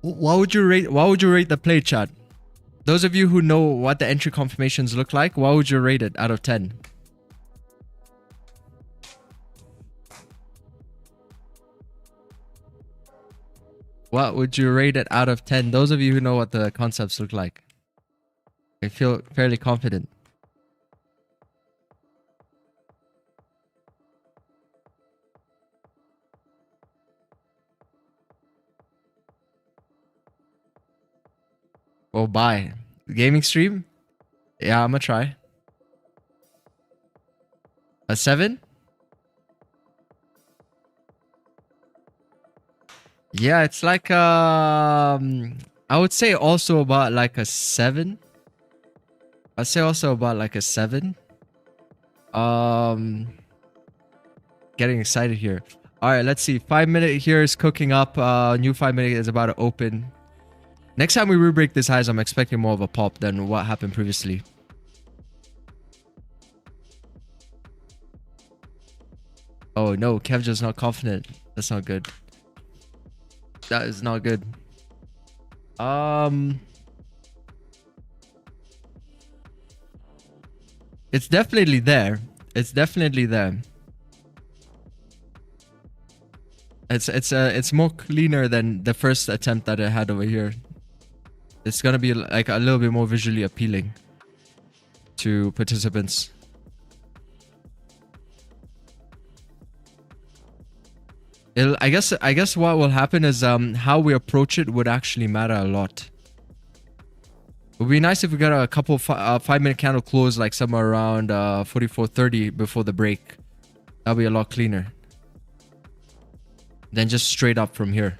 What would you rate? What would you rate the play, chat? Those of you who know what the entry confirmations look like, what would you rate it out of 10? What would you rate it out of 10? Those of you who know what the concepts look like. I feel fairly confident. Oh, bye. Gaming stream? Yeah, I'm gonna try. A 7? Yeah, it's like I would say also about like a 7. I'd say also about like a 7. Getting excited here. All right, let's see. 5-minute here is cooking up. New 5-minute is about to open. Next time we re-break this highs, I'm expecting more of a pop than what happened previously. Oh no, Kev just not confident. That's not good. That is not good. It's definitely there. It's definitely there. It's more cleaner than the first attempt that I had over here. It's gonna be like a little bit more visually appealing to participants. I guess what will happen is how we approach it would actually matter a lot. It would be nice if we got a couple 5-minute candle close like somewhere around 44.30 before the break. That'll be a lot cleaner than just straight up from here.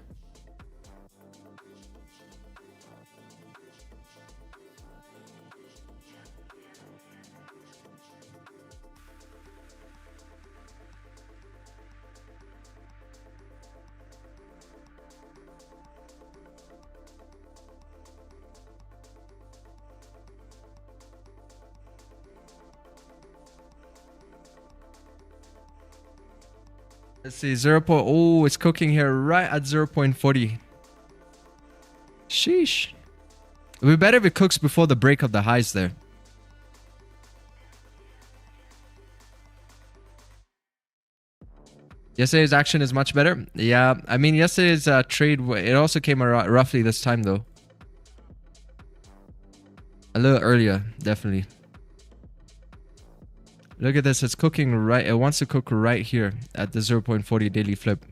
Let's see, 0. Oh, it's cooking here right at 0.40. Sheesh. It would be better if it cooks before the break of the highs there. Yesterday's action is much better. Yeah, I mean, yesterday's trade, it also came around roughly this time though. A little earlier, definitely. Look at this, it's cooking right, it wants to cook right here at the 0.40 daily flip.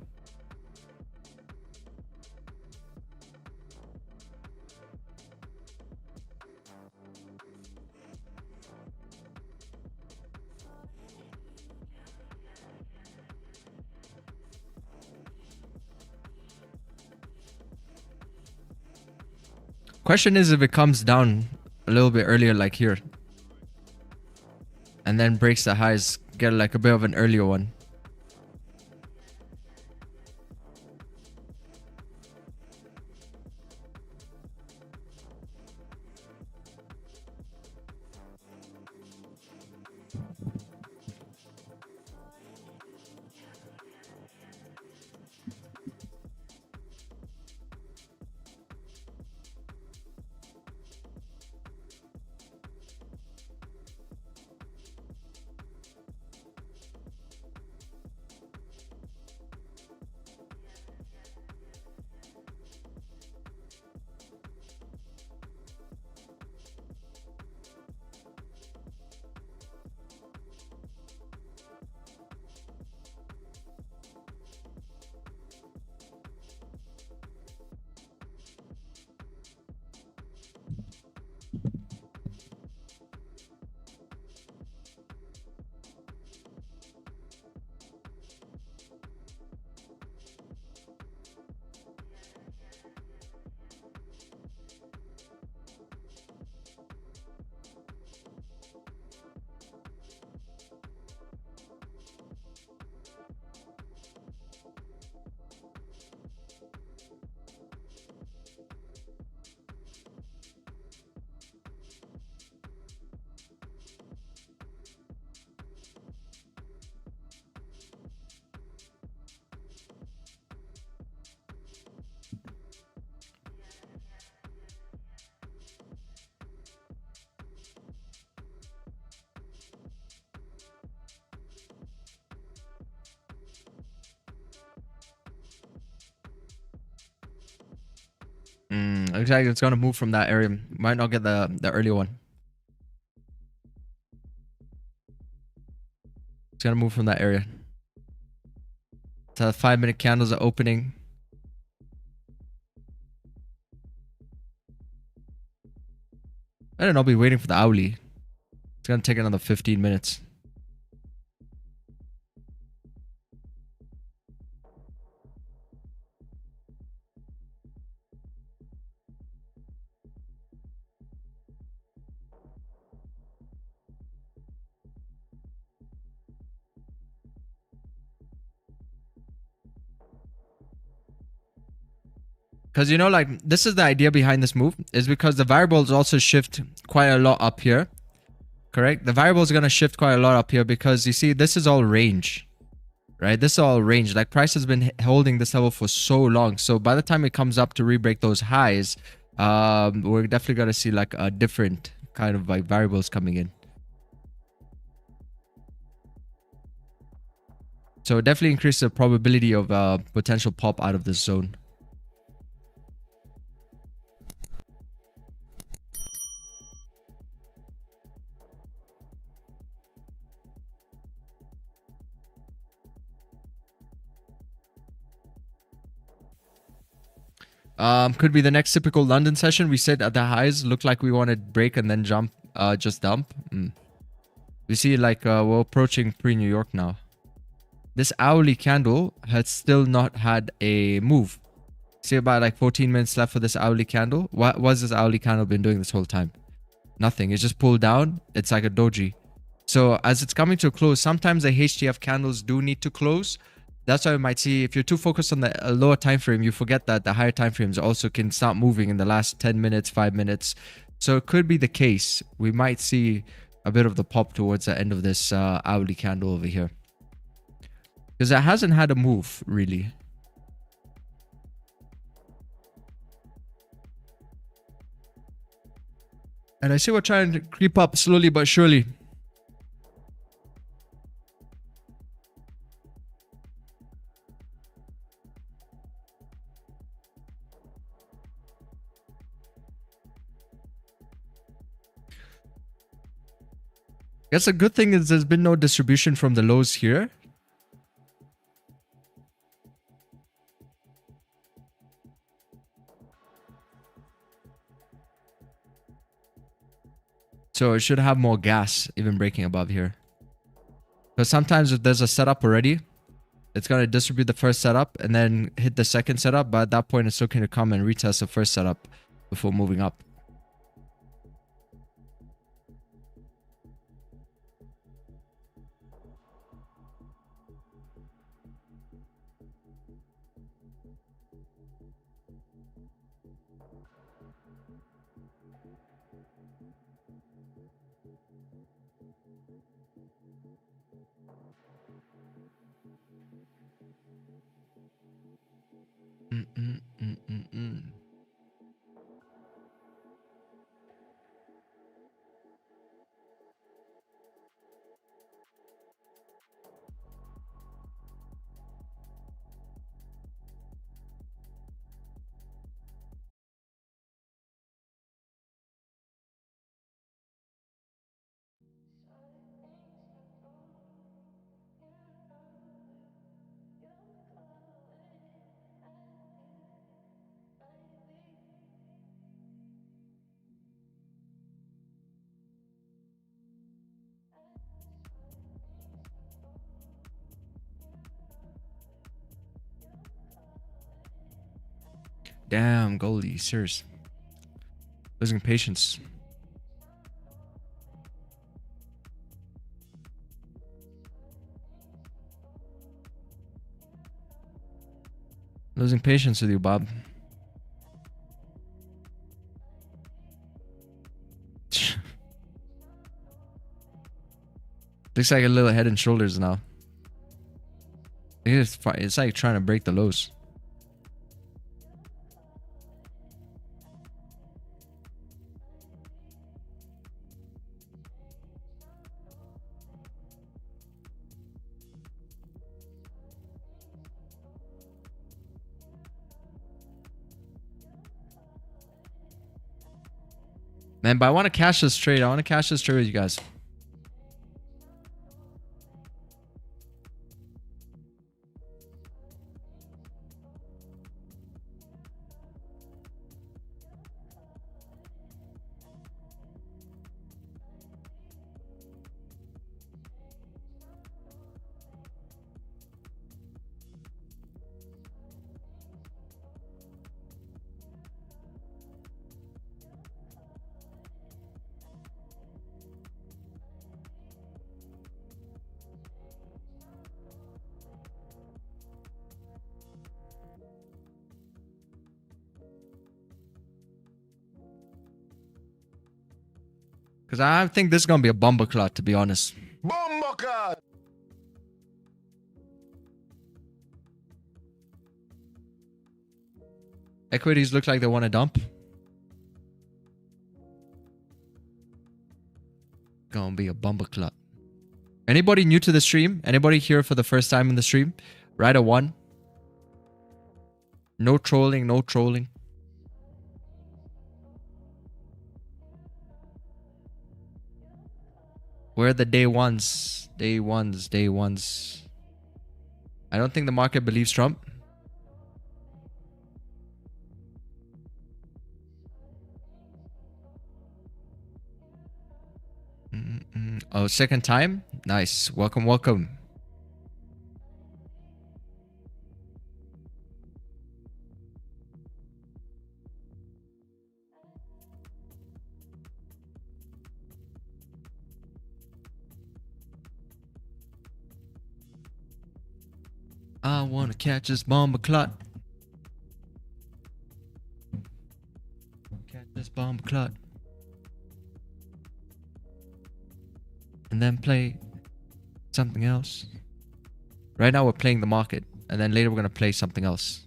Question is if it comes down a little bit earlier like here. And then breaks the highs, get like a bit of an earlier one. Exactly. It's gonna move from that area. Might not get the early one. It's gonna move from that area. The 5-minute candles are opening. I don't know. I'll be waiting for the hourly. It's gonna take another 15 minutes. Because, you know, like, this is the idea behind this move, is because the variables also shift quite a lot up here. Correct? The variables are going to shift quite a lot up here because, you see, this is all range. Right? This is all range. Like, price has been holding this level for so long. So, by the time it comes up to re-break those highs, we're definitely going to see, like, a different kind of, like, variables coming in. So, it definitely increases the probability of potential pop out of this zone. Could be the next typical London session. We said at the highs, looked like we wanted break and then jump, just dump. We see like we're approaching pre-New York now. This hourly candle has still not had a move. See about like 14 minutes left for this hourly candle. What was this hourly candle been doing this whole time? Nothing. It's just pulled down. It's like a doji. So as it's coming to a close, sometimes the HTF candles do need to close. That's why we might see, if you're too focused on the lower time frame, you forget that the higher time frames also can start moving in the last 10 minutes, 5 minutes. So it could be the case. We might see a bit of the pop towards the end of this hourly candle over here. Because it hasn't had a move, really. And I see we're trying to creep up slowly but surely. I guess a good thing is there's been no distribution from the lows here. So it should have more gas even breaking above here. Because sometimes if there's a setup already, it's going to distribute the first setup and then hit the second setup. But at that point, it's still going to come and retest the first setup before moving up. Damn, Goldie, serious. Losing patience. Losing patience with you, Bob. Looks like a little head and shoulders now. It's like trying to break the lows. Man, but I want to cash this trade. I want to cash this trade with you guys. Because I think this is going to be a bomber clot, to be honest. Bomboka! Equities look like they want to dump. Gonna be a bomber clot. Anybody new to the stream? Anybody here for the first time in the stream? Write a 1. No trolling, no trolling. Where are the day ones? Day ones, day ones. I don't think the market believes Trump. Oh, second time? Nice. Welcome, welcome. I wanna catch this bomber clot. Catch this bomber clot. And then play something else. Right now we're playing the market. And then later we're gonna play something else.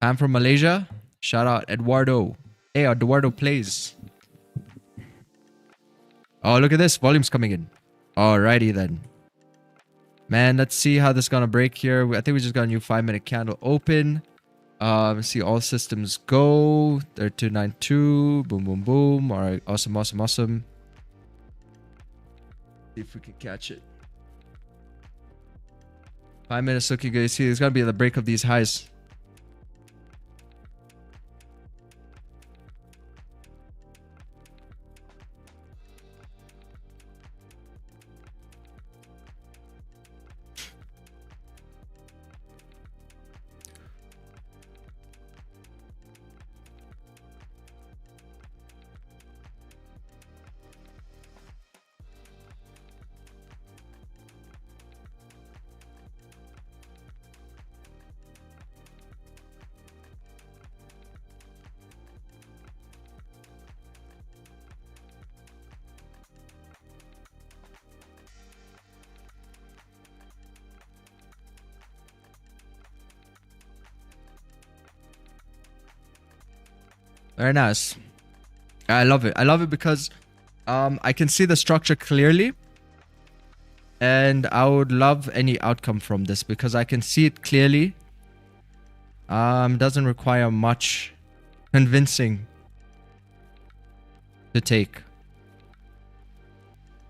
I'm from Malaysia. Shout out Eduardo. Hey, Eduardo plays. Oh, look at this. Volume's coming in. Alrighty then. Man, let's see how this is gonna break here. I think we just got a new 5-minute candle open. Let's see, all systems go. 3292. Boom, boom, boom. Alright, awesome, awesome, awesome. See if we can catch it. 5 minutes looking good. You see, it's gonna be the break of these highs. Very nice. I love it. I love it because I can see the structure clearly. And I would love any outcome from this because I can see it clearly. Doesn't require much convincing to take.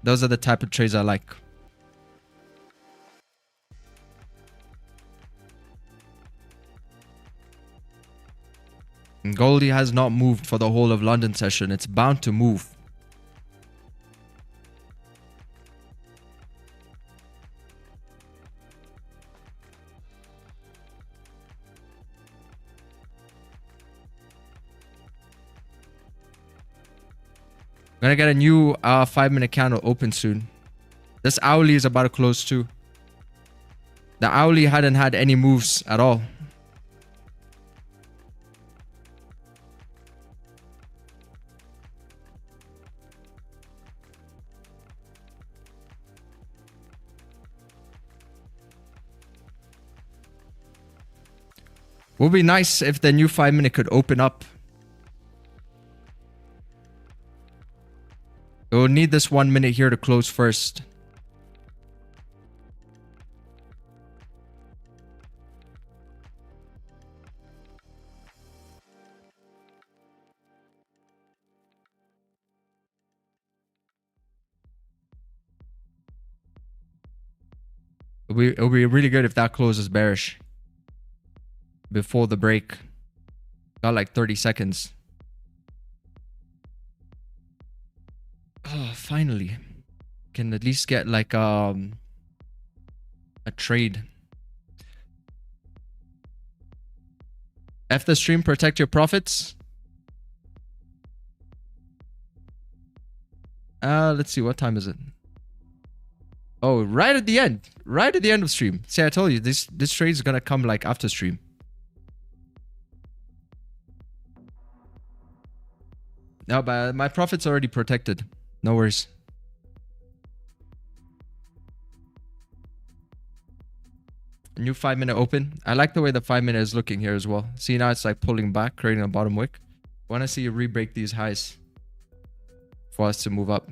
Those are the type of trades I like. Goldie has not moved for the whole of London session. It's bound to move. Gonna get a new 5-minute candle open soon. This hourly is about to close too. The hourly hadn't had any moves at all. Would be nice if the new 5-minute could open up. We'll need this 1 minute here to close first. It'll be really good if that closes bearish before the break. Got like 30 seconds. Oh, finally. Can at least get like a trade. F the stream, protect your profits. Let's see, what time is it? Oh, right at the end. Right at the end of stream. See, I told you, this trade is gonna come like after stream. No, but my profit's already protected. No worries. New 5-minute open. I like the way the 5-minute is looking here as well. See, now it's like pulling back, creating a bottom wick. I want to see you re-break these highs for us to move up.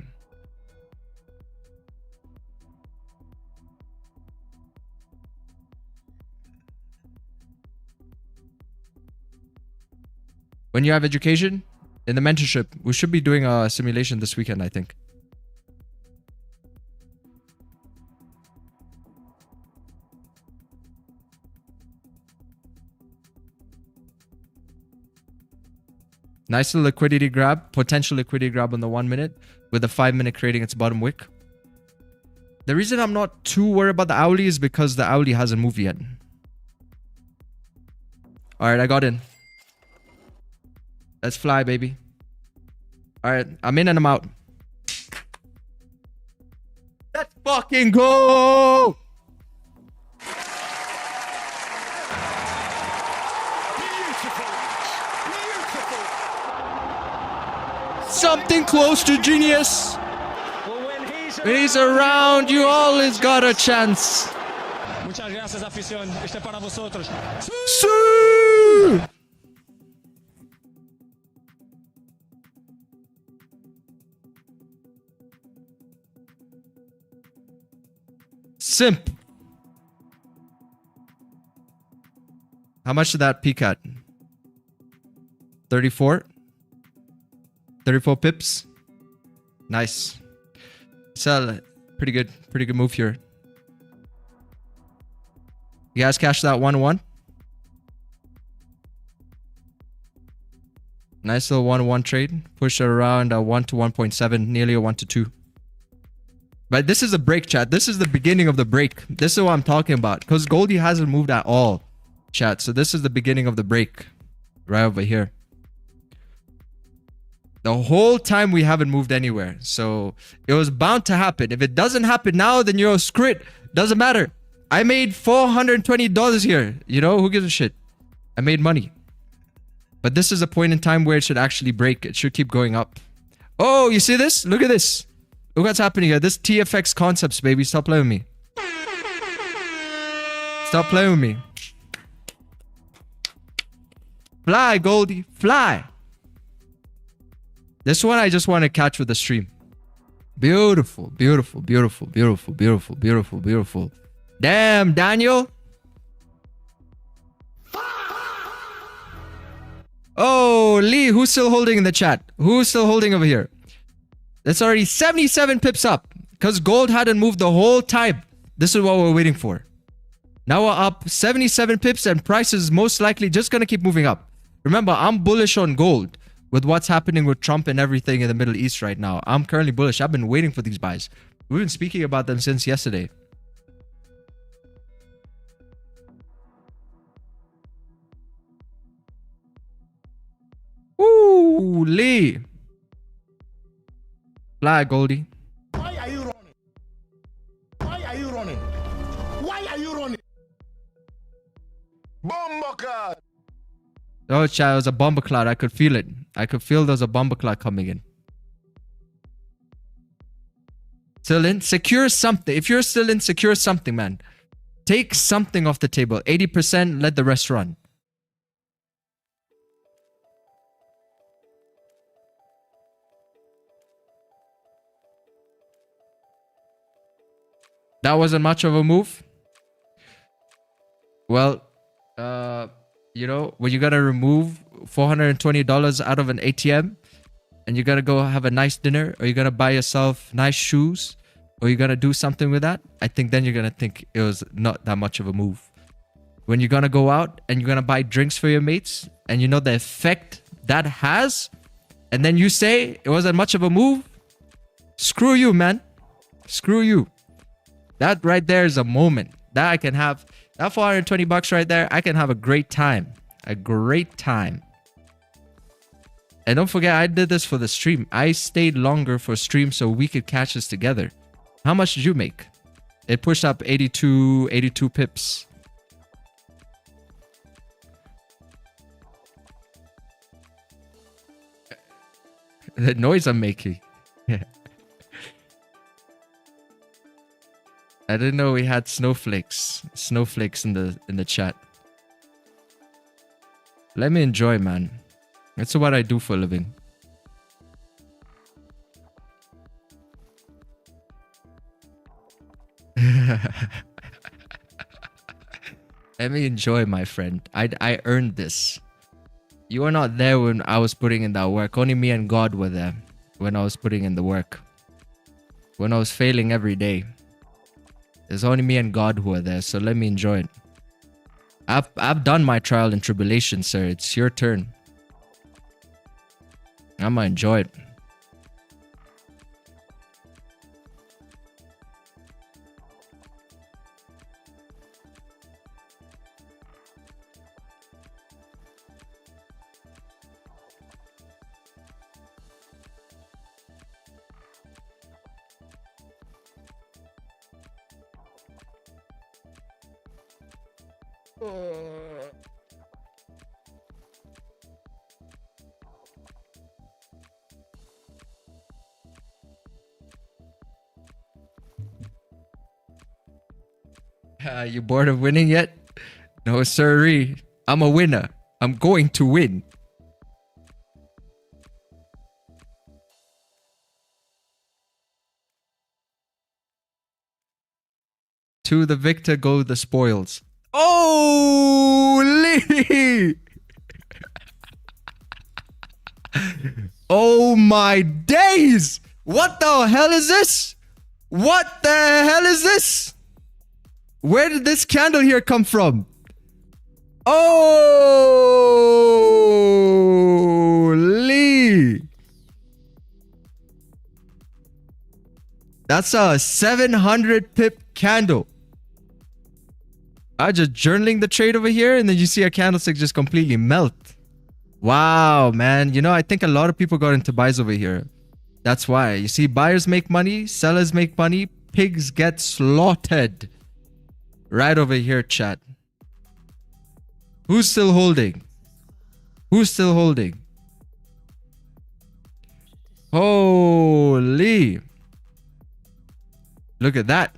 When you have education in the mentorship, we should be doing a simulation this weekend, I think. Nice little liquidity grab, potential liquidity grab on the 1 minute with the 5-minute creating its bottom wick. The reason I'm not too worried about the hourly is because the hourly hasn't moved yet. All right, I got in. Let's fly, baby. All right, I'm in and I'm out. Let's fucking go! Something close to genius. When he's around, you always got a chance. Muchas gracias, afición. Este para vosotros. Sí! Simp. How much did that peak at? 34? 34 pips. Nice. Sell it. Pretty good move here. You guys cash that 1-1. Nice little 1-1 trade. Push it around a 1 to 1.7, nearly a 1 to 2. But this is a break, chat. This is the beginning of the break. This is what I'm talking about. Because Goldie hasn't moved at all, chat. So this is the beginning of the break. Right over here. The whole time we haven't moved anywhere. So it was bound to happen. If it doesn't happen now, then you're screw it. Doesn't matter. I made $420 here. You know, who gives a shit? I made money. But this is a point in time where it should actually break. It should keep going up. Oh, you see this? Look at this. Look what's happening here. This TFX concepts, baby. Stop playing with me. Stop playing with me. Fly, Goldie. Fly. This one I just want to catch with the stream. Beautiful, beautiful, beautiful, beautiful, beautiful, beautiful, beautiful. Damn, Daniel. Oh, Lee, who's still holding in the chat? Who's still holding over here? That's already 77 pips up because gold hadn't moved the whole time. This is what we're waiting for. Now we're up 77 pips and price is most likely just going to keep moving up. Remember, I'm bullish on gold. With what's happening with Trump and everything in the Middle East right now. I'm currently bullish. I've been waiting for these buys. We've been speaking about them since yesterday. Ooh, Lee. Fly, Goldie. Why are you running? Why are you running? Why are you running? Bomba. Oh, chat, it was a bomber cloud. I could feel it. I could feel there's a bomber cloud coming in. Still in? Secure something. If you're still in, secure something, man. Take something off the table. 80%, let the rest run. That wasn't much of a move. Well, you know, when you gotta remove $420 out of an ATM and you gotta go have a nice dinner or you're gonna buy yourself nice shoes or you're gonna do something with that, I think then you're gonna think it was not that much of a move. When you're gonna go out and you're gonna buy drinks for your mates and you know the effect that has, and then you say it wasn't much of a move, screw you, man. Screw you. That right there is a moment that I can have. That $420 right there, I can have a great time. A great time. And don't forget, I did this for the stream. I stayed longer for stream so we could catch this together. How much did you make? It pushed up 82 pips. The noise I'm making. I didn't know we had snowflakes in the chat. Let me enjoy, man. That's what I do for a living. Let me enjoy, my friend. I earned this. You were not there when I was putting in that work. Only me and God were there when I was putting in the work. When I was failing every day. There's only me and God who are there, so let me enjoy it. I've done my trial and tribulation, sir. It's your turn. I'ma enjoy it. You bored of winning yet? No, sirree. I'm a winner. I'm going to win. To the victor go the spoils. Holy! Oh my days! What the hell is this? What the hell is this? Where did this candle here come from? Holy! That's a 700 pip candle. I just journaling the trade over here, and then you see a candlestick just completely melt. Wow, man. You know, I think a lot of people got into buys over here. That's why. You see, buyers make money, sellers make money, pigs get slaughtered. Right over here, chat. Who's still holding? Who's still holding? Holy. Look at that.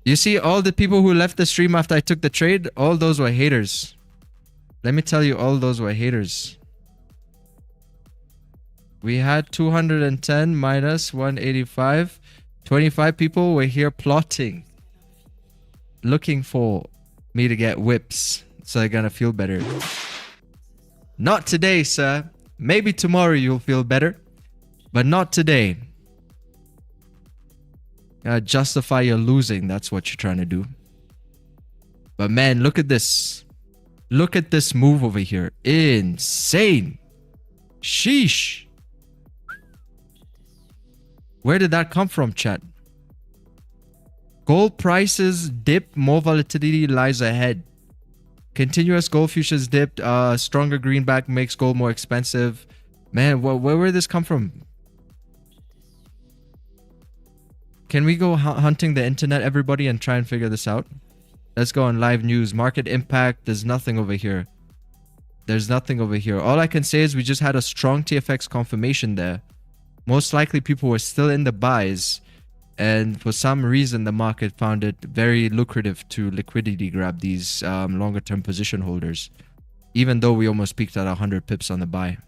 You see all the people who left the stream after I took the trade? All those were haters. Let me tell you, all those were haters. We had 210 minus 185. 25 people were here plotting. Looking for me to get whips. So they're gonna feel better. Not today, sir. Maybe tomorrow you'll feel better. But not today. Justify your losing. That's what you're trying to do. But man, look at this. Look at this move over here. Insane. Sheesh. Where did that come from, chat? Gold prices dip. More volatility lies ahead. Continuous gold futures dipped. Stronger greenback makes gold more expensive. Man, where did this come from? Can we go hunting the internet, everybody, and try and figure this out? Let's go on live news. Market impact. There's nothing over here. There's nothing over here. All I can say is we just had a strong TFX confirmation there. Most likely people were still in the buys. And for some reason, the market found it very lucrative to liquidity grab these longer term position holders. Even though we almost peaked at 100 pips on the buy.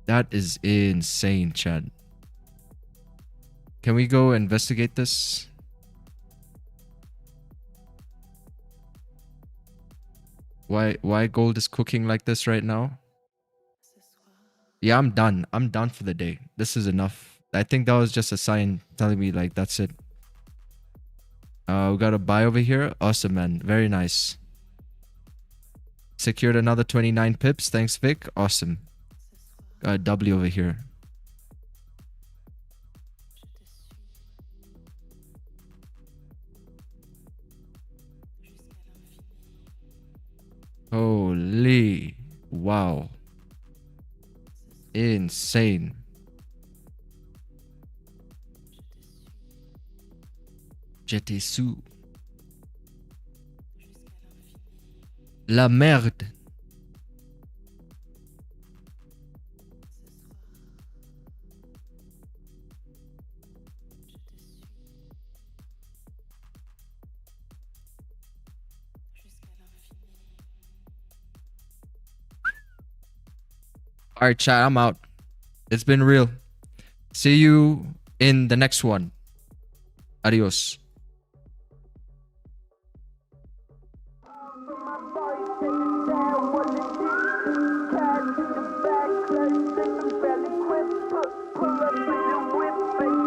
That is insane, Chad. Can we go investigate this? Why gold is cooking like this right now? Yeah, I'm done. I'm done for the day. This is enough. I think that was just a sign telling me like that's it. We got a buy over here. Awesome, man. Very nice. Secured another 29 pips. Thanks, Vic. Awesome. Got a W over here. Holy. Wow. Insane. J'étais sous. La merde. All right, chat, I'm out. It's been real. See you in the next one. Adios. Pull up in the whip,